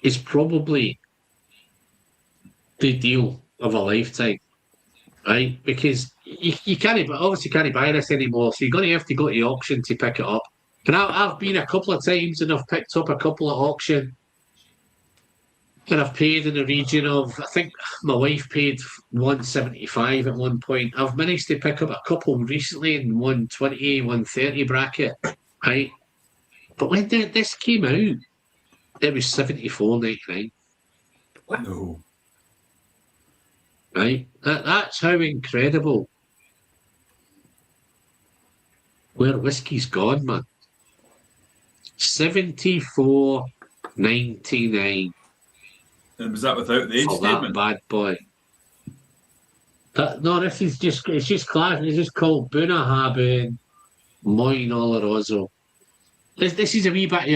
is probably the deal of a lifetime. Right? Because you can't, obviously can't buy this anymore, so you're going to have to go to the auction to pick it up. And I've been a couple of times and I've picked up a couple at auction, and I've paid in the region of, I think my wife paid 175 at one point. I've managed to pick up a couple recently in 120, 130 bracket, right? But when this came out, it was 74.99. No. Right? That's how incredible where whiskey's gone, man. 74.99. And was that without the age for statement? that bad boy. No, this is it's just class. It's just called Bunahaben Moin Oloroso. This is a wee bit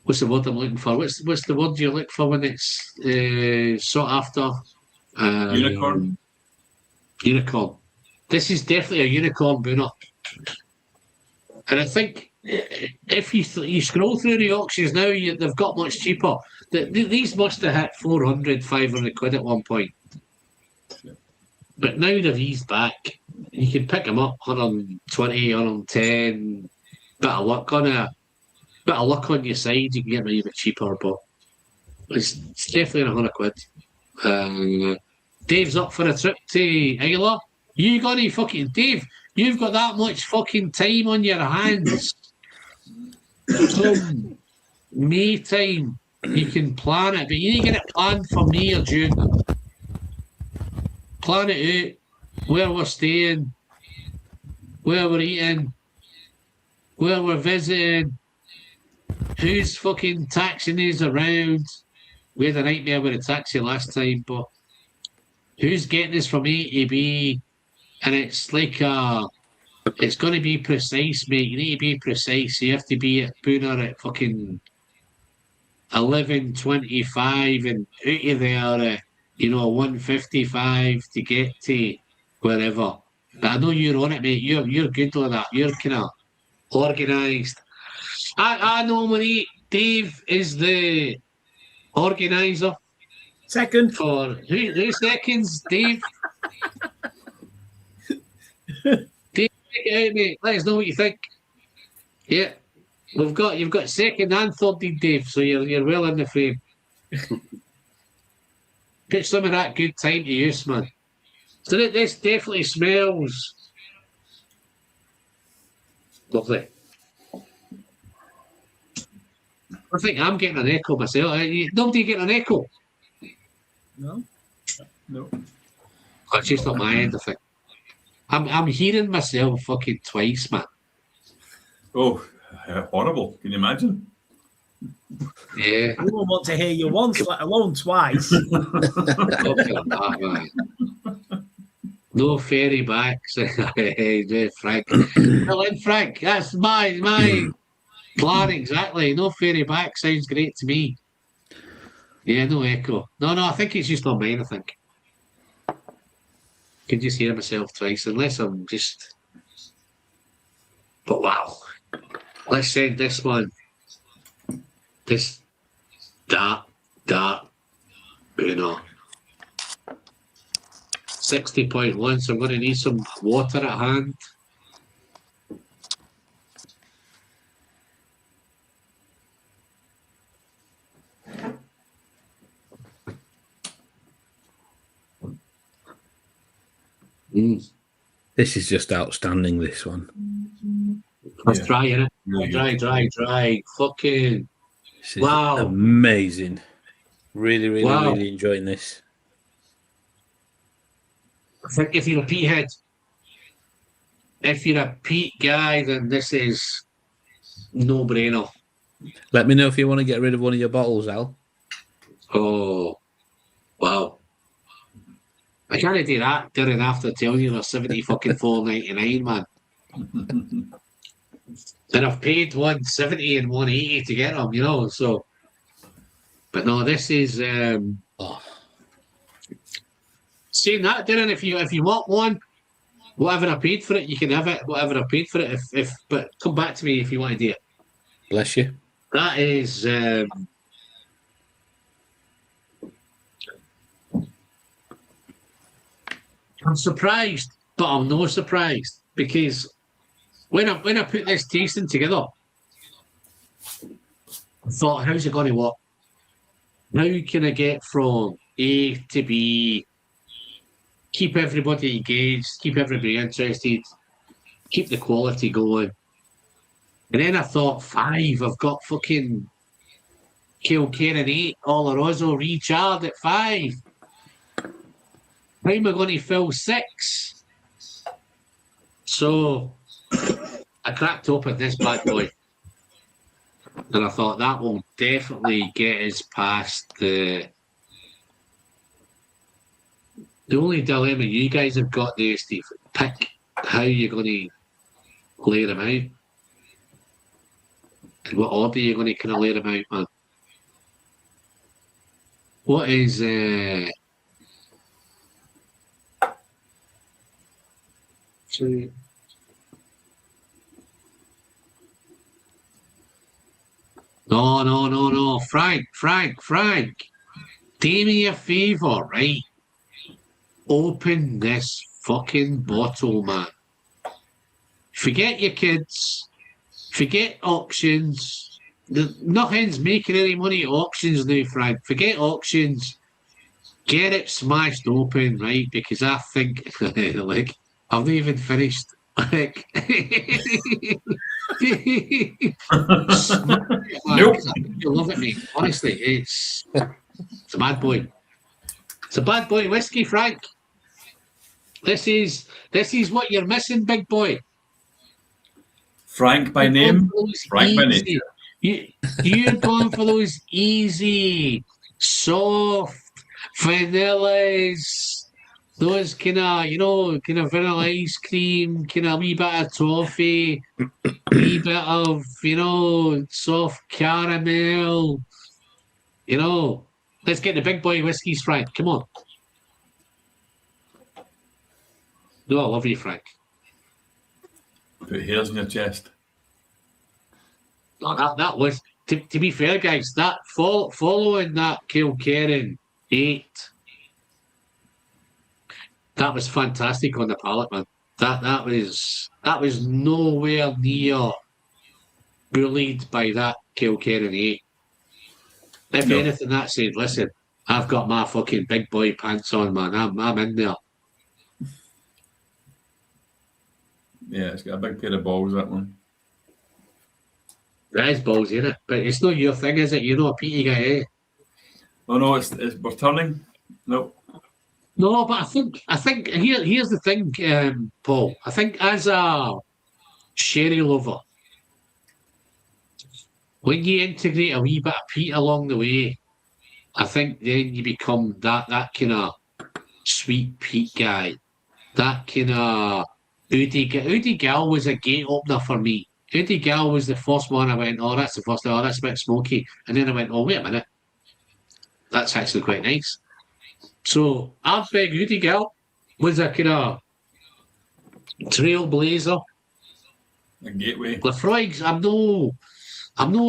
what's the word I'm looking for? What's the word you look for when it's sought after? Unicorn. Unicorn. This is definitely a unicorn Buna. And I think if you scroll through the auctions now, they've got much cheaper. These must have hit 400, 500 quid at one point. But now they've eased back. You can pick them up 120, 110. Bit of luck on your side, you can get them a wee bit cheaper, but it's definitely 100 quid. Dave's up for a trip to Isla. You got any fucking Dave? You've got that much fucking time on your hands. Come May time, you can plan it, but you need to get it planned for May or June. Plan it out, where we're staying, where we're eating, where we're visiting, who's fucking taxing us around. We had a nightmare with a taxi last time, but who's getting us from A to B? And it's like it's going to be precise, mate. You need to be precise. You have to be at Booner at fucking 11:25 and out of there at 1:55 to get to wherever. But I know you're on it, mate. You're good with that. You're kind of organised. I nominate Dave is the organiser. Second. For who seconds, Dave? Dave, take it out, mate. Let us know what you think. Yeah. You've got second and third, Dave, so you're well in the frame. Put some of that good time to use, man. So this definitely smells lovely. I think I'm getting an echo myself. Nobody getting an echo? No. No. Oh, it's just not my end, I think. I'm hearing myself fucking twice, man. Oh, horrible. Can you imagine? Yeah. I won't want to hear you once, let alone twice. No ferry backs. Hey, Frank. Well, in Frank, that's my plan exactly. No ferry back sounds great to me. Yeah, no echo. No, I think it's just not mine, I think. I can just hear myself twice, unless I'm just... But wow. Let's send this one. That, 60.1, so I'm going to need some water at hand. This is just outstanding, this one. It's dry, innit? Really Dry. Fucking... This is wow. Amazing. Really Wow. enjoying this. I think if you're a peathead, if you're a peat guy, then this is no brainer. Let me know if you want to get rid of one of your bottles, Al. Oh, wow. I can't do that during after telling you they're 70 fucking $4.99, man. And I've paid 170 and 180 to get them, you know, so. But no, this is saying that, Darren, if you want one, whatever I paid for it, you can have it, whatever I paid for it. If but come back to me if you want to do it. Bless you. That is I'm surprised, but I'm not surprised because when I put this tasting together, I thought, how's it going to work? How can I get from A to B, keep everybody engaged, keep everybody interested, keep the quality going? And then I thought, 5, I've got fucking Kilkerran 8, Oloroso, Richard at 5. How am I going to fill 6? So I cracked open this bad boy. And I thought that will definitely get us past the only dilemma you guys have got there, Steve. Pick how you're going to lay them out. And what order you're going to kind of lay them out, man. What is No. Frank. Do me a favour, right? Open this fucking bottle, man. Forget your kids. Forget auctions. Nothing's making any money at auctions now, Frank. Forget auctions. Get it smashed open, right? Because I think, like, I've not even finished. Like, Nope. You love it, mate. Honestly, it's a bad boy. It's a bad boy whiskey, Frank. This is what you're missing, big boy. Frank by name, Frank by nature. You're going for those easy, soft, vanillas, those kind of vanilla ice cream, kind of wee bit of toffee, wee bit of, soft caramel. Let's get the big boy whiskies, Frank. Come on. No, I love you, Frank. Put hairs in your chest. No, that was, to be fair, guys, that following that Kilkerran 8, that was fantastic on the palate, man. That was nowhere near bullied by that Kilkerran 8. If anything, that said, listen, I've got my fucking big boy pants on, man. I'm in there. Yeah, it's got a big pair of balls, that one. There is balls in it, but it's not your thing, is it? You're not a peaty guy, eh? Oh no, it's we're turning. Nope. No, but I think here's the thing, Paul. I think as a sherry lover, when you integrate a wee bit of peat along the way, I think then you become that kind of sweet peat guy. That kind of Oudie Gal was a gate opener for me. Oudie Gal was the first one I went, oh, that's the first one, oh, that's a bit smoky. And then I went, oh, wait a minute. That's actually quite nice. So, Ardbeg Oudie Gal was a kind of trailblazer. A gateway. Lafroig's, I'm no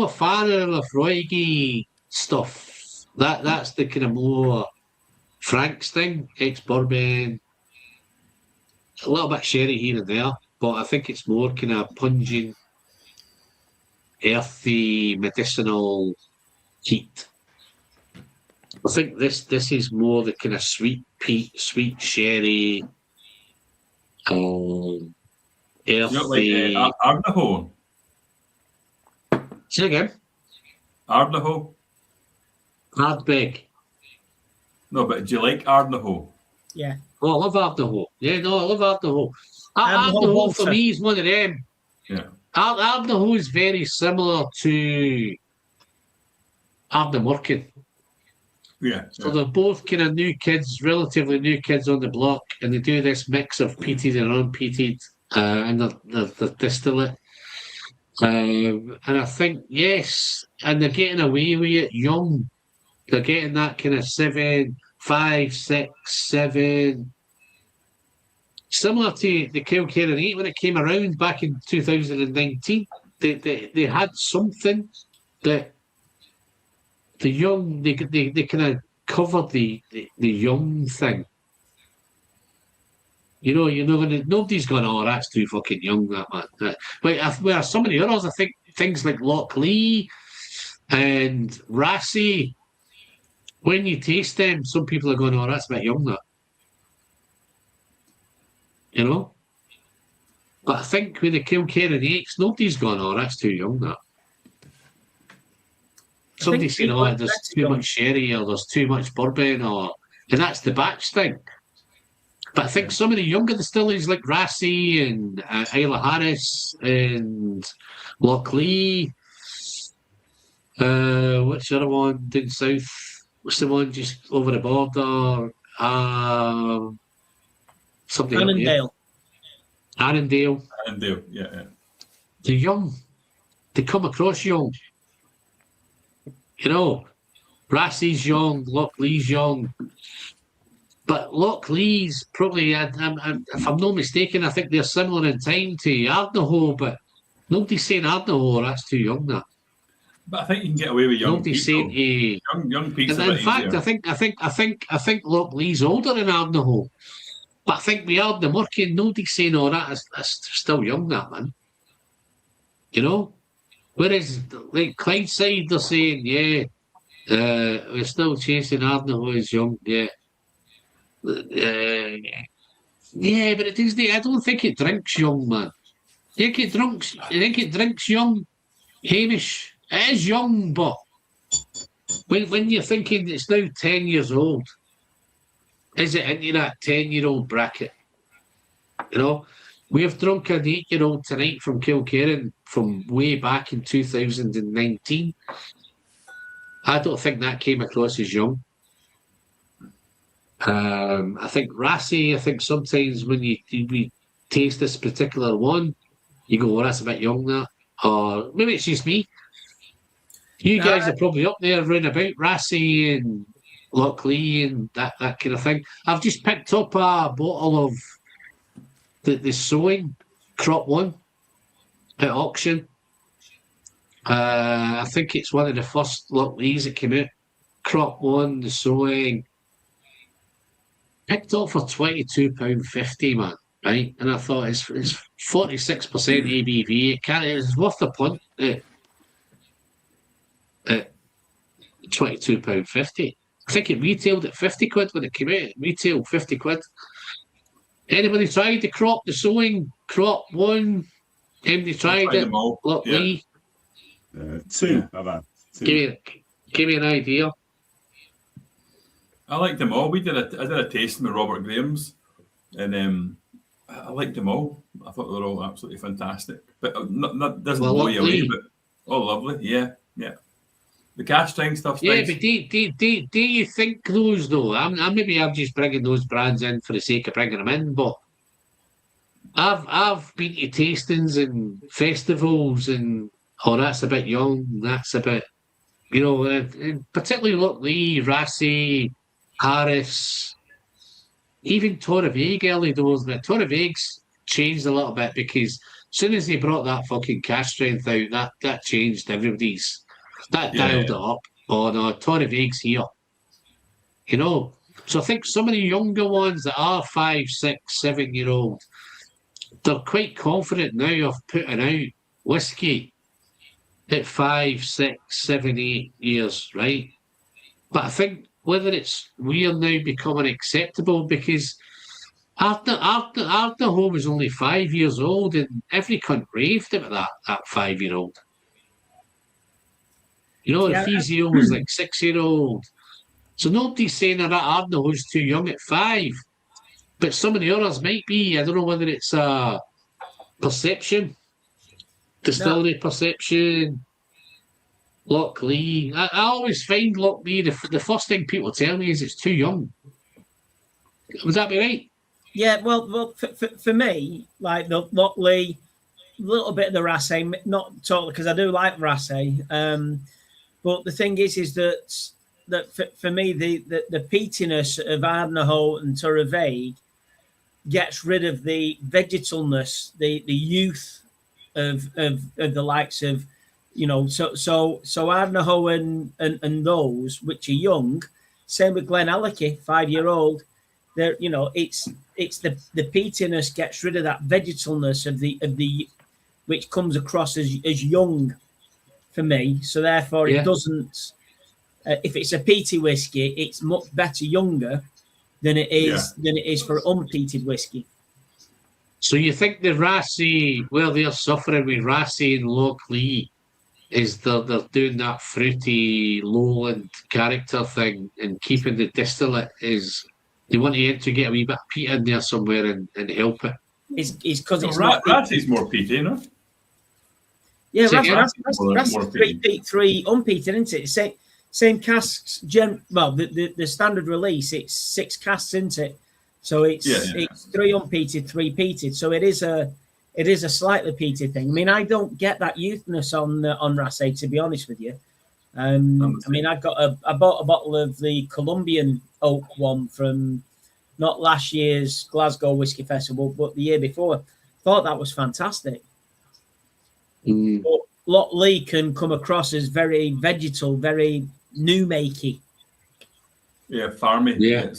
a fan of Lafroig stuff. That's the kind of more Frank's thing, ex-bourbon, a little bit sherry here and there, but I think it's more kind of pungent, earthy, medicinal heat. I think this is more the kind of sweet peat, sweet sherry, earthy. Like Ardnaho. Say again. Ardnaho. Ardbeg. No, but do you like Ardnaho? Yeah. Oh, I love Ardnaho. Yeah, no, I love Ardnaho. Ardnaho Ardnaho for me is one of them. Yeah. Ardnahoe is very similar to Ardnamurchan. Yeah. So they're both kind of new kids, relatively new kids on the block, and they do this mix of peated and unpeated, and the distillate. And I think, yes, and they're getting away with it young. They're getting that kind of 7, 5, 6, 7. Similar to the Kilkerran 8 when it came around back in 2019. They had something that the young, they kind of covered the young thing. You know, you're not gonna. Nobody's going, oh, that's too fucking young, that man. Where some of the others, I think things like Locklee and Rassie, when you taste them, some people are going, oh, that's a bit young, that. You know? But I think with the Kilkerran 8s, nobody's gone, oh, that's too young, that. Somebody's saying, oh, there's too much sherry or there's too much bourbon, and that's the batch thing. But I think some of the younger distilleries like Rassie and Isla Harris and Locklee, what's the other one down south? What's the one just over the border? Something Annandale. Annandale. Annandale, yeah. They're young. They come across young. You know, Rassie's young, Locklee's young. But Locklee's probably, if I'm not mistaken, I think they're similar in time to Ardnahoe, but nobody's saying Ardnahoe, that's too young, that. But I think you can get away with young Nobody's people. saying Young people. And in fact, I think Locklee's older than Ardnahoe. But I think we Ardnamurchan, nobody's saying, oh, that's still young, that, man. You know? Whereas, like Clydeside, they're saying, yeah, we're still chasing Ardnahoe as young, yeah. Yeah, but it is I don't think it drinks young, man. I think it drinks young, Hamish. It is young, but when you're thinking it's now 10 years old, is it into that 10-year-old bracket? You know, we have drunk an 8-year-old tonight from Kilkerran from way back in 2019. I don't think that came across as young. I think Rassie, I think sometimes when we taste this particular one, you go, well, that's a bit young, that. Or maybe it's just me. You guys are probably up there round about Rassie and Locklee and that kind of thing. I've just picked up a bottle of the Sowing Crop 1 at auction. I think it's one of the first Locklees that came out. Crop 1, the Sowing. Picked up for £22.50, man, right? And I thought it's 46% ABV. It's worth the punt at £22.50. I think it retailed at 50 quid when it came out. It retailed 50 quid. Anybody tried the Crop, the Sowing Crop 1? Anybody tried it? Look, yeah. Lee. 2, I've had 2. Give me an idea. I liked them all. I did a tasting with Robert Graham's, and I liked them all. I thought they were all absolutely fantastic. But doesn't blow you away. But lovely, yeah. The cash string stuff's nice. Yeah, but do you think those though? I'm just bringing those brands in for the sake of bringing them in, but I've been to tastings and festivals and that's a bit young. That's a bit, particularly Locklee, Rassie, Harris, even Torrevieja early doors. But Torrevieja's changed a little bit because as soon as they brought that fucking cash strength out, that changed everybody's. That dialed it up. Oh no, Torrevieja's here. So I think some of the younger ones that are 5, 6, 7-year-old, they're quite confident now of putting out whiskey at 5, 6, 7, 8 years, right? But I think whether we're now becoming acceptable because Ardnahoe was only 5 years old and every cunt raved about that 5-year-old. The Fizio was like 6-year-old. So nobody's saying that Ardnahoe's too young at 5. But some of the others might be. I don't know whether it's a perception Distillery Perception, Loch Lee. I always find Loch Lee, the first thing people tell me is it's too young. Would that be right? Yeah, well, for me, like the Loch Lee, a little bit of the Rassay, not totally, because I do like Rassay. But the thing is that for me, the peatiness of Ardnahoe and Turravaig gets rid of the vegetalness, the youth of the likes of, so Ardnahoe and those which are young. Same with Glen Alecky, 5-year-old. There, it's the peatiness gets rid of that vegetalness of the which comes across as young for me. So therefore, it doesn't. If it's a peaty whiskey, it's much better younger than it is for unpeated whiskey. So you think the Rassay, where they're suffering with Rassay and Loch Lee, is they're doing that fruity lowland character thing and keeping the distillate is they want to get a wee bit of peat in there somewhere and help it. It's because it's Rassay's more peaty, Yeah, more Rassay's peaty. 3 peat, 3 unpeated, isn't it? Same casks. The standard release, it's 6 casks, isn't it? So it's 3 unpeated, 3 peated. So it is a slightly peated thing. I mean, I don't get that youthness on Rassay, to be honest with you. I mean, I bought a bottle of the Colombian oak one from not last year's Glasgow Whisky Festival, but the year before. Thought that was fantastic. But Loch Lee can come across as very vegetal, very new makey. Yeah, farmy. Yeah.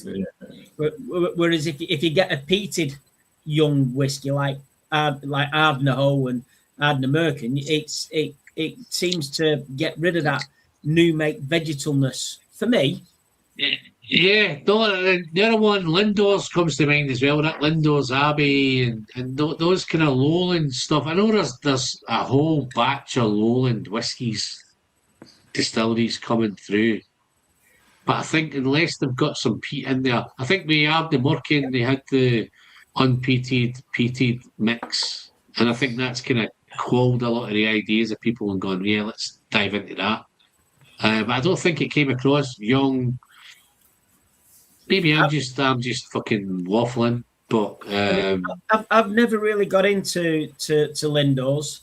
Whereas if you get a peated young whiskey like Ardnahoe and Ardnamurchan, it seems to get rid of that new make vegetalness for me. Yeah, the other one, Lindors, comes to mind as well. That Lindors Abbey and those kind of lowland stuff. I know there's a whole batch of lowland whiskies distilleries coming through, but I think unless they've got some peat in there, I think we have the Murkin, they had the unpeated peated mix, and I think that's kind of quelled a lot of the ideas of people and gone, yeah, let's dive into that. But I don't think it came across young. Maybe I'm just fucking waffling, but I've never really got into Lindors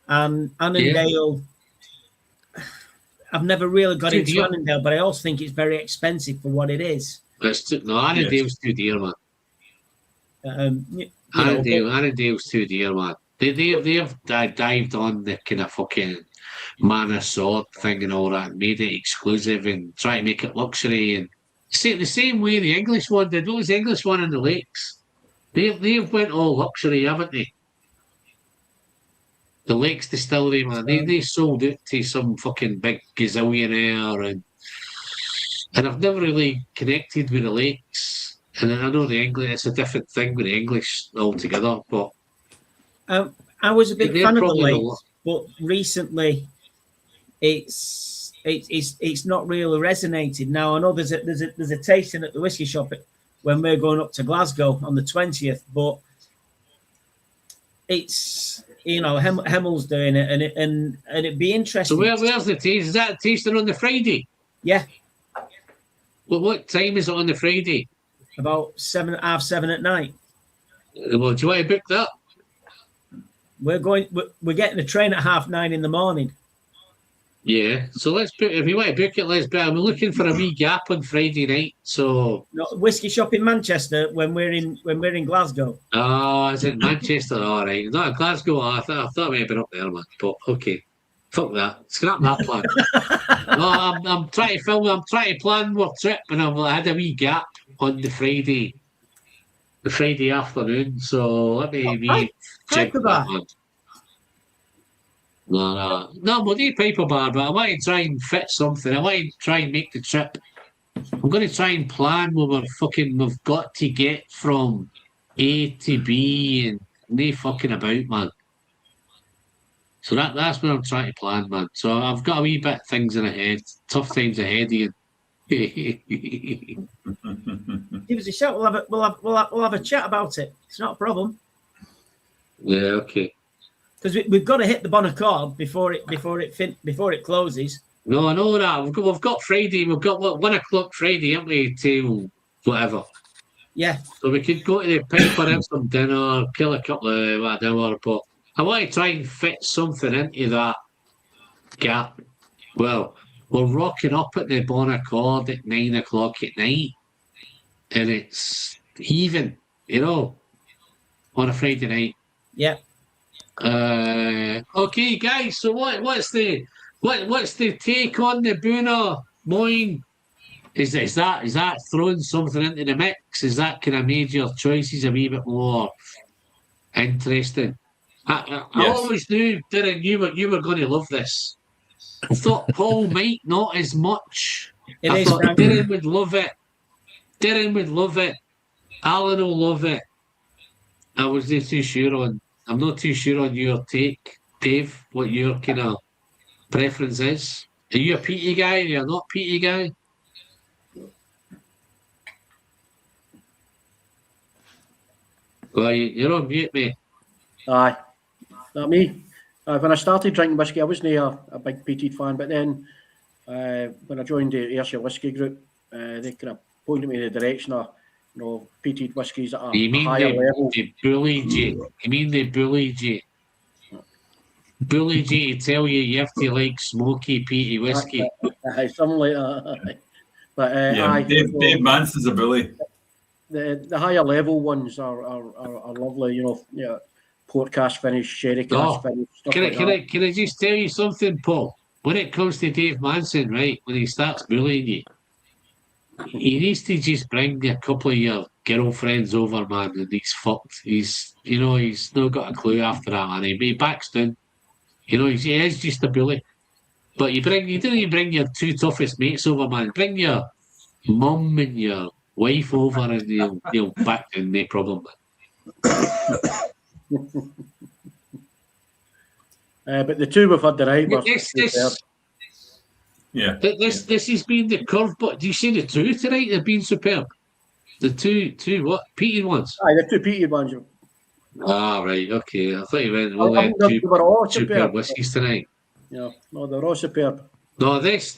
and Annandale. Yeah. I've never really got into Annandale, but I also think it's very expensive for what it is. Annandale's too dear, man. Annandale's too dear, man. They've dived on the kind of fucking Mana Sword thing and all that, and made it exclusive and try to make it luxury and. See, the same way the English one did. What was the English one in the Lakes? They've went all luxury, haven't they? The Lakes distillery, man. They sold it to some fucking big gazillionaire, and I've never really connected with the Lakes. And I know the English. It's a different thing with the English altogether. But I was a big fan of the Lakes, but recently, it's not really resonated. Now I know there's a tasting at the whiskey shop when we're going up to Glasgow on the 20th, but it's Hemmel's doing it, and it'd be interesting. So where's the taste? Is that a tasting on the Friday? Yeah. Well, what time is it on the Friday? About 7:30 at night. Well, do you want to book that? We're getting a train at 9:30 in the morning. Yeah, so let's book. If you want to book it, let's book. I'm looking for a wee gap on Friday night. So whiskey shop in Manchester when we're in Glasgow. Oh, is it Manchester? All right, not Glasgow. I thought I might have been up there, man. But okay, fuck that. Scrap that plan. No, I'm trying to film. I'm trying to plan my trip, and I had a wee gap on the Friday afternoon. So let me check that, man. No, we'll do paper bar, but I want to try and fit something. I want to try and make the trip. I'm going to try and plan where we've got to get from A to B and no fucking about, man. So that's what I'm trying to plan, man. So I've got a wee bit of things in ahead, tough times ahead of you. Give us a shout. We'll have a chat about it. It's not a problem. Yeah, okay. because we've got to hit the Bonaccord before it closes. No, I know that. We've got Friday. We've got 1 o'clock Friday, haven't we? Till whatever. Yeah. So we could go to the Piper, have some dinner, kill a couple of whatever. But I want to try and fit something into that gap. Well, we're rocking up at the Bonaccord at 9 o'clock at night, and it's heaving, on a Friday night. Yeah. Okay, guys. So what's the take on the Boona Moyne? Is that throwing something into the mix? Is that kind of made your choices a wee bit more interesting? I always knew, Darren, you were going to love this. I thought Paul might not as much. I thought Darren would love it. Darren would love it. Alan will love it. I'm not too sure on your take, Dave, what your kind of preference is. Are you a peaty guy or you're not peaty guy? Well, you're on mute, mate. Aye. Not me. When I started drinking whiskey, I wasn't a big peated fan, but then when I joined the Ayrshire Whiskey Group, they kind of pointed me in the direction of peated whiskies at a higher level. They bullied you? You mean they bullied you? Bullied you to tell you have to like smoky, peaty whiskey? Something like that. But Dave Manson's a bully. The higher level ones are lovely, port cask finish, sherry cask finish, stuff Can I just tell you something, Paul? When it comes to Dave Manson, right, when he starts bullying you, he needs to just bring a couple of your girlfriends over, man, and he's fucked. He's not got a clue after that, man. He backs down. He is just a bully. But you don't even bring your two toughest mates over, man. Bring your mum and your wife over and you'll back down, no problem. But the two we've had tonight were This has been the curveball. Do you see the two tonight? They've been superb. The two what? Peated ones? Aye, the two peated ones. Ah, right, okay. I thought you meant only two superb whiskies tonight. Yeah, no, they're all superb. No, this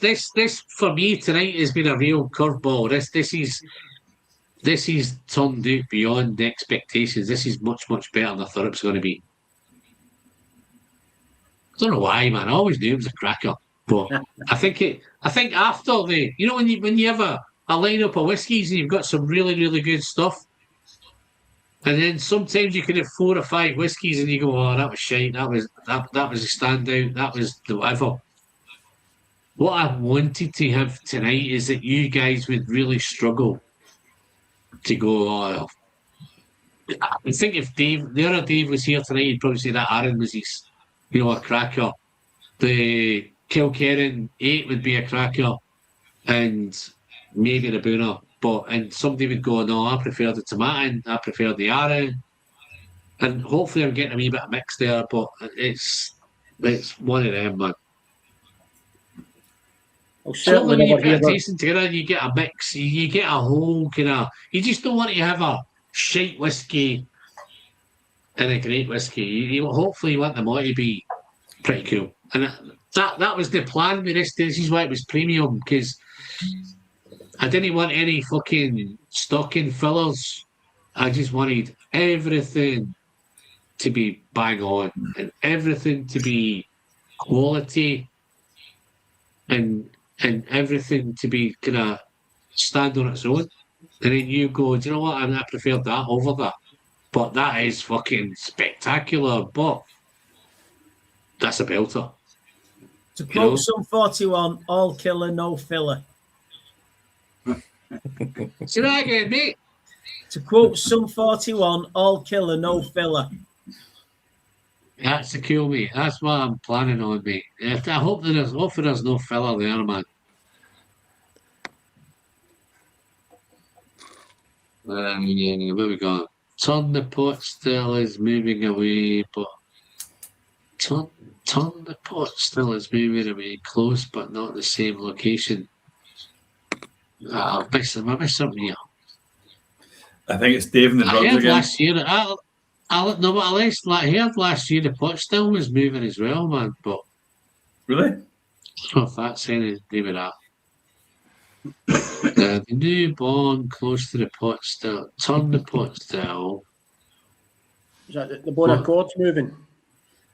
for me tonight has been a real curveball. This is turned out beyond expectations. This is much, much better than I thought it was going to be. I don't know why, man. I always knew it was a cracker. But I think after when you have a lineup of whiskies and you've got some really, really good stuff, and then sometimes you can have 4 or 5 whiskies and you go, oh, that was shite, that was a standout, that was the whatever. What I wanted to have tonight is that you guys would really struggle to go, oh, I think if the other Dave was here tonight, he'd probably say that Aaron was his, a cracker. The Kilkerran 8 would be a cracker, and maybe the Boona. And somebody would go, no, I prefer the Tomatin, I prefer the Aaron. And hopefully I'm getting a wee bit of mix there, but it's one of them, man. Certainly when you put a tasting together, you get a mix, you get a whole kind of, you just don't want to have a shite whiskey and a great whiskey. You hopefully want them all to be pretty cool. And that was the plan with this. This is why it was premium, because I didn't want any fucking stocking fillers. I just wanted everything to be bang on and everything to be quality and everything to be kind of stand on its own. And then you go, do you know what? I prefer that over that. But that is fucking spectacular. But that's a belter. To quote some 41, all killer, no filler. Say that again, mate. To quote some 41, all killer, no filler. That's a cool, mate. That's what I'm planning on, mate. I hope there's no filler there, man. Where we go? Turn the pot still is moving away, but turn the pot still is moving away, close but not the same location. I missed something here. I think it's Dave and the drugs again. Last year, No, but at least I heard last year the pot still was moving as well, man. But Really? I don't know if that's anything to do with that. The new bond close to the pot still. Turn the pot still. Is that the bone What? of cord's moving?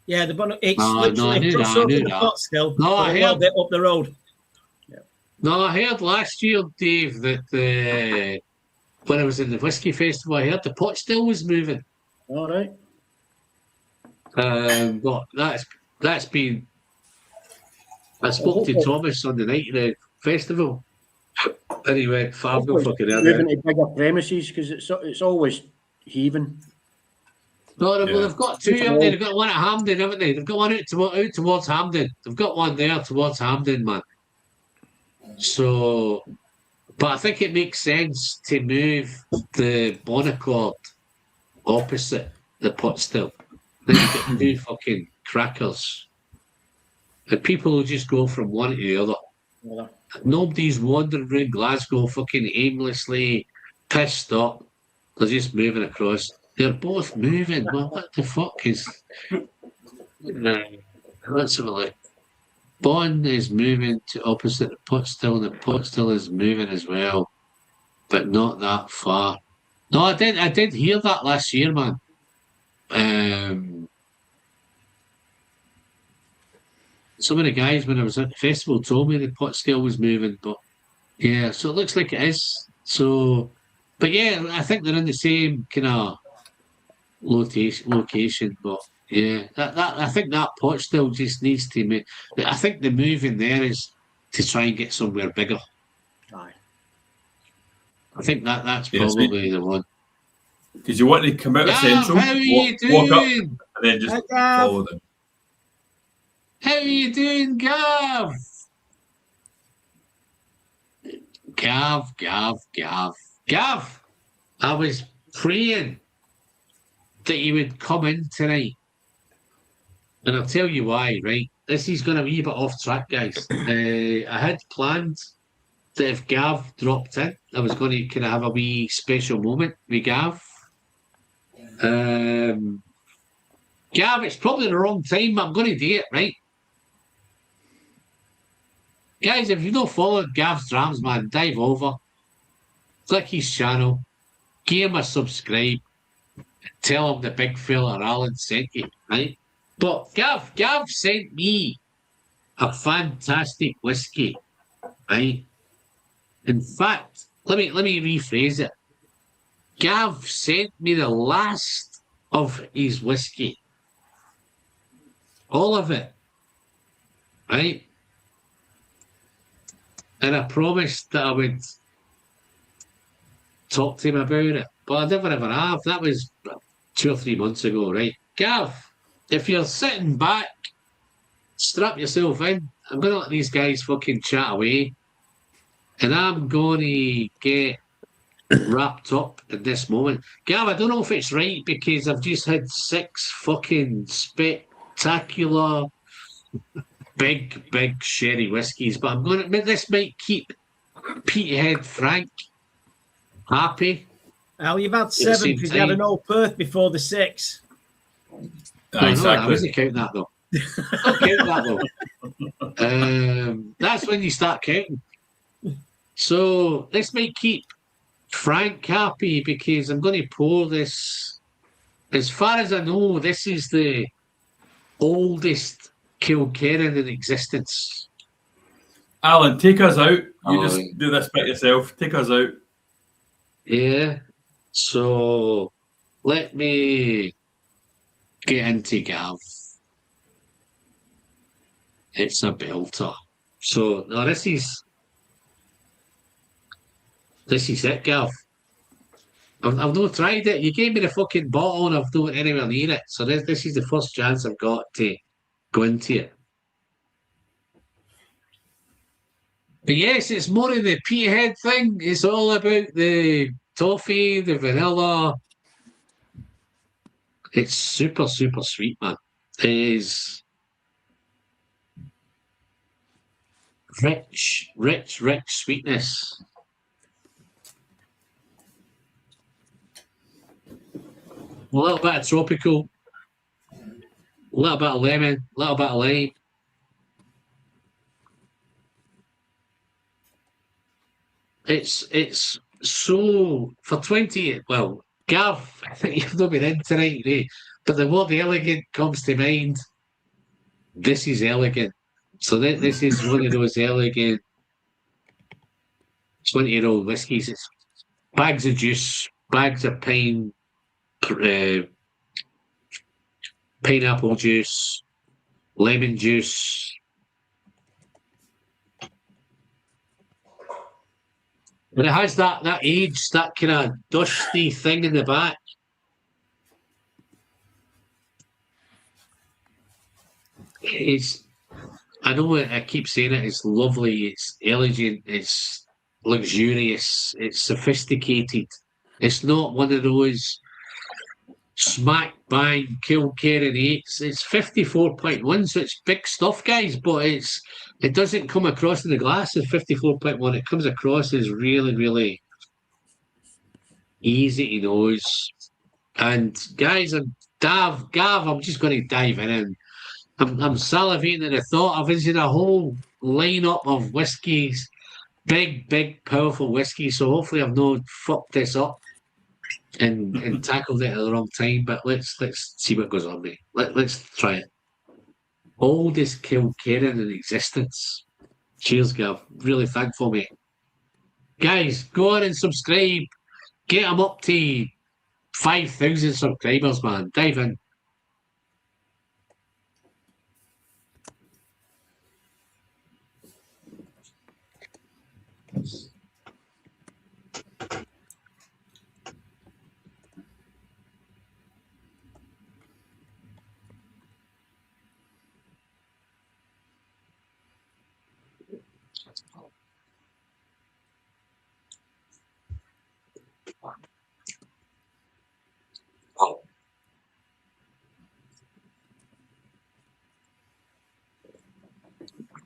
Yeah, it's No, I literally knew just that, I over knew the that. pot still, No, but I a little heard- bit up the road. No, I heard last year, Dave, that when I was in the whiskey festival, I heard the pot still was moving. All right. But that's been. I spoke to Thomas on the night of the festival, and he went, "Fab, no Hopefully fucking it's heard moving it." to bigger premises because it's always heaving. No, Yeah. they've got two, haven't they? They've got one at Hampden, haven't they? They've got one out towards Hampden. They've got one there towards Hampden, man. So, but I think it makes sense to move the Bonaccord opposite the pot still. Then you get two fucking crackers. And people will just go from one to the other. Yeah. Nobody's wandering around Glasgow fucking aimlessly, pissed up. They're just moving across. They're both moving. Well, what the fuck is... Let's have a look. Bond is moving to opposite the pot still, and the pot still is moving as well. But not that far. No, I did hear that last year, man. Some of the guys when I was at the festival told me the pot scale was moving, but yeah, so it looks like it is. So, but yeah, I think they're in the same kind of location. But yeah, that I think that pot still just needs to make. I think the move in there is to try and get somewhere bigger. Aye. I think that's Yes, probably the one. Because you want to come out of Gav, Central, how are you walk up, doing? and then just Hi, Gav. follow them. How are you doing, Gav? Gav, I was praying that you would come in tonight. And I'll tell you why, right? This is going to be a bit off track, guys. I had planned that if Gav dropped in, I was going to kind of have a wee special moment with Gav. Gav, it's probably the wrong time, but I'm going to do it, right? Guys, if you don't follow Gav's Drams, man, dive over, click his channel, give him a subscribe, tell him the big fella Alan sent you, right? But Gav sent me a fantastic whiskey, right? In fact, let me rephrase it. Gav sent me the last of his whiskey. All of it, right? And I promised that I would talk to him about it, but I never ever have. That was 2 or 3 months ago, right? Gav, if you're sitting back, strap yourself in. I'm going to let these guys fucking chat away, and I'm going to get wrapped up in this moment. Gav, I don't know if it's right because I've just had 6 fucking spectacular big sherry whiskies, but I'm going to. This might keep Peterhead Frank happy. Well, you've had same 7 because you had time. an old Perth before the 6. No, I Exactly. wasn't counting that though. Not counting that though. That's when you start counting. So this might keep Frank happy because I'm going to pour this. As far as I know, this is the oldest Kilkerran in existence. Alan, take us out. You Oh, just yeah. do this bit yourself. Take us out. Yeah. So let me get into Gav. It's a belter. So now this is it, Gav. I've not tried it. You gave me the fucking bottle and I've not anywhere near it. So this is the first chance I've got to go into it. But yes, it's more of the Peterhead thing. It's all about the toffee, the vanilla. It's super sweet, man. It is rich sweetness. A little bit of tropical, a little bit of lemon, a little bit of lime. It's so for 20. Well, Gav, I think you've not been in tonight, eh? But the word elegant comes to mind. This is elegant. So this is one of those elegant 20-year-old whiskies. It's bags of juice, bags of pineapple juice, lemon juice. But it has that age, that kind of dusty thing in the back. I know I keep saying it, it's lovely, it's elegant, it's luxurious, it's sophisticated. It's not one of those smack bang kill Karen 8s. It's 54.1, so it's big stuff, guys, but it doesn't come across in the glass as 54.1. It comes across as really, really easy to nose. And guys, Gav, I'm just going to dive in and I'm salivating at the thought of is it a whole lineup of whiskies, big, powerful whiskies. So hopefully I've not fucked this up and tackled it at the wrong time. But let's see what goes on, mate. Let's try it. Oldest Kilkerran in existence. Cheers, Gav. Really thankful, mate. Guys, go on and subscribe. Get them up to 5,000 subscribers, man. Dive in.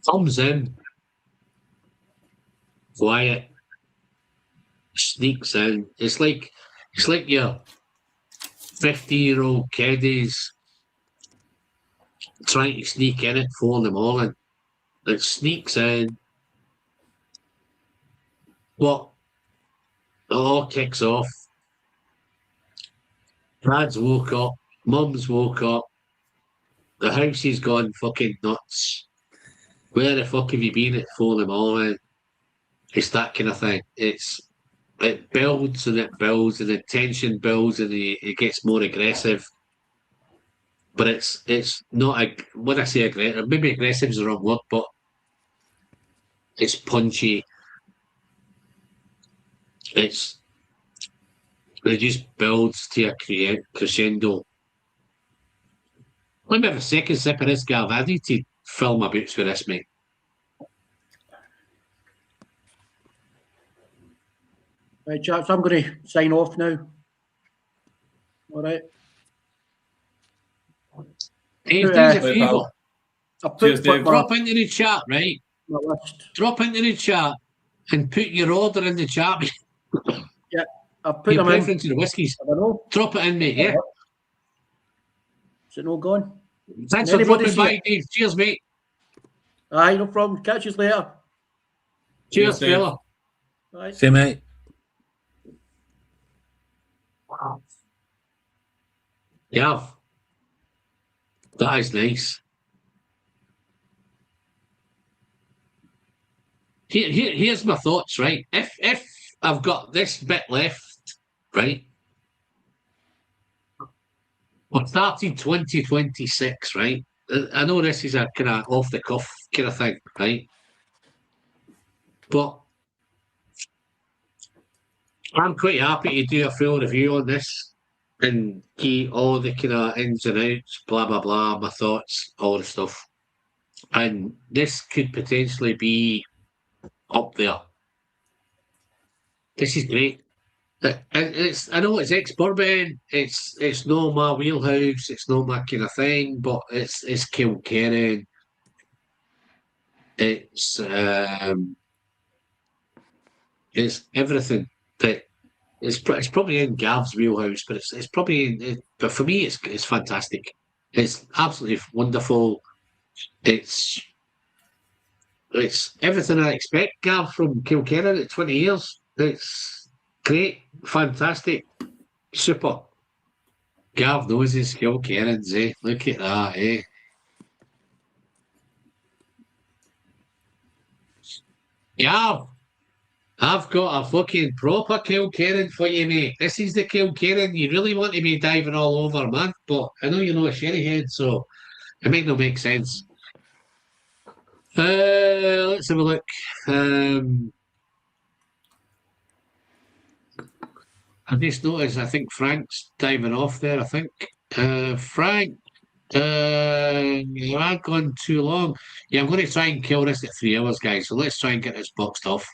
Thumbs in. Quiet. Sneaks in. It's like your 50-year-old kiddies trying to sneak in at 4 in the morning. It sneaks in. What? It all kicks off. Dad's woke up. Mum's woke up. The house is gone fucking nuts. Where the fuck have you been at 4 in the morning? It's that kind of thing. It builds and it builds and the tension builds and it gets more aggressive. But it's not when I say aggressive, maybe aggressive is the wrong word, but it's punchy. It just builds to a crescendo. Let me have a second sip of this, Gav. I need to fill my boots with this, mate. Right, chaps, I'm going to sign off now. All right. Dave, do us a Hey, favour. pal. I'll Cheers, put Dave. Drop into the chat, right? my list. Drop into the chat and put your order in the chat. Yeah, I'll put Your them in. preference to the whiskies. I don't know. Drop it in, mate, yeah? Is it no gone? Thanks for Anybody dropping see by, it? Dave. Cheers, mate. Aye, no problem. Catch you later. Cheers, Cheers, Dave. fella. Aye. See, mate. Wow. Yeah. That is nice. Here's my thoughts, right? If I've got this bit left, right? We're starting 2026, right? I know this is a kind of off the cuff kind of thing, right? But I'm quite happy to do a full review on this and key all the kind of ins and outs, blah blah blah, my thoughts, all the stuff. And this could potentially be up there. This is great. And I know it's ex-bourbon, it's not my wheelhouse, it's not my kind of thing, but it's Kilkerran. It's everything that it's probably in Gav's wheelhouse, but it's probably but for me it's fantastic. It's absolutely wonderful. It's everything I expect, Gav, from Kilkerran at 20 years. It's great, fantastic, super. Gav knows his Kilkerrans, eh? Look at that, eh? Gav, I've got a fucking proper Kilkerran for you, mate. This is the Kilkerran you really want to be diving all over, man. But I know you're not a sherry head, so it might not make sense. Let's have a look. I just noticed, I think Frank's diving off there, I think. Frank, I've gone too long. Yeah, I'm going to try and kill this at 3 hours, guys. So let's try and get this boxed off.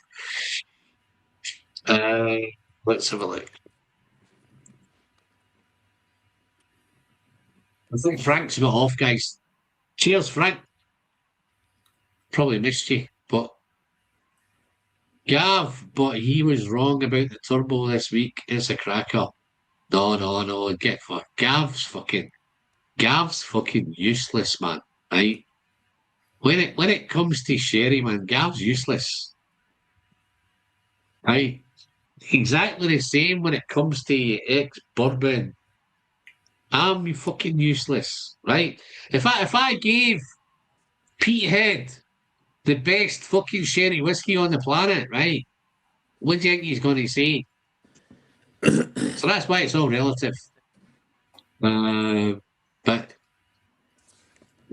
Let's have a look. I think Frank's got off, guys. Cheers, Frank. Probably missed you, but Gav, but he was wrong about the turbo this week. It's a cracker. No. Get for Gav's fucking useless, man. Right? When it comes to sherry, man, Gav's useless. Right? Exactly the same when it comes to ex-bourbon. I'm fucking useless, right? If I gave Petehead the best fucking sherry whiskey on the planet, right? What do you think he's going to say? So that's why it's all relative. But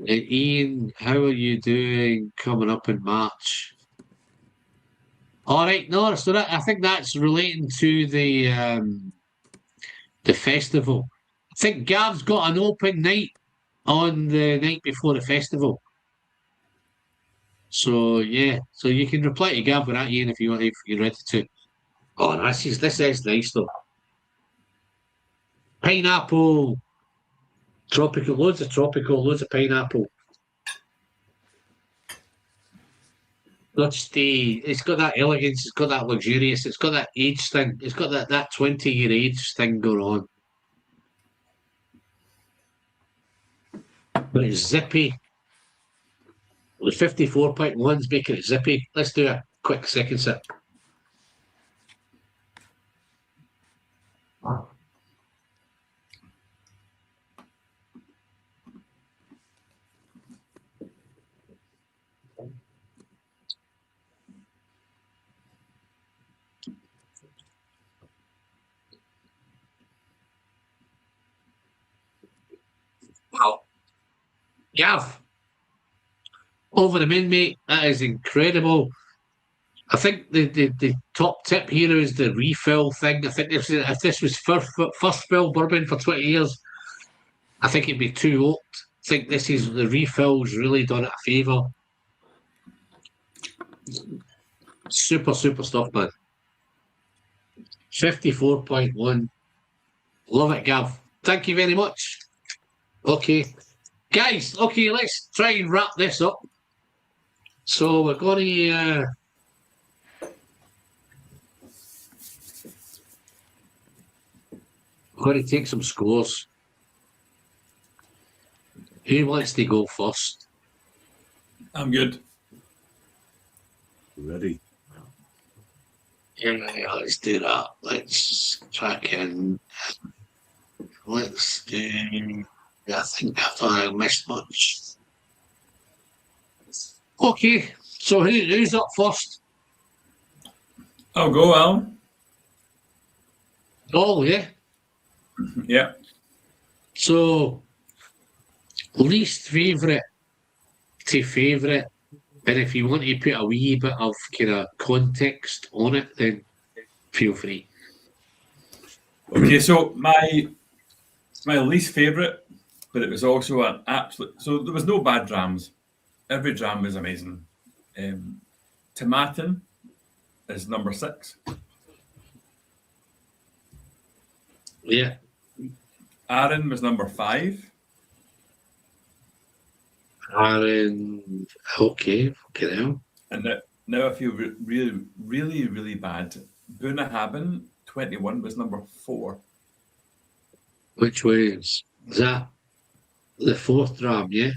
Ian, how are you doing coming up in March? All right, no, so I think that's relating to the festival. I think Gav's got an open night on the night before the festival. So yeah, so you can reply to Gav with that, Ian, if you're ready to. Oh, this is nice though. Pineapple, tropical, loads of pineapple. It's got that elegance, it's got that luxurious, it's got that age thing, it's got that 20-year age thing going on. But it's zippy. The 54.1's making it zippy. Let's do a quick second sip. Wow. Gav. Over the moon, mate. That is incredible. I think the top tip here is the refill thing. I think if this was first fill bourbon for 20 years, I think it'd be too old. I think the refill's really done it a favour. Super stuff, man. 54.1. Love it, Gav. Thank you very much. Okay. Guys, let's try and wrap this up. So we're going to take some scores. Who wants to go first? I'm good. Ready. Yeah, let's do that. Let's track in. Let's do. I think I missed much. Okay, so who's up first? I'll go, Alan. Oh, yeah. Yeah. So, least favourite to favourite, and if you want to put a wee bit of kind of context on it, then feel free. Okay, so my least favourite, but it was also an absolute. So there was no bad drams. Every dram was amazing. Tomatin is number 6. Yeah. Aaron was number 5. Aaron, okay now. And now I feel really bad. Bunnahabhain 21 was number 4. Which way is that? The 4th dram, yeah?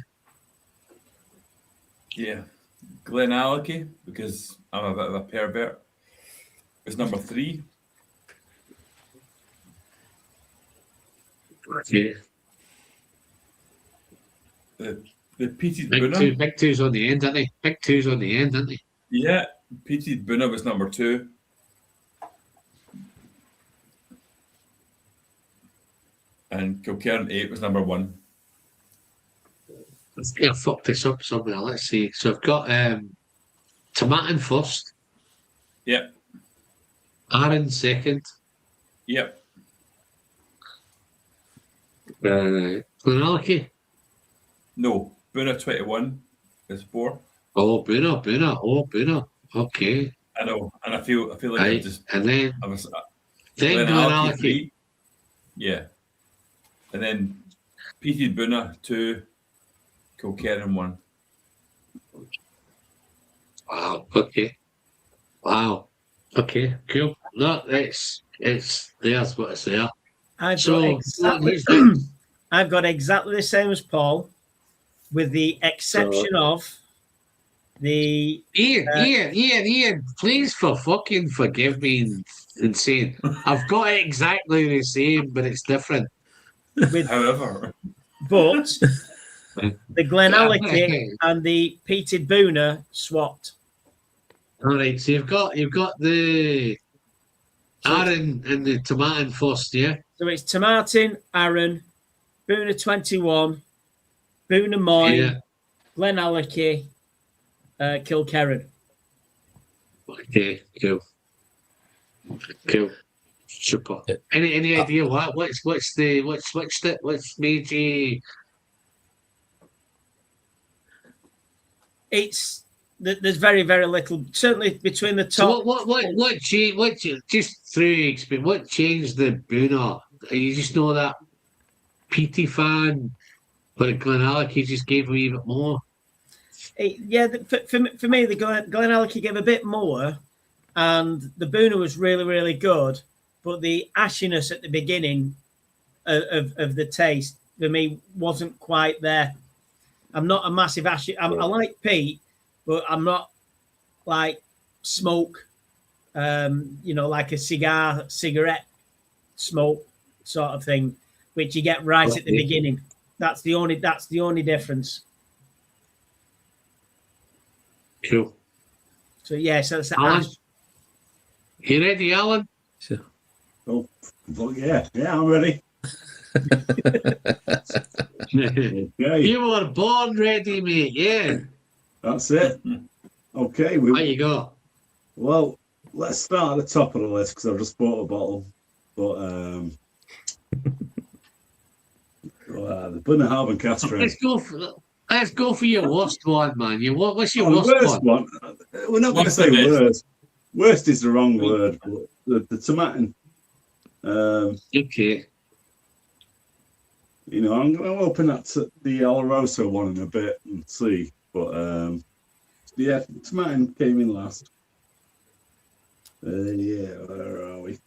Yeah. Glenallachie, because I'm a bit of a pervert, was number 3. Okay. The peated Buna. Big two's on the end, aren't they? Big two's on the end, aren't they? Yeah, peated Buna was number 2. And Kilkerran 8 was number 1. Yeah, fuck this up somewhere. Let's see. So I've got Tomatin first, Yep. Aaron second, Yep. Glenallachie. No, Buna 21 is 4. Oh, Buna. Okay. I know, and I feel like Right. I just And then I was Glenallachie. 3. Yeah. And then peated Buna 2, Kilkerran 1. Wow. Okay. Wow. Okay. Cool. No, it's there's what it's there. I've So, got exactly, who's next? I've got exactly the same as Paul, with the exception of the Ian, please for fucking forgive me and saying I've got it exactly the same, but it's different. However, but the Glenallachie and the peated Buna swapped. All right, so you've got the Aaron and the Tomatin first, yeah? So it's Tomatin, Aaron, Buna 21, Buna Moyne, Yeah. Glenallachie, Kilkerran. Okay, cool. Super. Yeah. Any idea what's switched it? What's made you? It's there's very, very little. Certainly between the top. So what changed? Just through experience, what changed the Buna? You just know that PT fan, but Glenallachie just gave a wee bit more. For me, the Glenallachie gave a bit more, and the Buna was really, really good. But the ashiness at the beginning of the taste for me wasn't quite there. I'm not a massive ashy. I like peat, but I'm not like smoke. Like a cigarette smoke sort of thing, which you get right at the beginning. That's the only difference. Cool. So yeah, so that's Alan, you ready, Alan? Sure. Oh, well, yeah, I'm ready. Okay, You were born ready, mate. Yeah. that's it. Okay, There you go. well, let's start at the top of the list because I've just bought a bottle. But the Bunnahabhain Castro. Let's go for your worst one, man. What's your The worst worst one. We're not going to say worst. Worst is the wrong word. But the Tomatin. Okay. I'm going to open that to the Oloroso one in a bit and see. But yeah, Tomatin came in last. Where are we?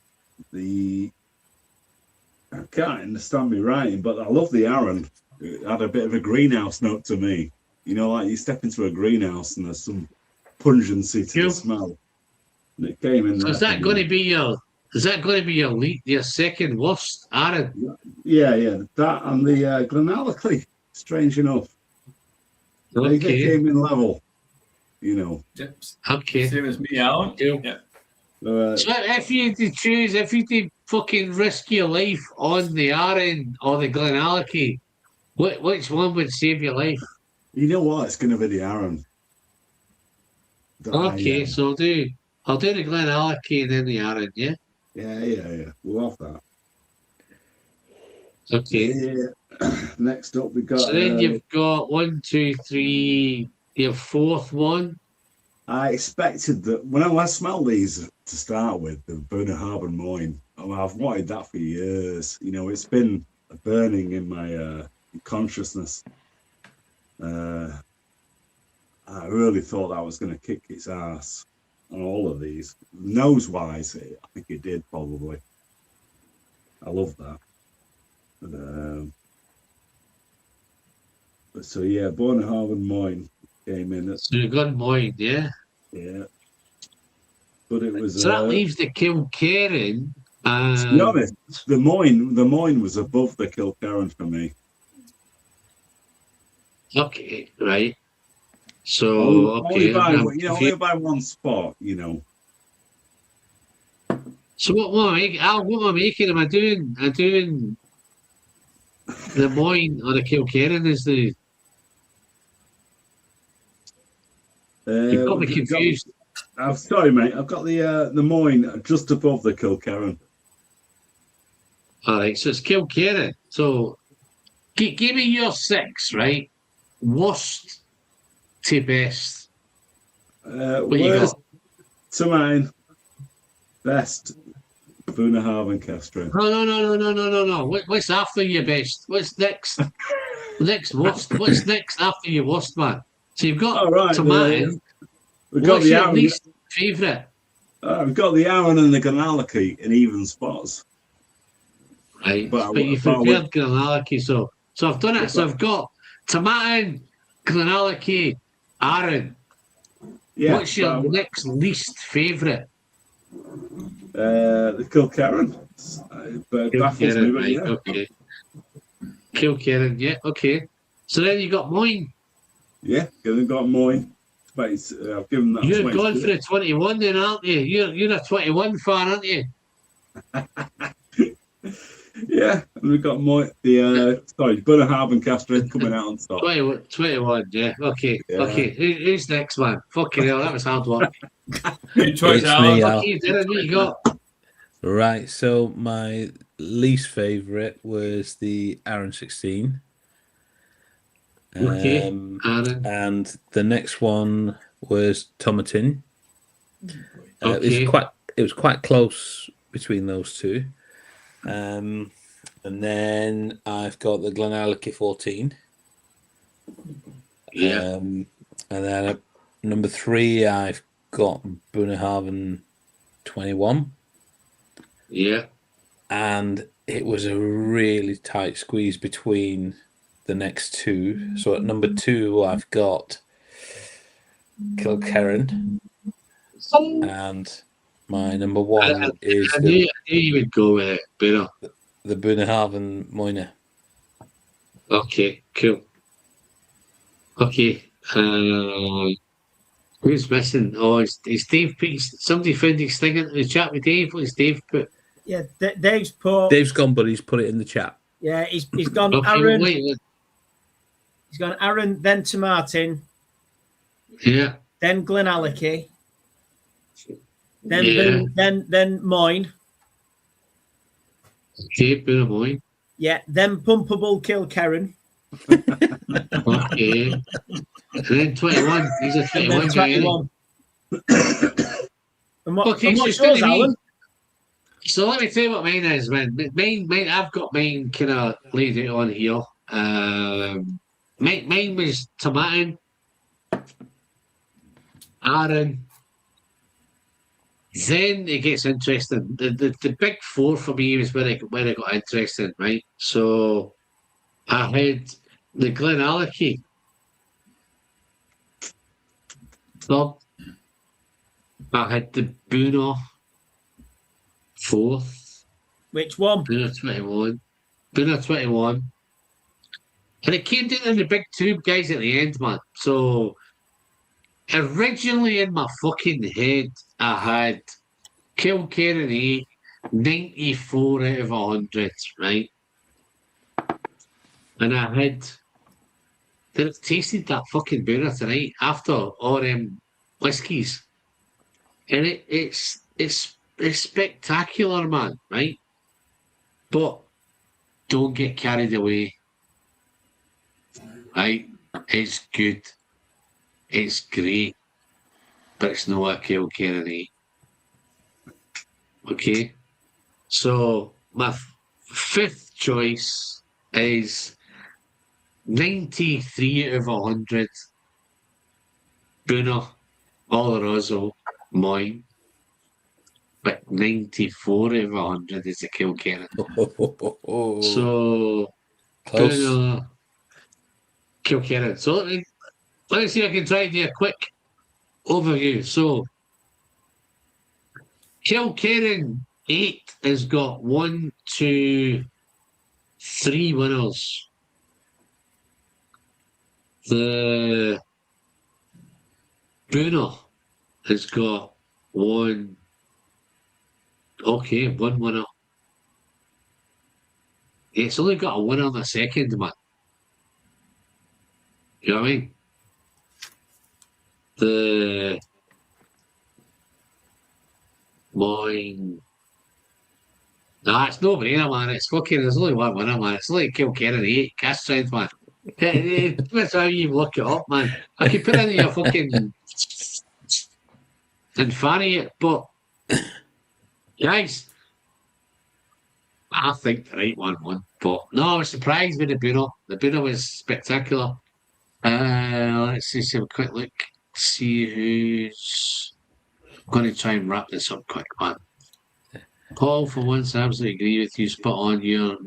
I can't understand me writing, but I love the Aaron. It had a bit of a greenhouse note to me. Like you step into a greenhouse and there's some pungency to the smell. And it came in. So is that going to be your lead, your second worst, Aaron? Yeah. That and the Glenallachie. Strange enough. They came in level. Okay. Same as me, Alan. Cool. Yeah. So if you had to choose, if you had to fucking risk your life on the Aaron or the Glenallachie, which one would save your life? You know what? It's going to be the Aaron. Okay, so I'll do the Glenallachie and then the Aaron, yeah? Yeah. We'll have that. Okay. Yeah. Next up, we got. So then you've got 1, 2, 3, your fourth one. I expected that when I smelled these to start with, the Bunnahabhain Moyne. I've wanted that for years. It's been burning in my consciousness. I really thought that was going to kick its ass. on all of these. Nose wise, I think it did probably. I love that. So yeah, Bornhaven Moyne came in. So you've got Moyne, yeah. Yeah, but it was. So that leaves the Kilkerran. To be honest, the Moyne was above the Kilkerran for me. Okay, right. So Only by okay. by one spot, you know. So what am I making? Am I doing the Moyne or the Kilkerran is the? You've got me confused. I'm sorry, mate. I've got the Moyne just above the Kilkerran. All right, so it's Kilkerran. So give me your 6, right? Worst to best. What you Worst got? to mine, best Bunnahabhain Castro. No. What's after your best? What's next? Next worst? What's next after your worst, man? So you've got Tomatin. We've got What's the your Aaron. least favourite? We've got the Aaron and the Glenallachie in even spots. Right, but you preferred Glenallachie, so I've done it. So I've got Tomatin, Glenallachie, Aaron. Yeah. What's your next least favourite? The Kilkerran. But baffles me, but right, yeah. Okay. Kilkerran, yeah, okay. So then you got Moyne. Yeah, they've got Moyne. I've given that. You're going for the 21 then, aren't you? You're a 21 fan, aren't you? Yeah, and we've got Moyne. Bunnahabhain Castro coming out on top. 21, yeah. Okay, Yeah. okay. Who's next, man? Fucking hell, that was hard work. Good choice, It's Alan. me, Okay, Dylan, what you got? Right, so my least favourite was the Aaron 16. Okay, Aaron. And the next one was Tomatin. Okay. It was quite close between those two. And then I've got the Glenallachie 14. Yeah. And then number 3, I've got Bunnahabhain 21. Yeah. And it was a really tight squeeze between the next two. So at number 2, I've got Kilkerran. And my number 1 is I knew you would go with it, Bruno. the Bunnahabhain Moyne. Okay, cool. Okay. Who's missing? Oh, it's Dave put somebody found his thing in the chat with Dave. What's Dave put? Yeah, Dave's put. Dave's gone, but he's put it in the chat. Yeah, he's gone Okay, Aaron. wait. He's gone Aaron, then Tomatin, Yeah. then Glenallachie, then Moyne. Okay, Bruno Moyne. Yeah, then Pumpable Kilkerran. Okay. And then 21. He's a 21 guy. Isn't he? And what's so it's yours, gonna be- Alan? So let me tell you what mine is, man. Mine, I've got mine kind of laid out on here. Mine was Tomatin, Aaron. Then it gets interesting. The big 4 for me was where it got interesting, right? So I had the Glenallachie third. I had the Buna 4th. Which one? Buna 21. Buna 21. And it came down to the big 2 guys at the end, man. So originally in my fucking head, I had Kilkerran 8, 94 out of 100, right? And I had tasted that fucking Buna tonight after all them whiskies. And it's spectacular, man, right? But don't get carried away. Right? It's good. It's great. But it's not a Kilkerran 8. Okay? So my 5th choice is 93 out of 100. Buna Oloroso mine. But 94 of 100 is a Kilkerran. So, Close. Bruno, Kilkerran. So let me see if I can try to do a quick overview. So, Kilkerran 8 has got 1, 2, 3 winners. The Bruno has got one winner. It's only got a winner on the second, man. You know what I mean? The mine. Nah, it's no brainer, man. It's fucking. There's only one winner, man. It's like Kilkerran 8 cast strength, man. That's how you look it up, man. I could put in your fucking and fanny it, but guys, I think the right one won. But no, I was surprised with the Bruno. The Bruno was spectacular. Let's just have a quick look. See who's going to try and wrap this up quick, man. Paul, for once, I absolutely agree with you. Spot on. You're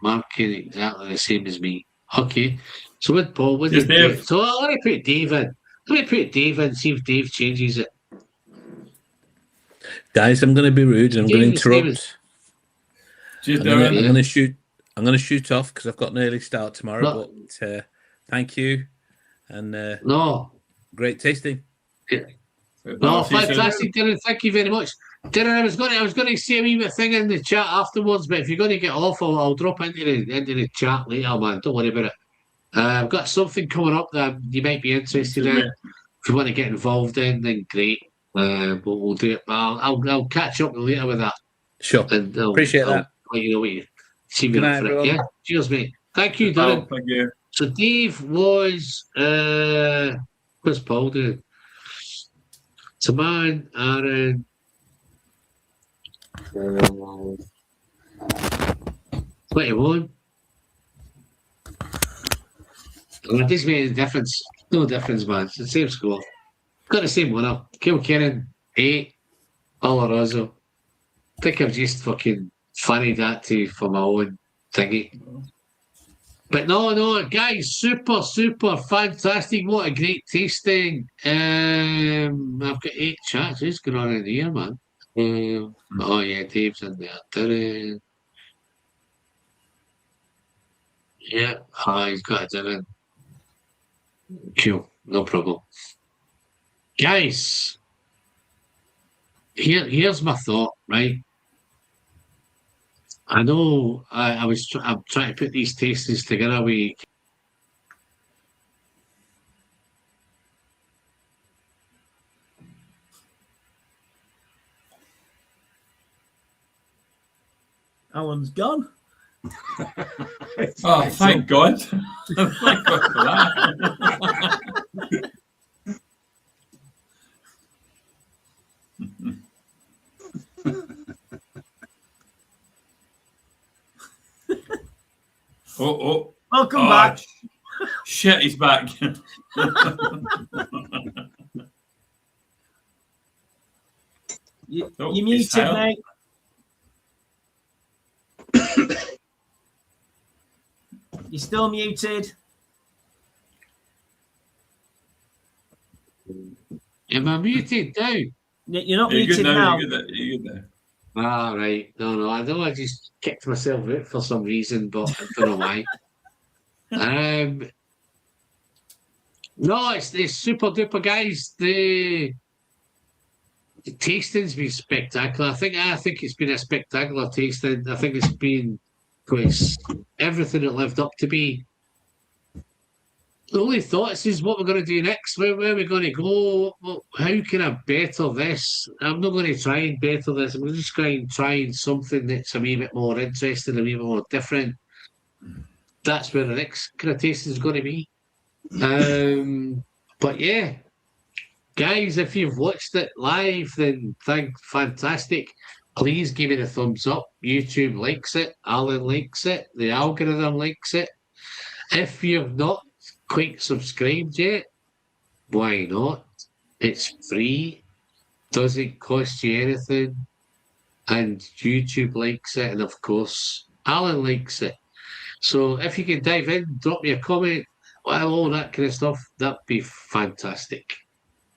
marking exactly the same as me. Okay. So with Paul, what did Dave? So let me put Dave in. Let me put Dave in and see if Dave changes it. Guys, I'm going to be rude and I'm going to interrupt. I'm going to shoot. I'm going to shoot off because I've got an early start tomorrow. But thank you, and no, great tasting. Yeah. No, fantastic, Darren. Thank you very much, Darren. I was going to say a wee bit thing in the chat afterwards, but if you're going to get off, I'll drop into the chat later, man. Don't worry about it. I've got something coming up that you might be interested in. If you want to get involved in, then great. But we'll do it. I'll catch up later with that. Sure. And appreciate that. You know what you see me up for it. Yeah. Cheers, mate. Thank you, Darren. Thank you. So Dave was what's Paul doing? Taman, Aaron. Uh, 21. It doesn't make any difference. No difference, man. It's the same score. Got the same winner. Kilkerran 8. Oloroso. I think I've just fucking funnied that for my own thingy. But no, guys, super fantastic. What a great tasting. I've got 8 chats. Who's going on in here, man? Oh, yeah, Dave's in there. Yeah, he's got it in. Cool, no problem. Guys, here's my thought, right? I know I'm trying to put these tastings together. Alan's gone. Oh, thank God. Thank God for that. Oh. Welcome back. Shit, he's back. You muted, mate. You're still muted. Am I muted now? You're not muted now. You're good there. Ah, right. No. I know I just kicked myself out for some reason, but I don't know why. No, it's super duper, guys. The tasting's been spectacular. I think it's been a spectacular tasting. I think it's been everything it lived up to be. The only thoughts is what we're going to do next. Where are we going to go? How can I better this? I'm not going to try and better this. I'm just going to try something that's a wee bit more interesting, a wee bit more different. That's where the next kind of tasting is going to be. But yeah, guys, if you've watched it live, then fantastic. Please give it a thumbs up. YouTube likes it. Alan likes it. The algorithm likes it. If you've not quite subscribed yet, why not? It's free. doesn't cost you anything, and YouTube likes it, and of course Alan likes it. So if you can dive in, drop me a comment, well, all that kind of stuff, that'd be fantastic.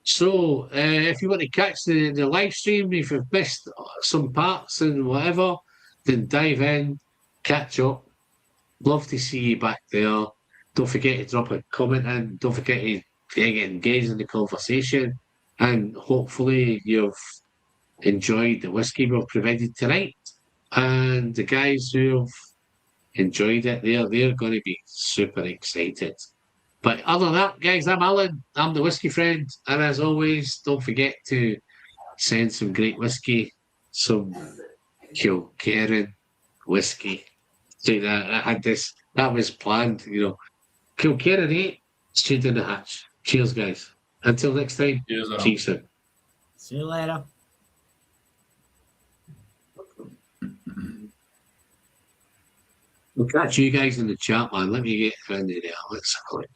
So if you want to catch the live stream, if you've missed some parts and whatever, then dive in, catch up. Love to see you back there. Don't forget to drop a comment in. Don't forget to get engaged in the conversation. And hopefully you've enjoyed the whiskey we've provided tonight. And the guys who've enjoyed it, they're going to be super excited. But other than that, guys, I'm Alan. I'm the whiskey friend. And as always, don't forget to send some great whiskey, some Kilkerran whiskey. See, I had this, that was planned, you know. Kilkerran 8, straight in the hatch. Cheers, guys. Until next time, see you soon. See you later. We'll catch you guys in the chat, man. Let me get around there. Let's have a look.